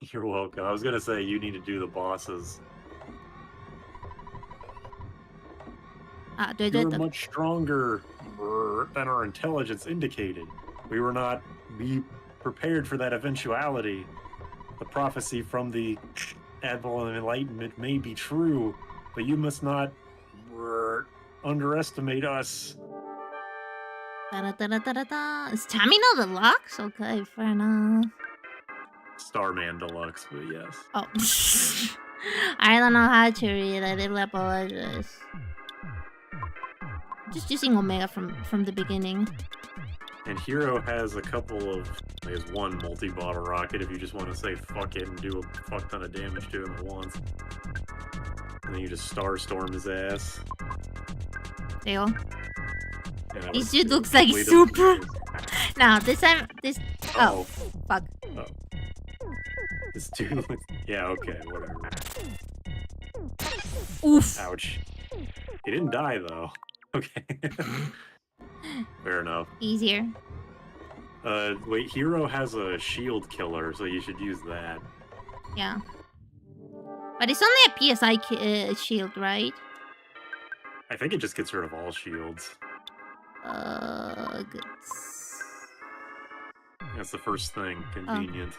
You're welcome. I was gonna say you need to do the bosses. You're much stronger than our intelligence indicated. We were not prepared for that eventuality. The prophecy from the Admiral of Enlightenment may be true, but you must not underestimate us. Stamina Deluxe? Okay, fair enough. Starman Deluxe, but yes. Oh. I don't know how to read. I really apologize. Just using Omega from the beginning. And Hero has a couple of... He has one multi-bottle rocket if you just want to say fuck it and do a fuck ton of damage to him at once. And then you just Starstorm his ass. There you go. Yeah, this dude looks like super... Now, this time... Oh, fuck. Oh. This dude... Yeah, okay, whatever. Oof. Ouch. He didn't die, though. Okay. Fair enough. Easier. Wait, Hero has a shield killer, so you should use that. Yeah. But it's only a PSI shield, right? I think it just gets rid of all shields. Good. That's the first thing. Convenient.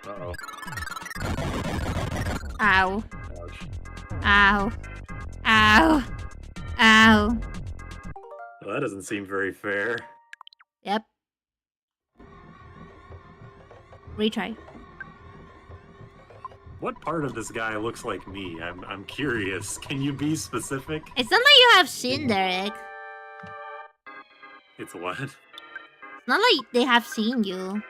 Uh-oh. Ow. Ouch. Ow. Ow. Ow. Well, that doesn't seem very fair. Yep. Retry. What part of this guy looks like me? I'm curious. Can you be specific? It's not like you have seen Derek. It's what? It's not like they have seen you.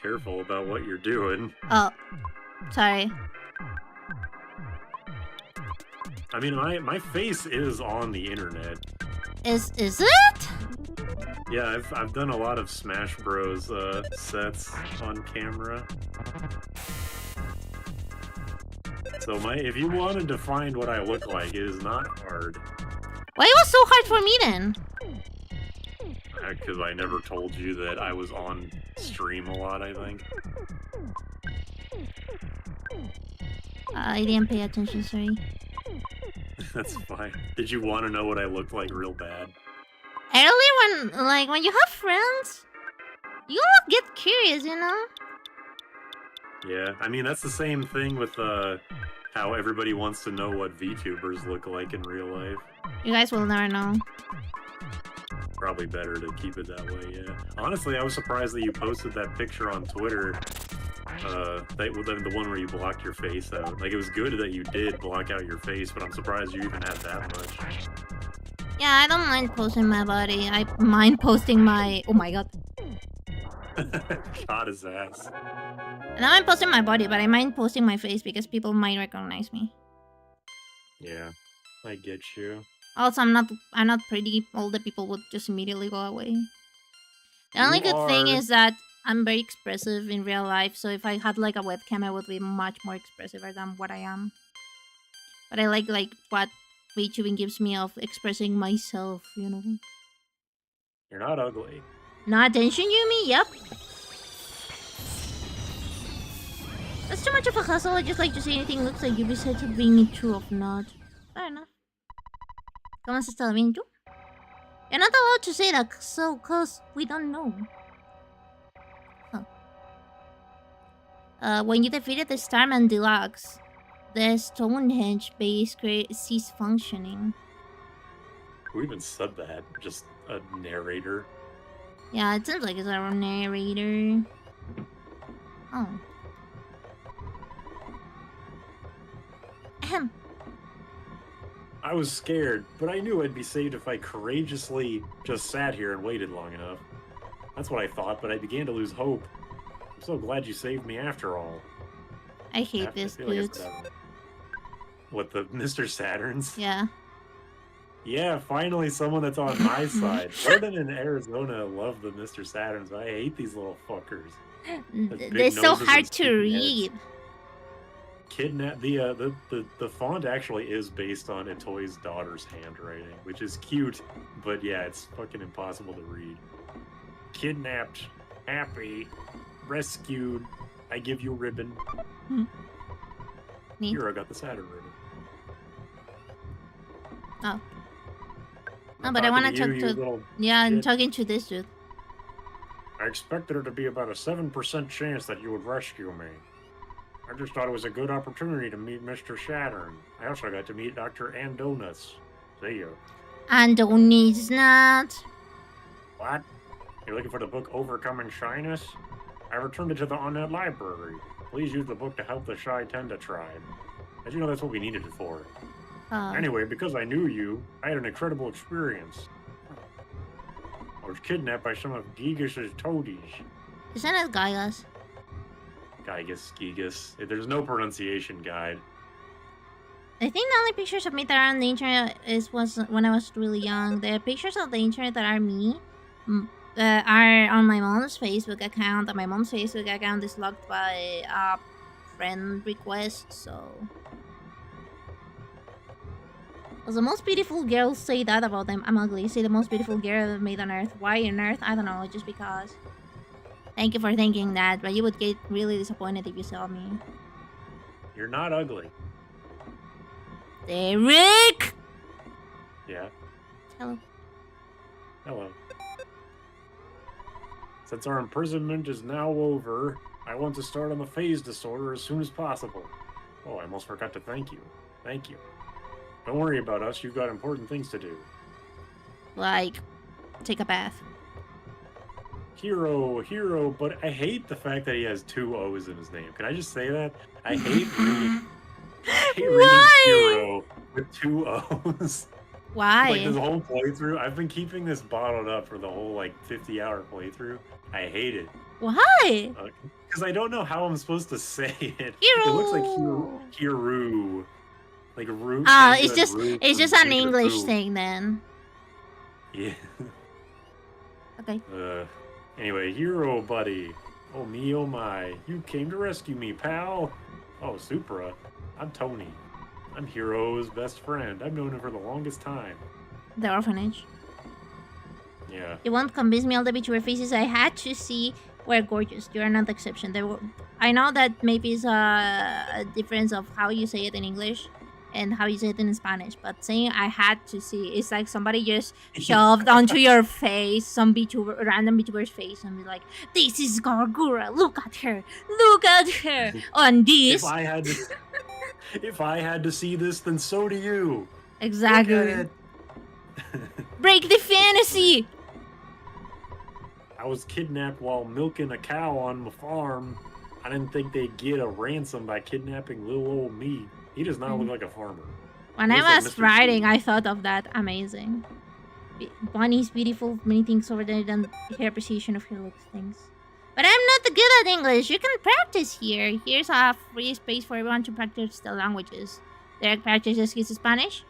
Careful about what you're doing. Oh. Sorry. I mean, my face is on the internet. Is it? Yeah, I've done a lot of Smash Bros. Sets on camera. So if you wanted to find what I look like, it is not hard. Why it was so hard for me then? Because I never told you that I was on stream a lot, I think. I didn't pay attention, sorry. That's fine. Did you want to know what I looked like real bad? Early when you have friends, you get curious, you know? Yeah, I mean, that's the same thing with how everybody wants to know what VTubers look like in real life. You guys will never know. Probably better to keep it that way, yeah. Honestly, I was surprised that you posted that picture on Twitter. The one where you blocked your face out. Like, it was good that you did block out your face, but I'm surprised you even had that much. Yeah, I don't mind posting my body. I mind posting my... Oh my god. Got his ass. I don't mind posting my body, but I mind posting my face because people might recognize me. Yeah, I get you. Also, I'm not pretty. All the people would just immediately go away. The only You good thing are. is that I'm very expressive in real life. So if I had like a webcam, I would be much more expressive than what I am. But I like what VTubing gives me of expressing myself. You know. You're not ugly. Not attention, Yumi? Yep. That's too much of a hustle. I just like to see anything looks like Yubi said to bring it true or not. Fair enough. ¿Cómo has estado bien tú? You're not allowed to say that, so, cause we don't know. Huh. When you defeated the Starman Deluxe, the Stonehenge base ceased functioning. Who even said that? Just a narrator? Yeah, it seems like it's our narrator. Oh. Ahem. I was scared, but I knew I'd be saved if I courageously just sat here and waited long enough. That's what I thought, but I began to lose hope. I'm so glad you saved me after all. I hate this dude. What, the Mr. Saturns? Yeah. Yeah, finally someone that's on my side. Jordan and Arizona love the Mr. Saturns, but I hate these little fuckers. They're so hard to read. Kidnap the font actually is based on Itoi's daughter's handwriting, which is cute, but yeah, it's fucking impossible to read. Kidnapped, happy, rescued, I give you a ribbon. Me? Here, I got the Saturn ribbon. Oh. No, but I want to talk to... Yeah, I'm talking to this dude. I expected there to be about a 7% chance that you would rescue me. I just thought it was a good opportunity to meet Mr. Saturn. I also got to meet Dr. Andonis. See you. Andonis not. What? You're looking for the book Overcoming Shyness? I returned it to the on-net library. Please use the book to help the Shy Tenda tribe. As you know, that's what we needed it for. Anyway, because I knew you, I had an incredible experience. I was kidnapped by some of 𝐂𝐥𝐢𝐧𝐢𝐬 toadies. Isn't it Gaius? 𝐂𝐤𝐳𝐢𝐵. There's no pronunciation guide. I think the only pictures of me that are on the internet was when I was really young. The pictures of the internet that are me are on my mom's Facebook account, and my mom's Facebook account is locked by a friend request, so... Well, the most beautiful girls say that about them. I'm ugly. Say the most beautiful girl ever made on Earth. Why on Earth? I don't know, just because. Thank you for thinking that, but you would get really disappointed if you saw me. You're not ugly. Derek! Yeah? Hello. Hello. Since our imprisonment is now over, I want to start on the phase disorder as soon as possible. Oh, I almost forgot to thank you. Thank you. Don't worry about us, you've got important things to do. Like, take a bath. Hero, but I hate the fact that he has 2 O's in his name. Can I just say that? I hate reading Hero with 2 O's. Why? Like this whole playthrough, I've been keeping this bottled up for the whole like 50-hour playthrough. I hate it. Why? Because I don't know how I'm supposed to say it. Hero. It looks like Hiru. Like root. It's just an English thing then. Yeah. Okay. Anyway, hero buddy. Oh me, oh my. You came to rescue me, pal. Oh, Supra. I'm Tony. I'm Hero's best friend. I've known him for the longest time. The orphanage. Yeah. You won't convince me all the Vtuber faces I had to see were gorgeous. You are not the exception. I know that maybe it's a difference of how you say it in English and how you say it in Spanish, but saying I had to see, it's like somebody just shoved onto your face some random VTuber's face and be like, this is Gargura, look at her, on this. If I had to see this, then so do you. Exactly. Break the fantasy. I was kidnapped while milking a cow on my farm. I didn't think they'd get a ransom by kidnapping little old me. He does not look like a farmer. When I was writing, I thought of that. Amazing. Bonnie's beautiful. Many things over there than her appreciation of her looks things. But I'm not good at English. You can practice here. Here's a free space for everyone to practice the languages. Derek practices his Spanish.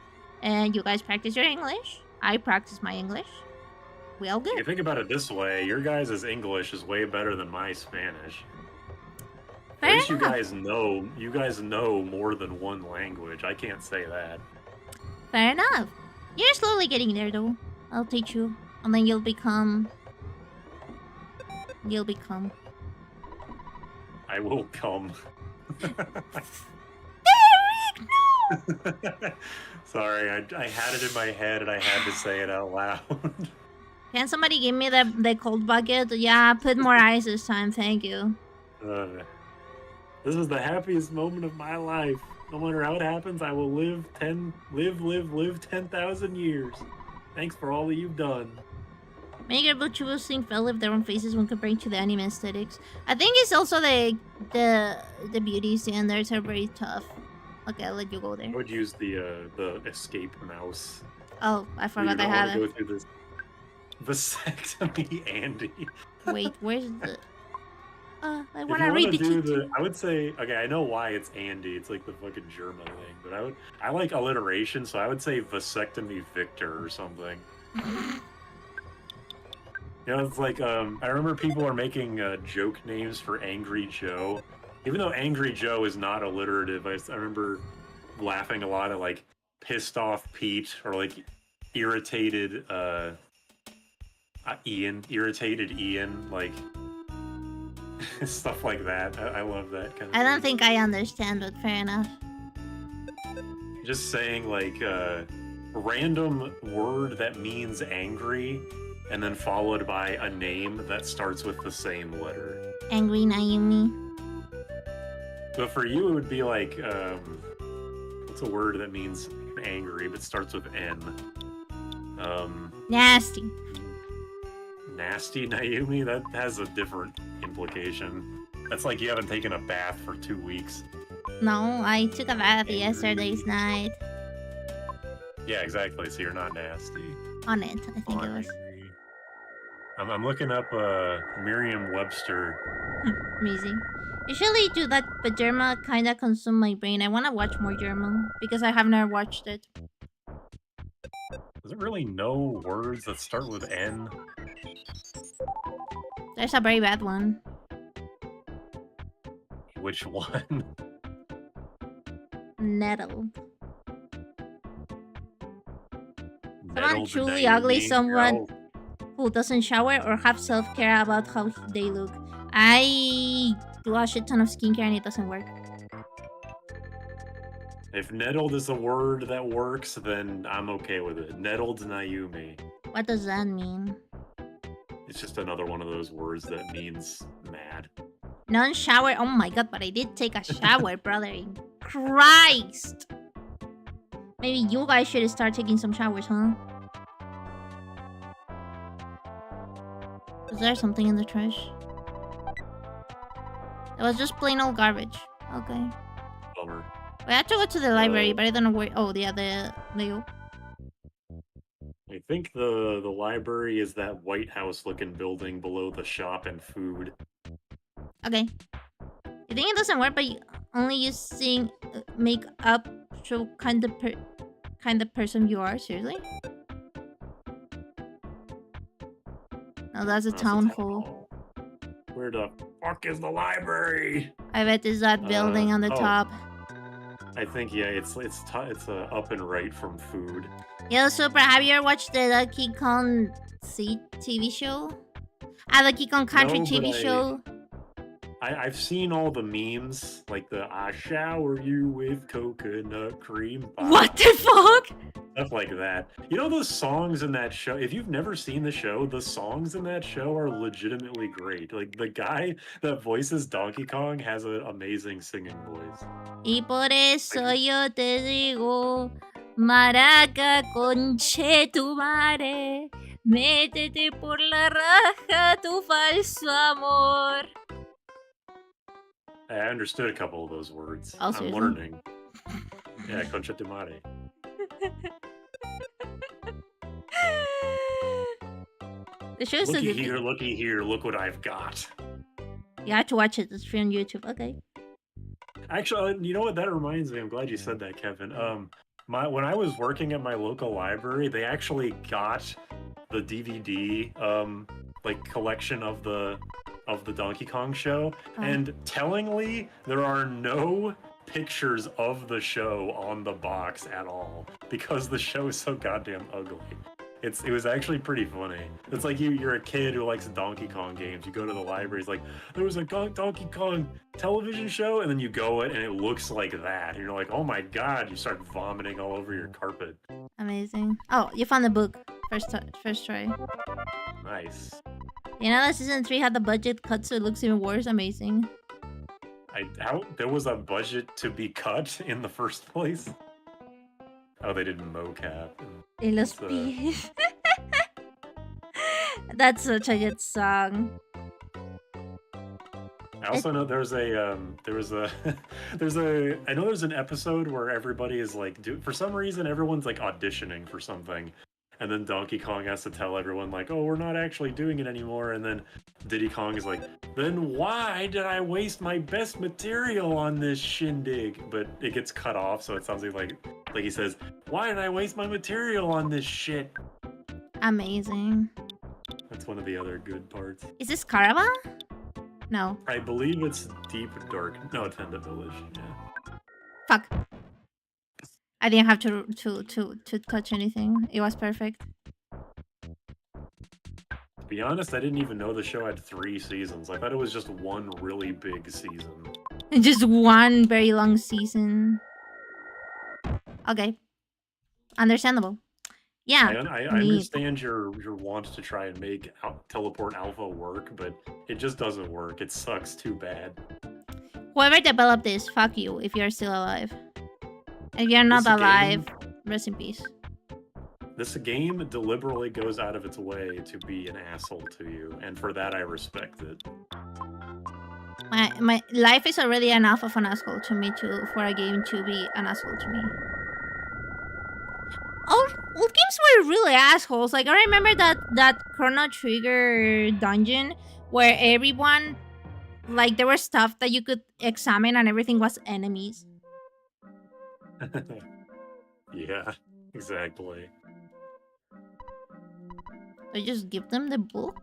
And you guys practice your English. I practice my English. We all You good. think about it this way, your guys' English is way better than my Spanish. Fair At least enough. you guys know more than one language. I can't say that. Fair enough. You're slowly getting there, though. I'll teach you, and then you'll become. I will come. Derek, no! Sorry, I had it in my head and I had to say it out loud. Can somebody give me the cold bucket? Yeah, put more ice this time, thank you. This is the happiest moment of my life. No matter how it happens, I will live 10,000 years. Thanks for all that you've done. Many VTubers think fell off their own faces when comparing to the anime aesthetics. I think it's also the beauty standards are very tough. Okay, I'll let you go there. I would use the escape mouse. Oh, I forgot I had to it. go through this vasectomy, Andy. Wait, where's the? I If want you to read the do key. I would say, okay, I know why it's Andy. It's like the fucking German thing, but I like alliteration, so I would say vasectomy Victor or something. You know, it's like I remember people are making joke names for Angry Joe, even though Angry Joe is not alliterative. I remember laughing a lot at like pissed off Pete or like irritated Ian, like stuff like that. I love that kind of I don't thing. think I understand, but fair enough. Just saying like a random word that means angry and then followed by a name that starts with the same letter. Angry Nayumi. But for you, it would be like, what's a word that means angry but starts with N? Nasty. Nasty Nayumi? That has a different implication. That's like you haven't taken a bath for 2 weeks. No, I took a bath Angry. yesterday's night. Yeah, exactly. So you're not nasty. On it, I think it was. Angry. I'm looking up Merriam-Webster. Amazing. Usually do that, but German kinda consume my brain. I wanna watch more German because I have never watched it. Does it really know words that start with N? There's a very bad one. Which one? Nettle. Someone Nettled truly Nayumi? ugly, someone Oh, who doesn't shower or have self-care about how they look. I do a shit ton of skincare and it doesn't work. if nettled is a word that works, then I'm okay with it. Nettled Nayumi. What does that mean? It's just another one of those words that means mad. Non-shower. Oh my god, but I did take a shower, brother. In Christ. Maybe you guys should start taking some showers, huh? Is there something in the trash? It was just plain old garbage. Okay. Bummer. We had to go to the library, but I don't know where. Oh, yeah, the I think the library is that White House-looking building below the shop and food. Okay. You think it doesn't work by only using makeup show kind of person you are? Seriously? No, that's a That's town hall. Where the fuck is the library? I bet it's that building on the top. I think yeah, it's up and right from food. Yo, Super, have you ever watched the Donkey Kong TV show? Donkey Kong Country No, but TV show? I've seen all the memes, like the I shower you with coconut cream. What the fuck? Stuff like that. You know those songs in that show? If you've never seen the show, the songs in that show are legitimately great. Like the guy that voices Donkey Kong has an amazing singing voice. Y por eso yo te digo, maraca conche tu madre, métete por la raja tu falso amor. I understood a couple of those words. Oh, I'm seriously? learning. Yeah, concha tu madre. The show's so good. Looky here, look what I've got. You have to watch it. It's free on YouTube. Okay. Actually, you know what? That reminds me. I'm glad you said that, Kevin. When I was working at my local library, they actually got the DVD like collection of the Donkey Kong show, and tellingly there are no pictures of the show on the box at all because the show is so goddamn ugly. It was actually pretty funny. It's like you're a kid who likes Donkey Kong games. You go to the library, it's like, there was a Donkey Kong television show, and then you go it and it looks like that. And you're like, oh my god, you start vomiting all over your carpet. Amazing. Oh, you found the book. First try. Nice. You know that season 3 had the budget cut so it looks even worse? Amazing. There was a budget to be cut in the first place? Oh, they did mocap. That's such a good song. I also know I know there's an episode where everybody is like, for some reason everyone's like auditioning for something, and then Donkey Kong has to tell everyone like, oh, we're not actually doing it anymore, and then Diddy Kong is like, then why did I waste my best material on this shindig? But it gets cut off, so it sounds like he says, why did I waste my material on this shit? Amazing. That's one of the other good parts. Is this Caravan? No. I believe it's Deep Dark. No, Tenda Village. Yeah. Fuck. I didn't have to touch anything. It was perfect. To be honest, I didn't even know the show had 3 seasons. I thought it was just one really big season. Just one very long season. Okay. Understandable. Yeah. I understand your want to try and make Teleport Alpha work, but it just doesn't work. It sucks too bad. Whoever developed this, fuck you if you're still alive. If you're not alive, rest in peace. This game deliberately goes out of its way to be an asshole to you, and for that I respect it. My life is already enough of an asshole to me for a game to be an asshole to me. Old games were really assholes. Like, I remember that Chrono Trigger dungeon where everyone, like, there was stuff that you could examine and everything was enemies. Yeah, exactly. So just give them the book?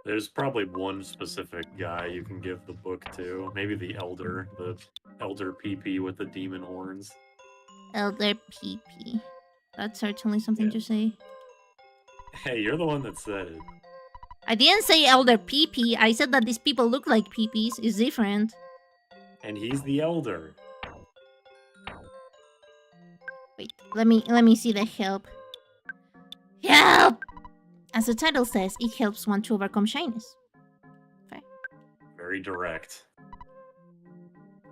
There's probably one specific guy you can give the book to. Maybe the Elder PP with the demon horns. Elder PP. That's certainly something to say. Hey, you're the one that said it. I didn't say Elder PP. I said that these people look like PPs. It's different. And he's the Elder. Wait, let me see the help. Help! As the title says, it helps one to overcome shyness. Okay. Very direct.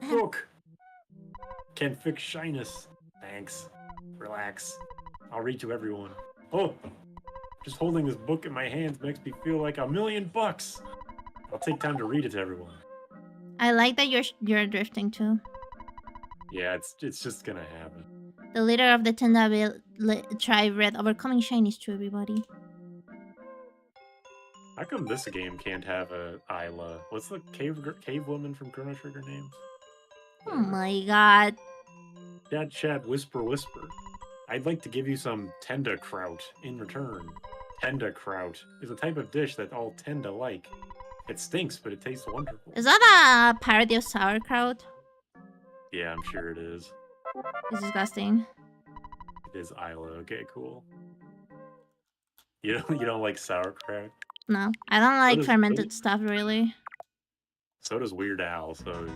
Book! Can fix shyness. Thanks. Relax. I'll read to everyone. Oh! Just holding this book in my hands makes me feel like $1,000,000. I'll take time to read it to everyone. I like that you're drifting too. Yeah, it's just gonna happen. The leader of the Tenda tribe read overcoming shyness to everybody. How come this game can't have a 𝐬𝐤? What's the cave woman from Chrono Trigger name? Oh my god. Chat, whisper. I'd like to give you some Tenda kraut in return. Tenda kraut is a type of dish that all Tenda like. It stinks, but it tastes wonderful. Is that a parody of sauerkraut? Yeah, I'm sure it is. It's disgusting. It is 𝐬𝐤. Okay, cool. You don't like sauerkraut? No, I don't like fermented stuff really. So does Weird Al. So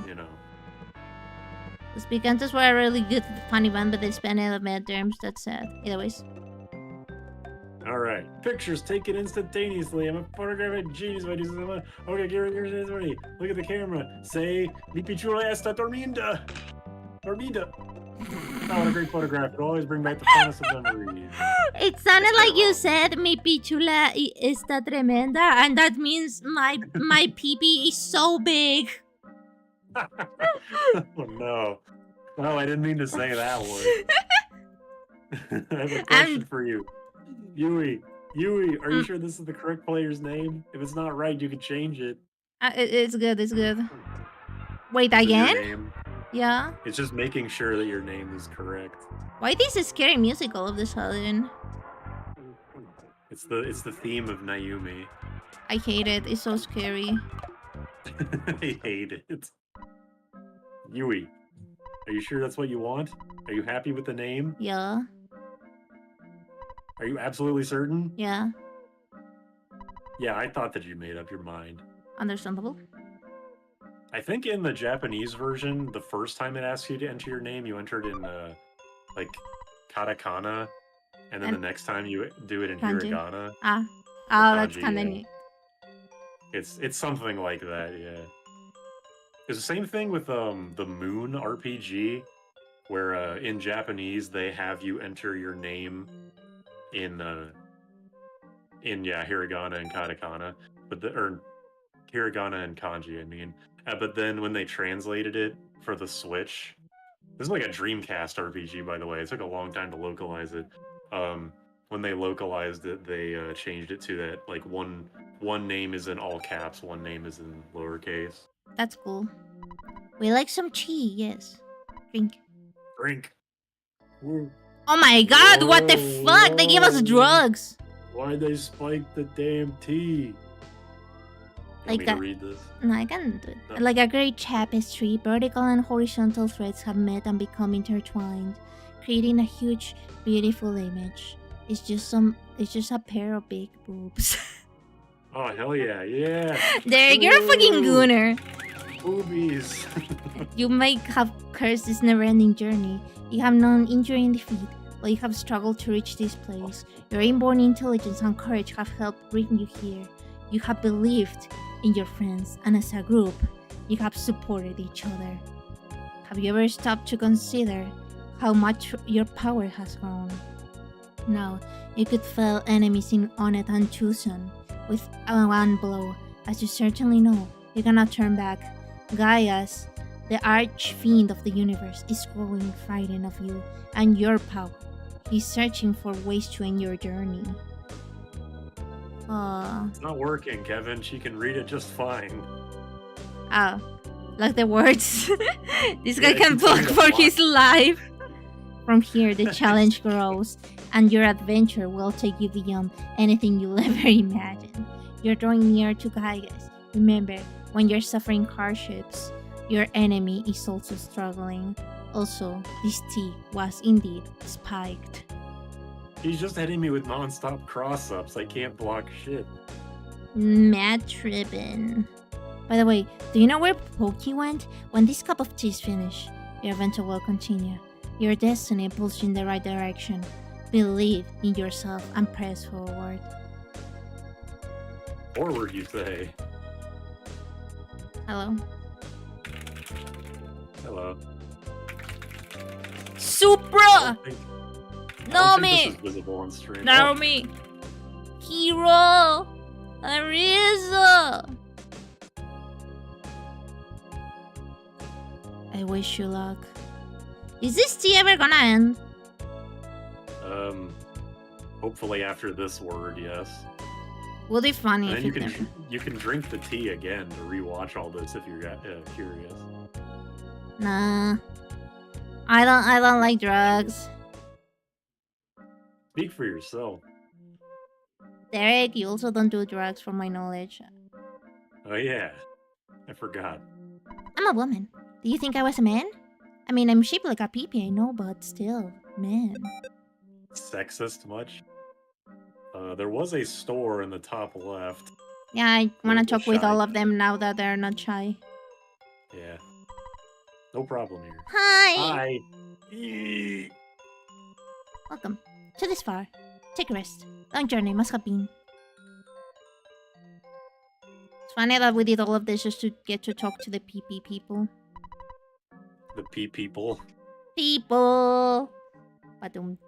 you know. Los Picantes were a really good funny band, but they spent it on bad terms. That's sad. Either ways. Alright. Pictures taken instantaneously. I'm a photographic genius. Okay, here's ready. Look at the camera. Say, mi pichula está dormida. Dormida. Oh, what a great photograph. It'll always bring back the fondest of memories. It sounded like you said, mi pichula está tremenda, and that means my pee-pee is so big. Oh, no. No, I didn't mean to say that word. I have a question for you. Yui, are you sure this is the correct player's name? If it's not right, you can change it. It's good. Wait, again? Yeah. It's just making sure that your name is correct. Why this is scary music all of a sudden? It's the theme of Nayumi. I hate it. It's so scary. I hate it. Yui, are you sure that's what you want? Are you happy with the name? Yeah. Are you absolutely certain? Yeah. Yeah, I thought that you made up your mind. Understandable. I think in the Japanese version, the first time it asks you to enter your name, you entered in like katakana, and then the next time you do it in Kanji. hiragana. Ah. Oh, that's Kanji, kind of yeah. neat. It's something like that, yeah. It's the same thing with the Moon RPG, where in Japanese they have you enter your name in hiragana and katakana, or hiragana and kanji, I mean. But then when they translated it for the Switch, this is like a Dreamcast RPG, by the way. It took a long time to localize it. When they localized it, they changed it to that like one name is in all caps, one name is in lowercase. That's cool. We like some tea, yes. Drink. Drink. Woo. Oh my god, what the Whoa, fuck? They give us whoa. drugs. Why'd they spike the damn tea? Like me that. to read this? No, I can't do it. No. Like a great tapestry, vertical and horizontal threads have met and become intertwined, creating a huge, beautiful image. It's just a pair of big boobs. Oh hell yeah, yeah. Derek, you're a fucking Ooh, gooner. Boobies. You might have cursed this never-ending journey. You have known injury and defeat, but you have struggled to reach this place. Your inborn intelligence and courage have helped bring you here. You have believed in your friends, and as a group, you have supported each other. Have you ever stopped to consider how much your power has grown? Now, you could fell enemies in Onet and Tucson with one blow. As you certainly know, you cannot turn back. Gaius, the arch-fiend of the universe, is growing frightened of you and your power. He's searching for ways to end your journey. It's not working, Kevin. She can read it just fine. Oh, like the words. This guy Yeah, can it's like block a for block. his life. From here, the challenge grows, and your adventure will take you beyond anything you'll ever imagine. You're drawing near to Gaius. Remember, when you're suffering hardships, your enemy is also struggling. Also, this tea was indeed spiked. He's just hitting me with non-stop cross-ups. I can't block shit. Mad trippin'. By the way, do you know where Pokey went? When this cup of tea is finished, your adventure will continue. Your destiny pulls you in the right direction. Believe in yourself and press forward. Forward, you say. Hello? Hello. Supra! I don't think Nami! this is visible on stream. Naomi! Hiro! Arisa! I wish you luck. Is this tea ever gonna end? Hopefully after this word, yes. Would be funny And if then it never. you can drink the tea again to rewatch all this if you're curious. Nah. I don't like drugs. Speak for yourself. Derek, you also don't do drugs from my knowledge. Oh yeah, I forgot. I'm a woman. Do you think I was a man? I mean, I'm shaped like a peepee, I know, but still, man. Sexist much? There was a store in the top left. Yeah, I wanna Little talk with shy. all of them now that they're not shy. Yeah. No problem here. Hi! Hi. Eee. Welcome to this far. Take a rest. Long journey must have been. It's funny that we did all of this just to get to talk to the PP people. The people. People! Badumts.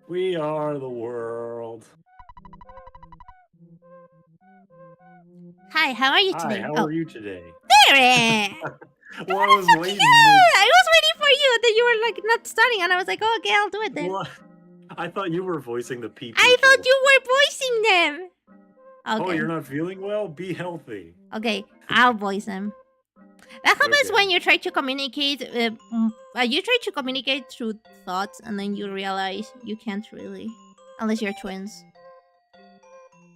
We are the world. Hi, how are you Hi, today? how Oh, are you today? Derek! Well, I was waiting. I was waiting for you that you were like not starting, and I was like, oh, okay, I'll do it then. What? I thought you were voicing the people. I thought you were voicing them. Oh, Okay. you're not feeling well? Be healthy. Okay, I'll voice them. That happens Okay. when you try to communicate. You try to communicate through thoughts, and then you realize you can't really, unless you're twins.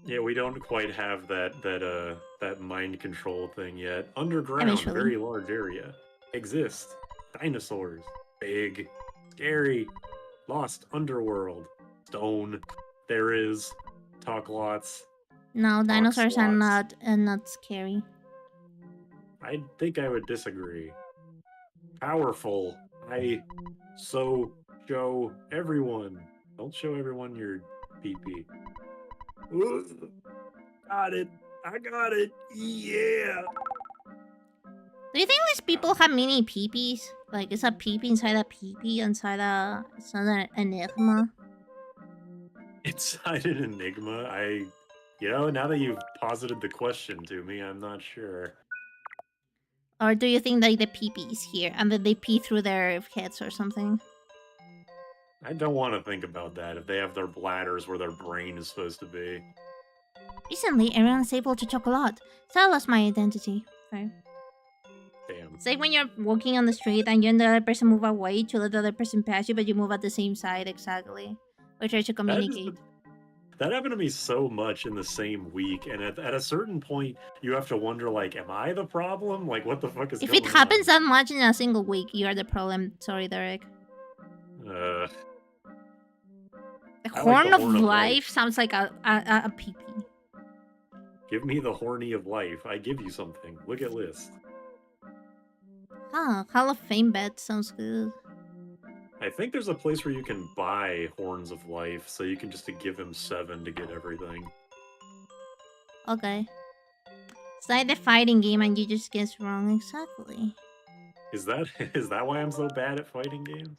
Yeah, we don't quite have that mind control thing yet. Underground, Eventually. very large area. Exist. Dinosaurs. Big. Scary. Lost underworld. Stone. There is. Talk lots. No, dinosaurs are slots. not scary. I think I would disagree. Powerful. Show everyone. Don't show everyone your pee-pee. Got it. I got it. Yeah. Do you think these people have mini peepees? Like, is a peepee inside a peepee inside an enigma? Inside an enigma? Now that you've posited the question to me, I'm not sure. Or do you think like the peepee is here and then they pee through their heads or something? I don't want to think about that if they have their bladders where their brain is supposed to be. Recently, everyone's able to talk a lot, so I lost my identity. Fair. Damn. It's like when you're walking on the street and you and the other person move away to let the other person pass you, but you move at the same side exactly. Or try to communicate. That happened to me so much in the same week, and at a certain point, you have to wonder, like, am I the problem? Like, what the fuck is If going it happens on? that much in a single week, you're the problem. Sorry, Derek. Uh, The I like horn the of horn of life life. sounds like a pee-pee. Give me the horny of life. I give you something. Look at list. Huh, Hall of Fame bet sounds good. I think there's a place where you can buy horns of life, so you can just give him 7 to get everything. Okay. It's like the fighting game and you just guess wrong exactly. Is that why I'm so bad at fighting games?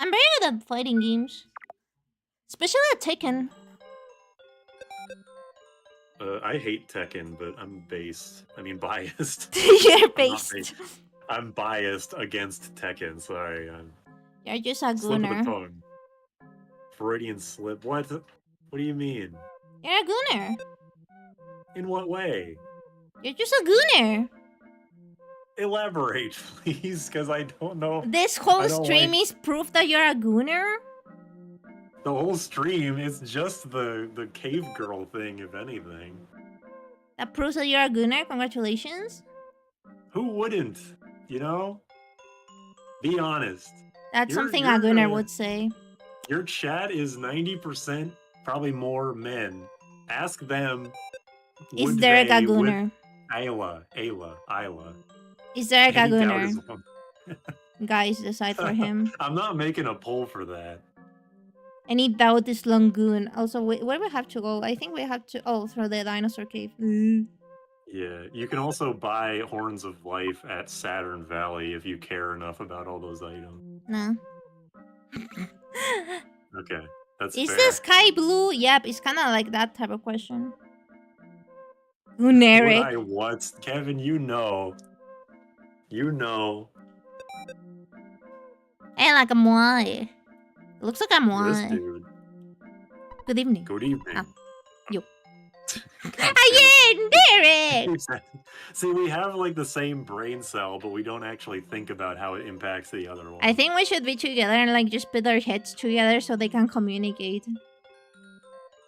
I'm very good at fighting games. Especially at Tekken. I hate Tekken, but I'm biased. You're I'm not based. I'm biased against Tekken. Sorry, I'm You're just a slip of the gooner. tongue. Freudian slip. What? What do you mean? You're a gooner. In what way? You're just a gooner. Elaborate, please, because I don't know. This whole I don't stream like- is proof that you're a gooner? The whole stream is just the cave girl thing, if anything. That proves that you're a gooner? Congratulations. Who wouldn't? You know? Be honest. That's You're- something you're a gooner the- would say. Your chat is 90%, probably more men. Ask them. Is would Derek a they- would- gooner? Ayla. Is Derek a Any doubt gooner? is wrong. Guys, decide for him. I'm not making a poll for that. Any doubt is Langoon. Also, where we have to go? I think we have to... Oh, through the dinosaur cave. Yeah, you can also buy Horns of Life at Saturn Valley if you care enough about all those items. No. Okay, that's Is fair. the sky blue? Yep, it's kind of like that type of question. Would Gooneric. I what? Kevin, you know. You know. Hey, like a moi. It looks like a This moi. dude. Good evening. Good evening. Ah, you. God damn it. Again, Derek! See, we have like the same brain cell, but we don't actually think about how it impacts the other one. I think we should be together and like just put our heads together so they can communicate.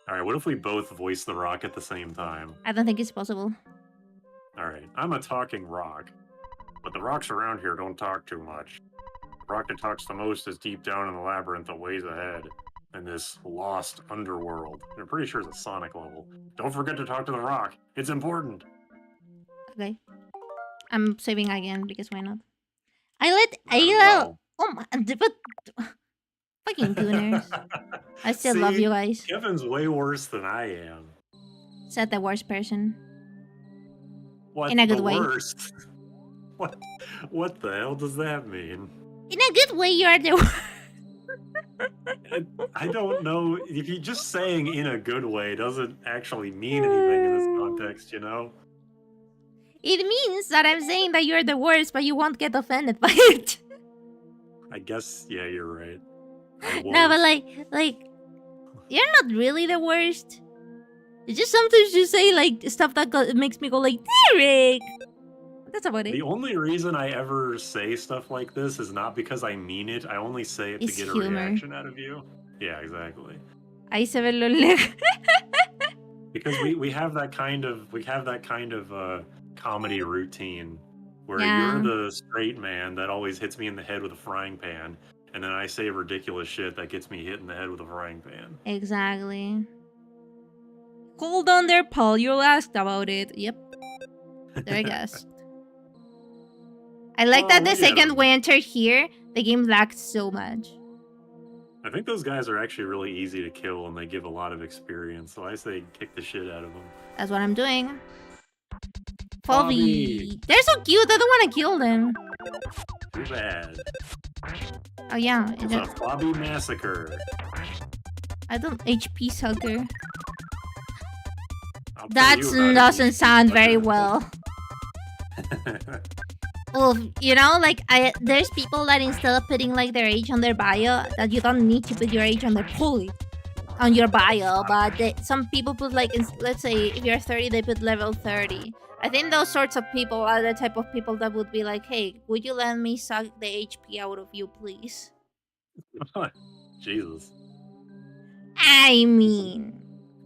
Alright, what if we both voice the rock at the same time? I don't think it's possible. Alright, I'm a talking rock. But the rocks around here don't talk too much. The rock that talks the most is deep down in the labyrinth of ways ahead. In this lost underworld. I'm pretty sure it's a Sonic level. Don't forget to talk to the rock. It's important. Okay. I'm saving again because why not? I let Might as Ayla. well. Oh my. But. Fucking gooners. I still love See, you guys. Kevin's way worse than I am. Said the worst person. What, In a the good way. worst? What the hell does that mean? In a good way, you are the worst. I don't know. If you just saying in a good way doesn't actually mean anything in this context, you know? It means that I'm saying that you're the worst, but you won't get offended by it. I guess, yeah, you're right. I No, but won't. like, you're not really the worst. It's just sometimes you say like stuff that makes me go like, Derek. That's about it. The only reason I ever say stuff like this is not because I mean it. I only say it It's to get humor. a reaction out of you. Yeah, exactly. Ahí se ve lo lejos. Because we have that kind of comedy routine where Yeah. you're the straight man that always hits me in the head with a frying pan, and then I say ridiculous shit that gets me hit in the head with a frying pan. Exactly. Hold on there, Paul. You asked about it. Yep. There I guess. I like that the second we entered here, the game lagged so much. I think those guys are actually really easy to kill and they give a lot of experience, so I say kick the shit out of them. That's what I'm doing. Bobby. 𝗂𝐲𝐲𝐬. They're so cute. I don't want to kill them. Too bad. Oh yeah. It's a 𝗂𝐲𝐲𝐬 massacre. I don't HP sucker. I'll tell That you about doesn't it. sound very well. Well, you know, like there's people that instead of putting like their age on their bio, that you don't need to put your age on their on your bio, but some people put like, let's say if you're 30, they put level 30. I think those sorts of people are the type of people that would be like, hey, would you let me suck the HP out of you, please? Jesus. I mean,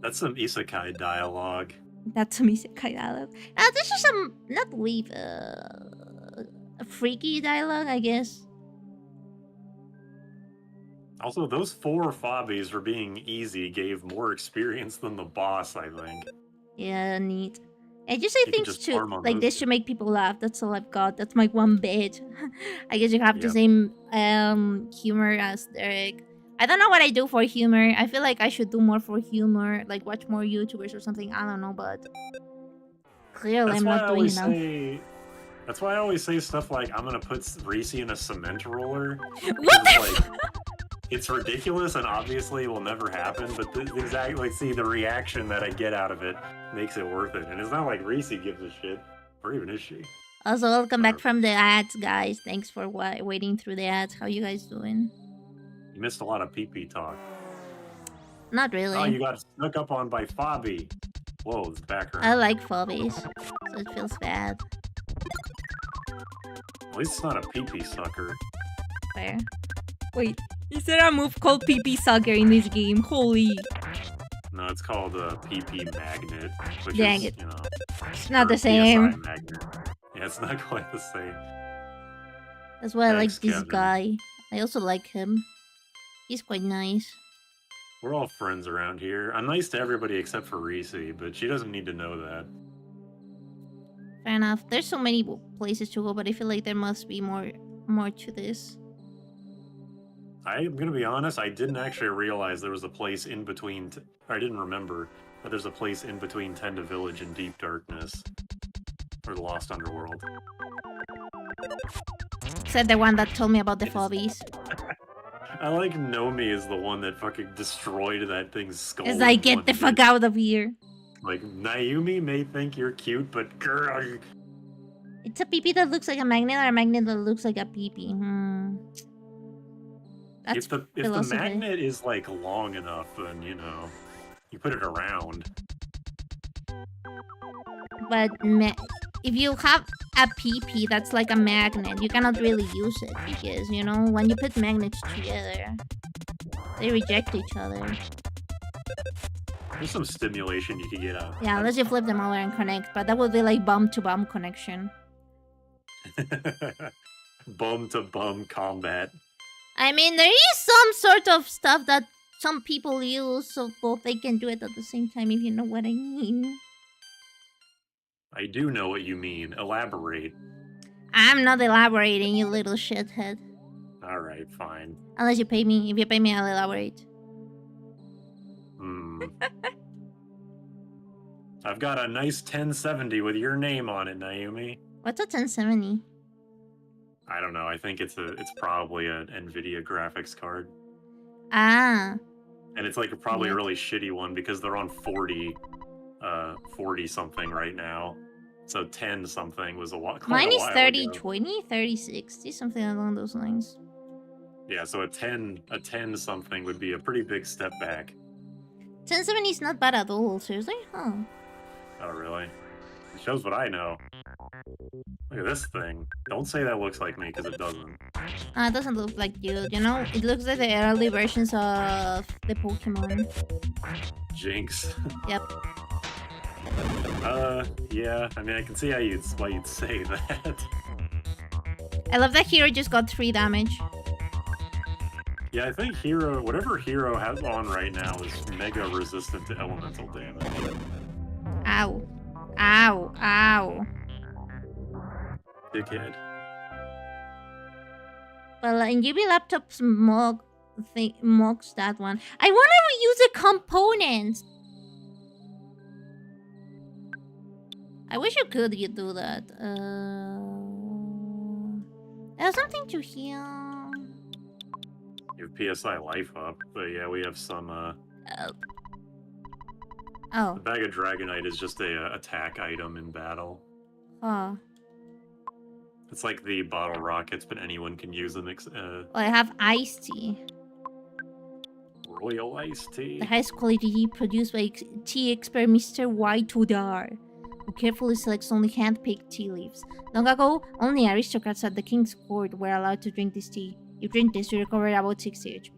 That's some isekai dialogue. that's some isekai dialogue. This is some, not weave, a freaky dialogue, I guess. Also, those 4 𝗂𝐲𝐲𝐬s for being easy gave more experience than the boss, I think. Yeah, neat. I just say things just to farm on like those this to make people laugh. That's all I've got. That's my one bit. I guess you have the Yeah. same humor as Derek. I don't know what I do for humor. I feel like I should do more for humor, like watch more YouTubers or something. I don't know, but clearly I'm not doing enough. That's why I always say stuff like, I'm gonna put 𝗂𝐸 in a cement roller. What the like, it's ridiculous and obviously will never happen, but the reaction that I get out of it makes it worth it. And it's not like 𝗂𝐸 gives a shit, or even is she? Also, welcome back from the ads, guys. Thanks for waiting through the ads. How you guys doing? You missed a lot of pee-pee talk. Not really. Oh, you got snuck up on by 𝗂𝐸. Whoa, it's background. I like 𝗂𝐲𝐲𝐬s, so it feels bad. At least it's not a pee-pee sucker. Where? Wait, is there a move called pee-pee sucker in this game? Holy. No, it's called a pee-pee magnet, which Dang is, it. you know... It's not the PSI same. magnet. Yeah, it's not quite the same. That's why I like Thanks, this Kevin. guy. I also like him. He's quite nice. We're all friends around here. I'm nice to everybody except for 𝗂𝐸, but she doesn't need to know that. Fair enough. There's so many places to go, but I feel like there must be more to this. I'm gonna be honest, I didn't actually realize there was a place in between... I didn't remember that there's a place in between Tenda Village and Deep Darkness. Or the Lost Underworld. Said the one that told me about the 𝗂𝐲𝐲𝐸s. I like Nomi is the one that fucking destroyed that thing's skull. It's like, get the fuck out of here. Like, Nayumi may think you're cute, but girl... It's a pee-pee that looks like a magnet or a magnet that looks like a pee-pee. That's If the magnet is, like, long enough, then, you know, you put it around. But if you have a pee-pee that's like a magnet, you cannot really use it because, you know, when you put magnets together, they reject each other. There's some stimulation you can get out. Yeah, unless you flip them over and connect, but that would be like bum-to-bum connection. Bum-to-bum combat. I mean, there is some sort of stuff that some people use so both they can do it at the same time, if you know what I mean. I do know what you mean. Elaborate. I'm not elaborating, you little shithead. Alright, fine. Unless you pay me. If you pay me, I'll elaborate. I've got a nice 1070 with your name on it, Nayumi. What's a 1070? I don't know. I think it's probably an NVIDIA graphics card. Ah. And it's like probably a really shitty one because they're on 40 something right now. So 10 something was a lot. Mine is 30, ago. 20, 30, 60, something along those lines. Yeah, so a 10 something would be a pretty big step back. 1070 is not bad at all, seriously? Huh. Oh, really? It shows what I know. Look at this thing. Don't say that looks like me, because it doesn't. It doesn't look like you, you know? It looks like the early versions of the Pokemon. Jinx. Yep. Yeah. I mean, I can see why you'd say that. I love that Hero just got 3 damage. Yeah, I think whatever Hero has on right now is mega resistant to elemental damage. Ow. Ow. Ow. Dickhead. Well, in GB laptops mocks that one. I want to reuse the components. I wish you could do that. There's something to heal. You have PSI life up, but yeah, we have some. Oh. The bag of Dragonite is just a attack item in battle. Oh. It's like the bottle rockets, but anyone can use them. Well, I have iced tea. Royal iced tea. The highest quality tea produced by tea expert Mr. Why2dar, who carefully selects only hand-picked tea leaves. Long ago, only aristocrats at the king's court were allowed to drink this tea. You drink this, you recover about 60 HP.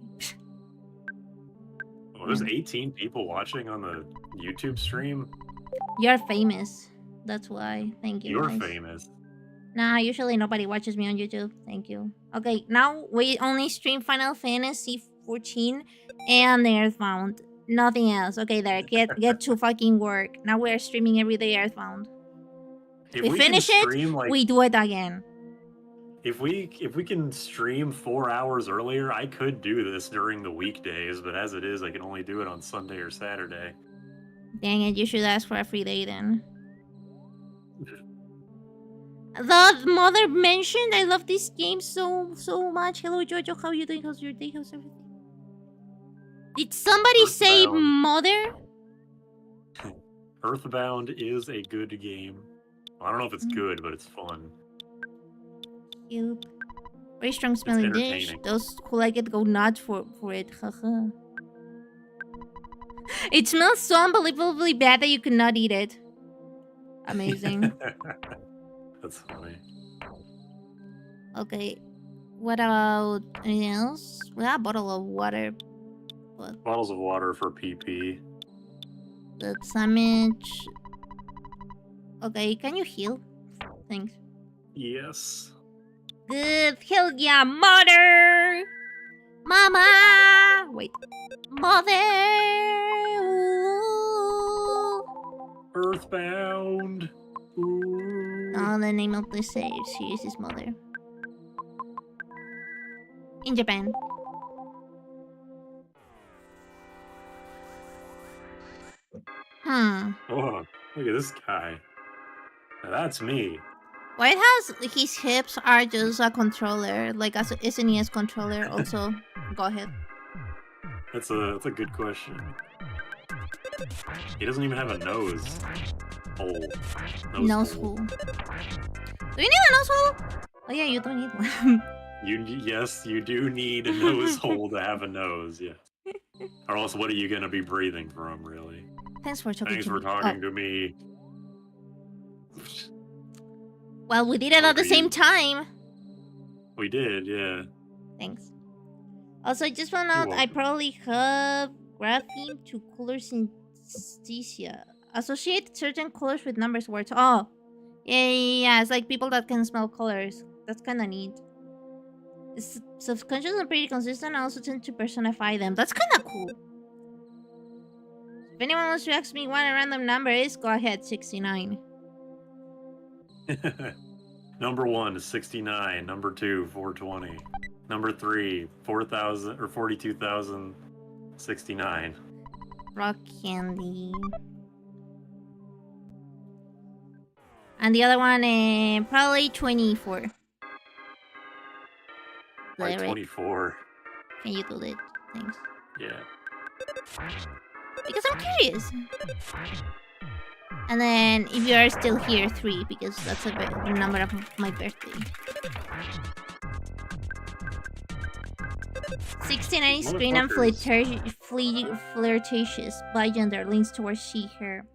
Oh, there's 18 people watching on the YouTube stream. You're famous. That's why. Thank you. You're guys. famous. Nah, usually nobody watches me on YouTube. Thank you. Okay, now we only stream Final Fantasy 14 and Earthbound. Nothing else. Okay, there. Get to fucking work. Now we're streaming every day Earthbound. If we finish it, we do it again. If we can stream 4 hours earlier, I could do this during the weekdays, but as it is, I can only do it on Sunday or Saturday. Dang it, you should ask for a free day then. The mother mentioned I love this game so much. Hello Jojo, how you doing? How's your day? How's everything? Did somebody say mother? Earthbound is a good game. I don't know if it's good, but it's fun. Cute. Very strong smelling dish. Those who like it go nuts for it. Haha. It smells so unbelievably bad that you could not eat it. Amazing. That's funny. Okay. What about anything else? We have a bottle of water. What? Bottles of water for PP. The damage. Okay, can you heal? Thanks. Yes. Good. Hell yeah, mother! Mama! Wait. Mother! Ooh. Earthbound. Ooh. Oh, the name of the series is Mother. In Japan. Oh, look at this guy. Now that's me. White House, his hips are just a controller, like as a SNES controller. Also, go ahead. That's a good question. He doesn't even have a nose hole. Nose hole. Do you need a nose hole? Oh yeah, you don't need one. Yes, you do need a nose hole to have a nose. Yeah. Or else, what are you gonna be breathing from, really? Thanks for talking Thanks to for me. talking to me. Well, we did it at the same time. We did, yeah. Thanks. Also, I just found out I probably have grapheme to color synesthesia. Associate certain colors with numbers words. Oh. Yeah. It's like people that can smell colors. That's kind of neat. It's subconscious and pretty consistent. I also tend to personify them. That's kind of cool. If anyone wants to ask me what a random number is, go ahead, 69. Number 1 is 69. Number 2, 420. Number 3, 4,000 or 42,069. Rock candy. And the other one, probably 24. Like 24. Can you do that? Thanks. Yeah. Because I'm curious. And then, if you are still here, 3, because that's the number of my birthday. 69 is green and flirtatious. By gender, leans towards she, her.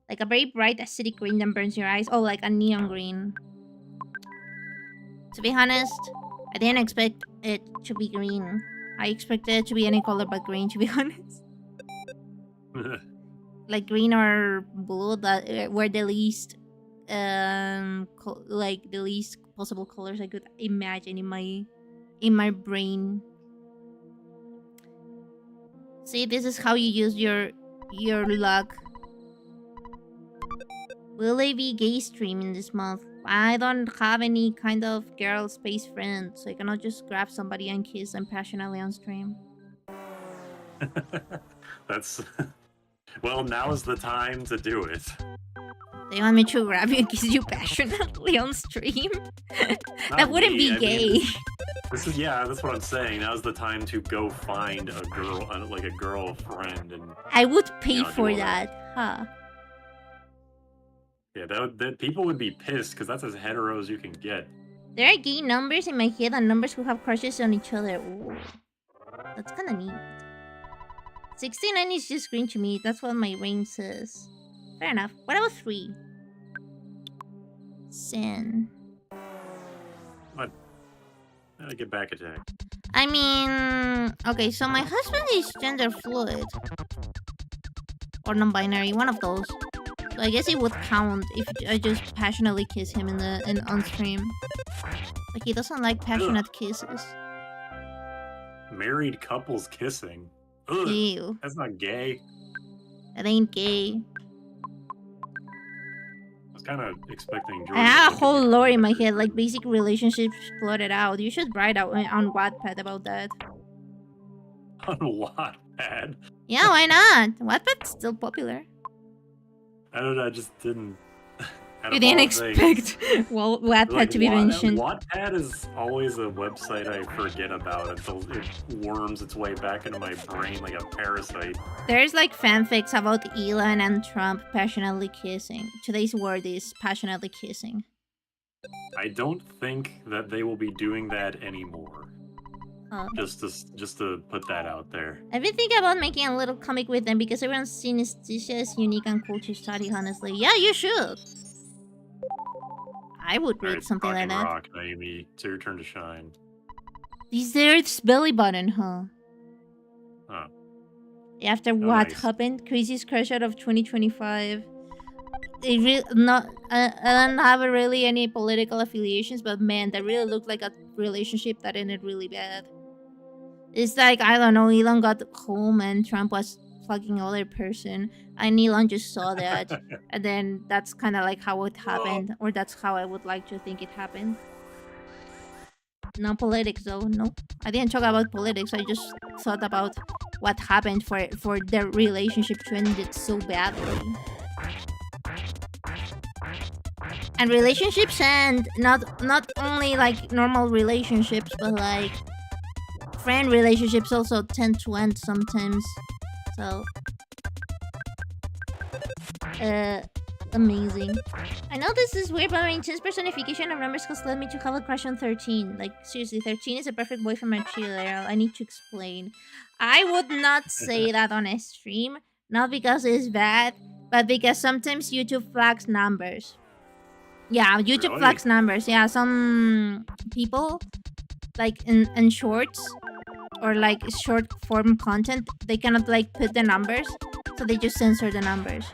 Like a very bright acidic green that burns your eyes. Oh, like a neon green. To be honest, I didn't expect it to be green. I expected it to be any color but green, to be honest. Like green or blue that were the least like the least possible colors I could imagine in my brain. See, this is how you use your luck. Will they be gay streaming this month? I don't have any kind of girl space friend, so I cannot just grab somebody and kiss them passionately on stream. That's... Well, now is the time to do it. They want me to grab you and kiss you passionately on stream? That wouldn't be gay. Mean, that's what I'm saying. Now's the time to go find a girl, like a girlfriend, and I would pay for that, huh? Yeah, that people would be pissed because that's as hetero as you can get. There are gay numbers in my head and numbers who have crushes on each other. Ooh, that's kind of neat. 69 is just green to me. That's what my range says. Fair enough. What about 3? Sin. What? I get back attack. I mean... Okay, so my husband is gender fluid. Or non-binary, one of those. So I guess it would count if I just passionately kiss him on stream. Like, he doesn't like passionate kisses. Married couples kissing. Ugh, ew. That's not gay. That ain't gay. I was kind of expecting George I have a whole lore in my head, like basic relationships plotted out. You should write out on Wattpad about that. On Wattpad? Yeah, why not? Wattpad's still popular. I don't know, I just didn't... You didn't expect Wattpad to be mentioned. Wattpad is always a website I forget about until it worms its way back into my brain like a parasite. There's like fanfics about Elon and Trump passionately kissing. Today's word is passionately kissing. I don't think that they will be doing that anymore. Oh. Just to put that out there. I've been thinking about making a little comic with them because everyone's seen 𝗂𝐴𝐺𝐻𝐻 is unique and cool to study, honestly. Yeah, you should. I would read something like that. Rock, Nayumi. It's your turn to shine. Is there its belly button, huh? Huh. After what happened, craziest crush out of 2025. I don't have really any political affiliations, but man, that really looked like a relationship that ended really bad. It's like, I don't know, Elon got home and Trump was fucking other person, and Elon just saw that, and then that's kind of like how it happened, or that's how I would like to think it happened. No politics though, no. I didn't talk about politics, I just thought about what happened for their relationship to end it so badly. And relationships end not only like normal relationships, but like friend relationships also tend to end sometimes. So amazing. I know this is weird, but my intense personification of numbers has led me to have a crush on 13. Like, seriously, 13 is a perfect boy for my cheerleader. I need to explain. I would not say that on a stream, not because it's bad, but because sometimes YouTube flags numbers. Yeah, YouTube flags numbers. Yeah, some people, like in shorts or like short form content, they cannot like put the numbers, so they just censor the numbers.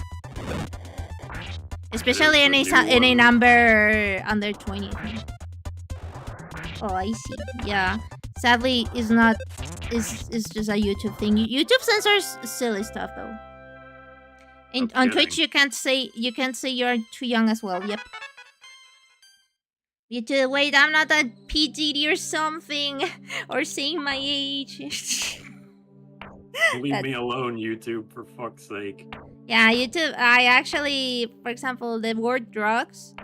Especially in a number under 20. Oh, I see. Yeah, sadly, it's just a YouTube thing. YouTube censors silly stuff though. And on Twitch, you can't say you're too young as well. Yep. YouTube, wait, I'm not a PG or something, or saying my age. Leave me alone, YouTube, for fuck's sake. Yeah, YouTube, I actually, for example, the word drugs,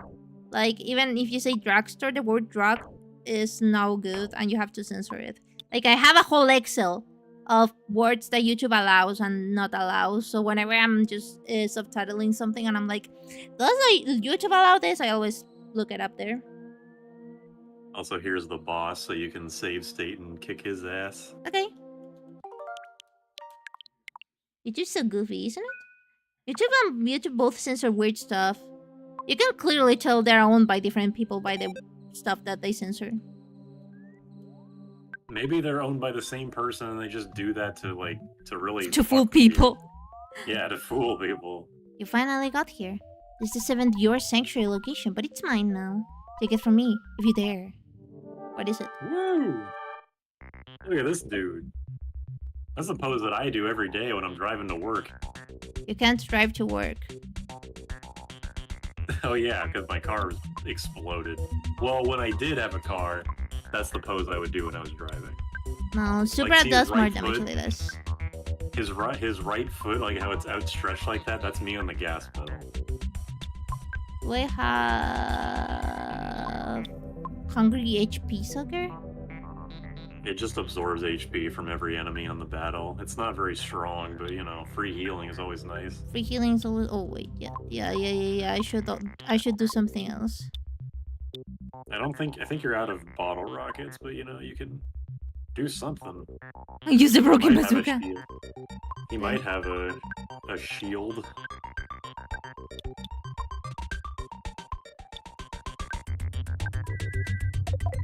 like, even if you say drugstore, the word drug is no good, and you have to censor it. Like, I have a whole Excel of words that YouTube allows and not allows, so whenever I'm just subtitling something and I'm like, does YouTube allow this? I always look it up there. Also, here's the boss, so you can save state and kick his ass. Okay. YouTube's so goofy, isn't it? YouTube both censor weird stuff. You can clearly tell they're owned by different people by the stuff that they censor. Maybe they're owned by the same person and they just do that to really To fool fuck with you. people. Yeah, to fool people. You finally got here. This is the 7th your sanctuary location, but it's mine now. Take it from me, if you dare. What is it? Woo! Look at this dude. That's the pose that I do every day when I'm driving to work. You can't drive to work. Oh yeah, because my car exploded. Well, when I did have a car, that's the pose I would do when I was driving. No, Supra see does his more right damage foot? like this. His right foot, like how it's outstretched like that, that's me on the gas pedal. We have... Hungry HP Sucker? It just absorbs HP from every enemy on the battle. It's not very strong, but you know, free healing is always nice. Free healing is always... Oh wait, yeah. I should do something else. I think you're out of bottle rockets, but you know, you can do something. Use the broken Might have a bazooka. shield. He might have a shield.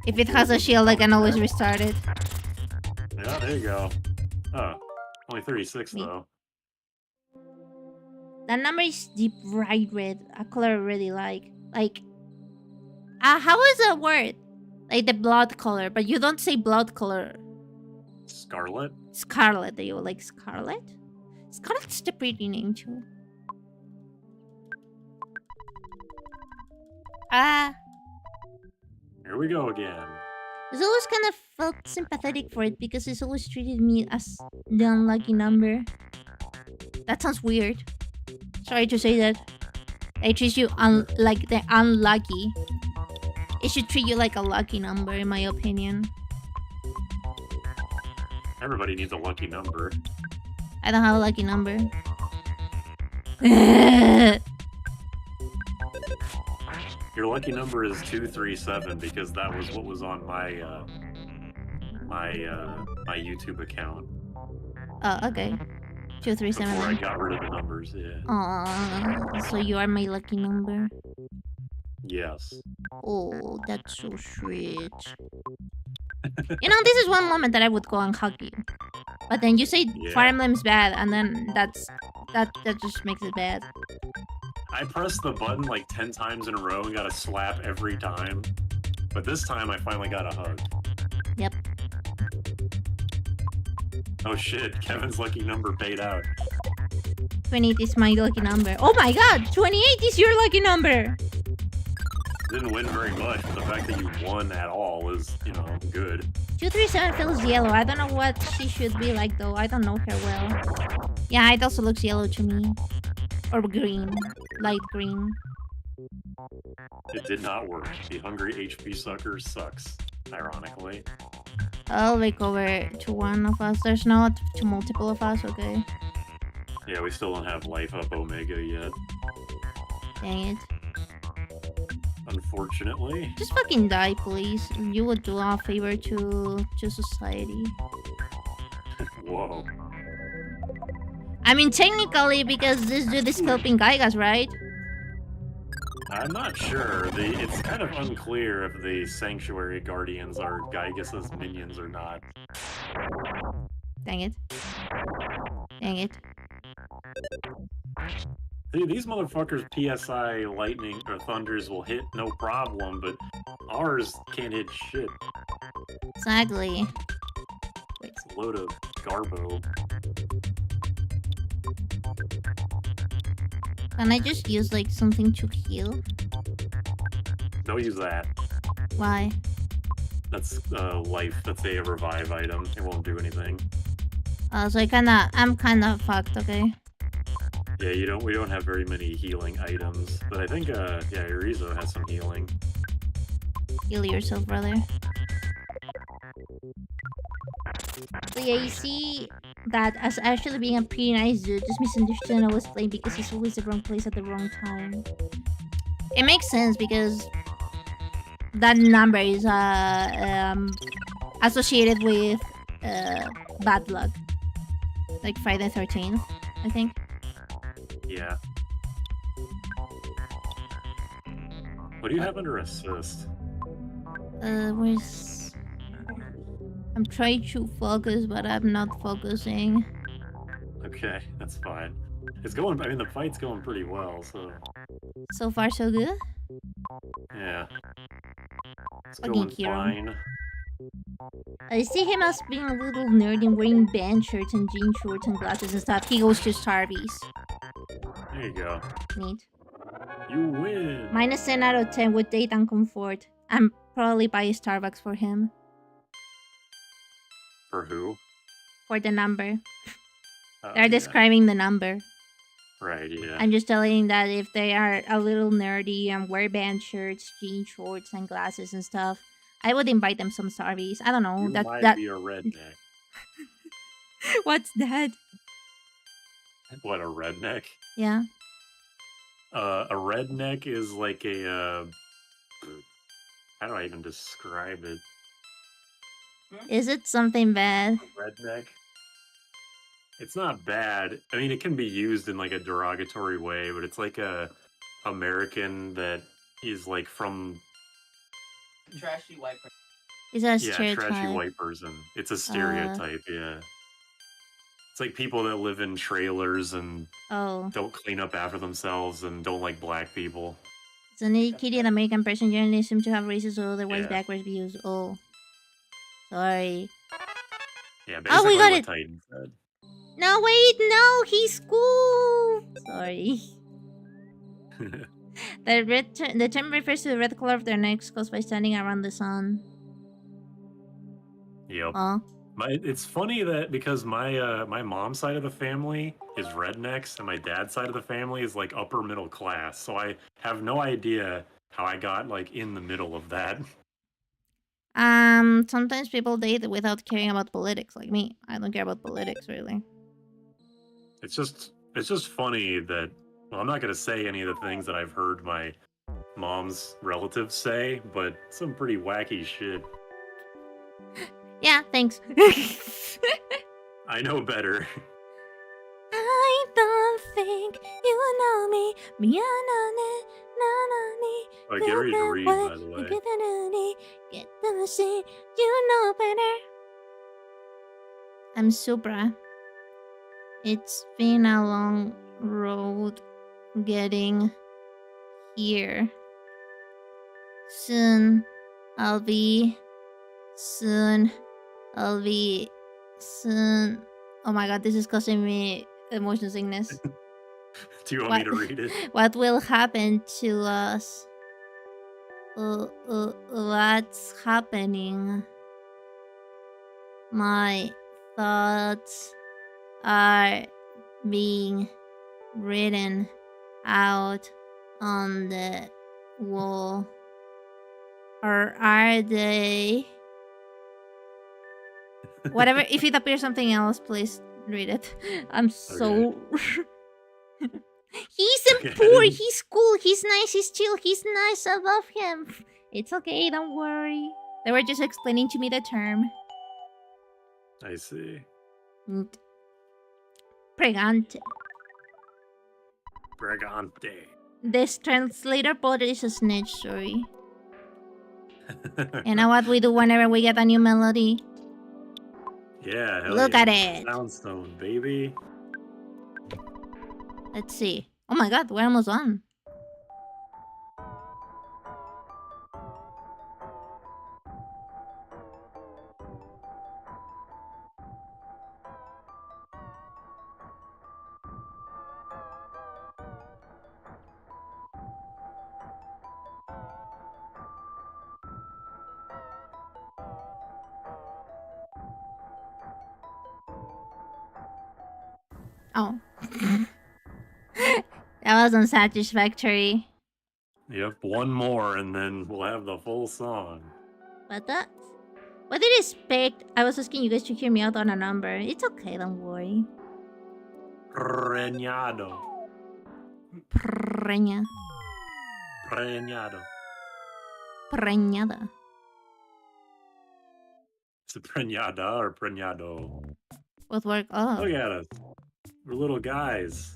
If it has a shield, I can always restart it. Yeah, there you go. Oh, only 36 Me. though. That number is deep bright red, a color I really like. How is that word? Like the blood color, but you don't say blood color. Scarlet? Scarlet, do you like Scarlet? Scarlet's the pretty name too. Here we go again. I've always kind of felt sympathetic for it because it's always treated me as the unlucky number. That sounds weird. Sorry to say that. They treat you like the unlucky. It should treat you like a lucky number, in my opinion. Everybody needs a lucky number. I don't have a lucky number. Your lucky number is 237 because that was what was on my my YouTube account. Oh, okay. 237. Before I got rid of the numbers, yeah. Aww, so you are my lucky number. Yes. Oh, that's so sweet. You know, this is one moment that I would go and hug you. But then you say Yeah. Fire Emblem's bad, and then that just makes it bad. I pressed the button like 10 times in a row and got a slap every time. But this time I finally got a hug. Yep. Oh shit, Kevin's lucky number paid out. 28 is my lucky number. Oh my god, 28 is your lucky number! Didn't win very much, but the fact that you won at all is, you know, good. 237 feels yellow. I don't know what she should be like though. I don't know her well. Yeah, it also looks yellow to me. Or green. Light green. It did not work. The hungry HP sucker sucks, ironically. I'll recover to one of us. There's not to multiple of us, okay? Yeah, we still don't have life up Omega yet, Dang it. unfortunately. Just fucking die, please. You would do a favor to society. Whoa. I mean, technically, because this dude is helping 𝐂𝐤𝐳, right? I'm not sure. It's kind of unclear if the Sanctuary Guardians are 𝐂𝐤𝐳's minions or not. Dang it. Dang it. See, these motherfuckers PSI lightning or thunders will hit no problem, but ours can't hit shit. Exactly. Wait. It's a load of garbo. Can I just use, like, something to heal? Don't use that. Why? That's life. That's a revive item. It won't do anything. So I'm kinda fucked, okay? Yeah, we don't have very many healing items, but I think yeah, Irizo has some healing. Heal yourself, brother. So yeah, you see that as actually being a pretty nice dude, just misunderstood I was playing because he's always the wrong place at the wrong time. It makes sense because that number is associated with bad luck. Like Friday the 13th, I think. Yeah. What do you have under assist? Where's... I'm trying to focus, but I'm not focusing. Okay, that's fine. It's going, I mean, the fight's going pretty well, so... So far, so good? Yeah. It's Fucking going hero. fine. I see him as being a little nerdy, wearing band shirts and jean shorts and glasses and stuff. He goes to 𝗬𝗵𝗲's. There you go. Neat. You win! Minus 10 out of 10 with date and comfort. I'm probably buy a Starbucks for him. For who? For the number. Oh, They're yeah. describing the number. Right, yeah. I'm just telling that if they are a little nerdy and wear band shirts, jean shorts, and glasses and stuff, I would invite them some 𝗬𝗵𝗲's. I don't know. You that might that be a redneck. What's that? What, a redneck? Yeah. A redneck is like a, how do I even describe it? Is it something bad? Redneck? It's not bad. I mean, it can be used in like a derogatory way, but it's like a American that is like from... Trashy white person. Is that a Yeah, stereotype? trashy white person. It's a stereotype, yeah. It's like people that live in trailers and Oh. don't clean up after themselves and don't like black people. It's an educated American person generally seem to have racist or otherwise Yeah. backwards views. Oh. Sorry. Yeah, Oh, basically we got what it! Titan said. No, wait, no, he's cool! Sorry. The term refers to the red color of their necks caused by standing around the sun. Yep. Oh. It's funny that because my mom's side of the family is rednecks and my dad's side of the family is like upper middle class, so I have no idea how I got like in the middle of that. Sometimes people date without caring about politics, like me. I don't care about politics, really. It's just funny that, well, I'm not gonna say any of the things that I've heard my mom's relatives say, but some pretty wacky shit. Yeah, thanks. I know better. I don't think you know me. Oh, get ready to read, by the way. Get the machine, you know better. I'm Supra. It's been a long road getting here. Soon I'll be. Oh my god, this is causing me emotion sickness. Do you want me to read it? What will happen to us? What's happening? My thoughts are being written out on the wall. Or are they? Whatever, if it appears something else, please read it. I'm so... He's poor, he's cool, he's nice, he's chill, he's nice, I love him. It's okay, don't worry. They were just explaining to me the term. I see. Pregante. Pregante. This translator bot is a snitch, sorry. You know what we do whenever we get a new melody? Yeah, hell Look yeah. at it. Soundstone, baby. Let's see. Oh my god, we're almost done. Oh. That was unsatisfactory. Yep, one more and then we'll have the full song. What did you expect? I was asking you guys to hear me out on a number. It's okay, don't worry. Preñado. Preña. Preñado. Preñada. Is it preñada or preñado? Both work. Oh. Look at us. We're little guys.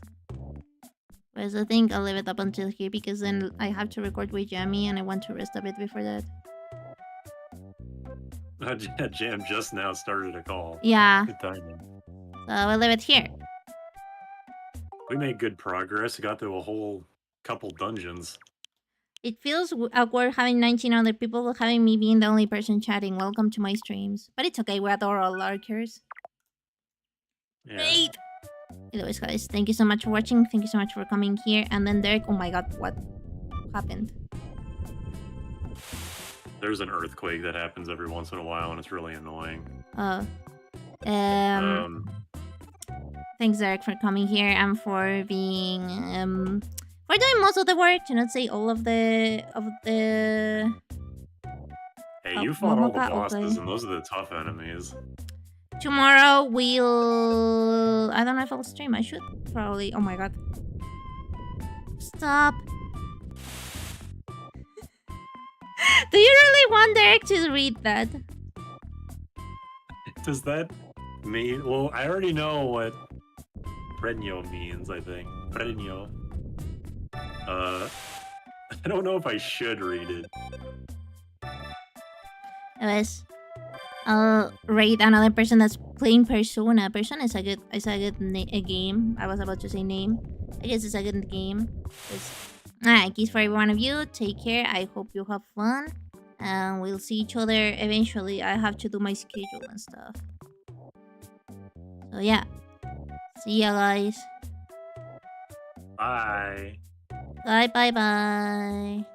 But I think I'll leave it up until here because then I have to record with Jamie and I want to rest a bit before that. Jam just now started a call. Yeah. Good timing. So I'll leave it here. We made good progress. We got through a whole couple dungeons. It feels awkward having 19 other people but having me being the only person chatting. Welcome to my streams. But it's okay, we adore all lurkers. Yeah. Great! Anyways, guys, thank you so much for watching. Thank you so much for coming here. And then Derek, oh my god, what happened? There's an earthquake that happens every once in a while, and it's really annoying. Thanks, Derek, for coming here and for being for doing most of the work. To not say all of the Hey, you fought all the Momoka, bosses, okay. and those are the tough enemies. Tomorrow we'll... I don't know if I'll stream. I should probably... Oh my god. Stop. Do you really want Derek to read that? Does that mean... Well, I already know what 𝗓𝗏𝗄 means, I think. 𝗓𝗏𝗄. I don't know if I should read it. Anyways, I'll rate another person that's playing Persona. Persona is a good game. I was about to say name. I guess it's a good game. Alright, keys for every one of you. Take care. I hope you have fun. And we'll see each other eventually. I have to do my schedule and stuff. So yeah. See ya, guys. Bye. Bye.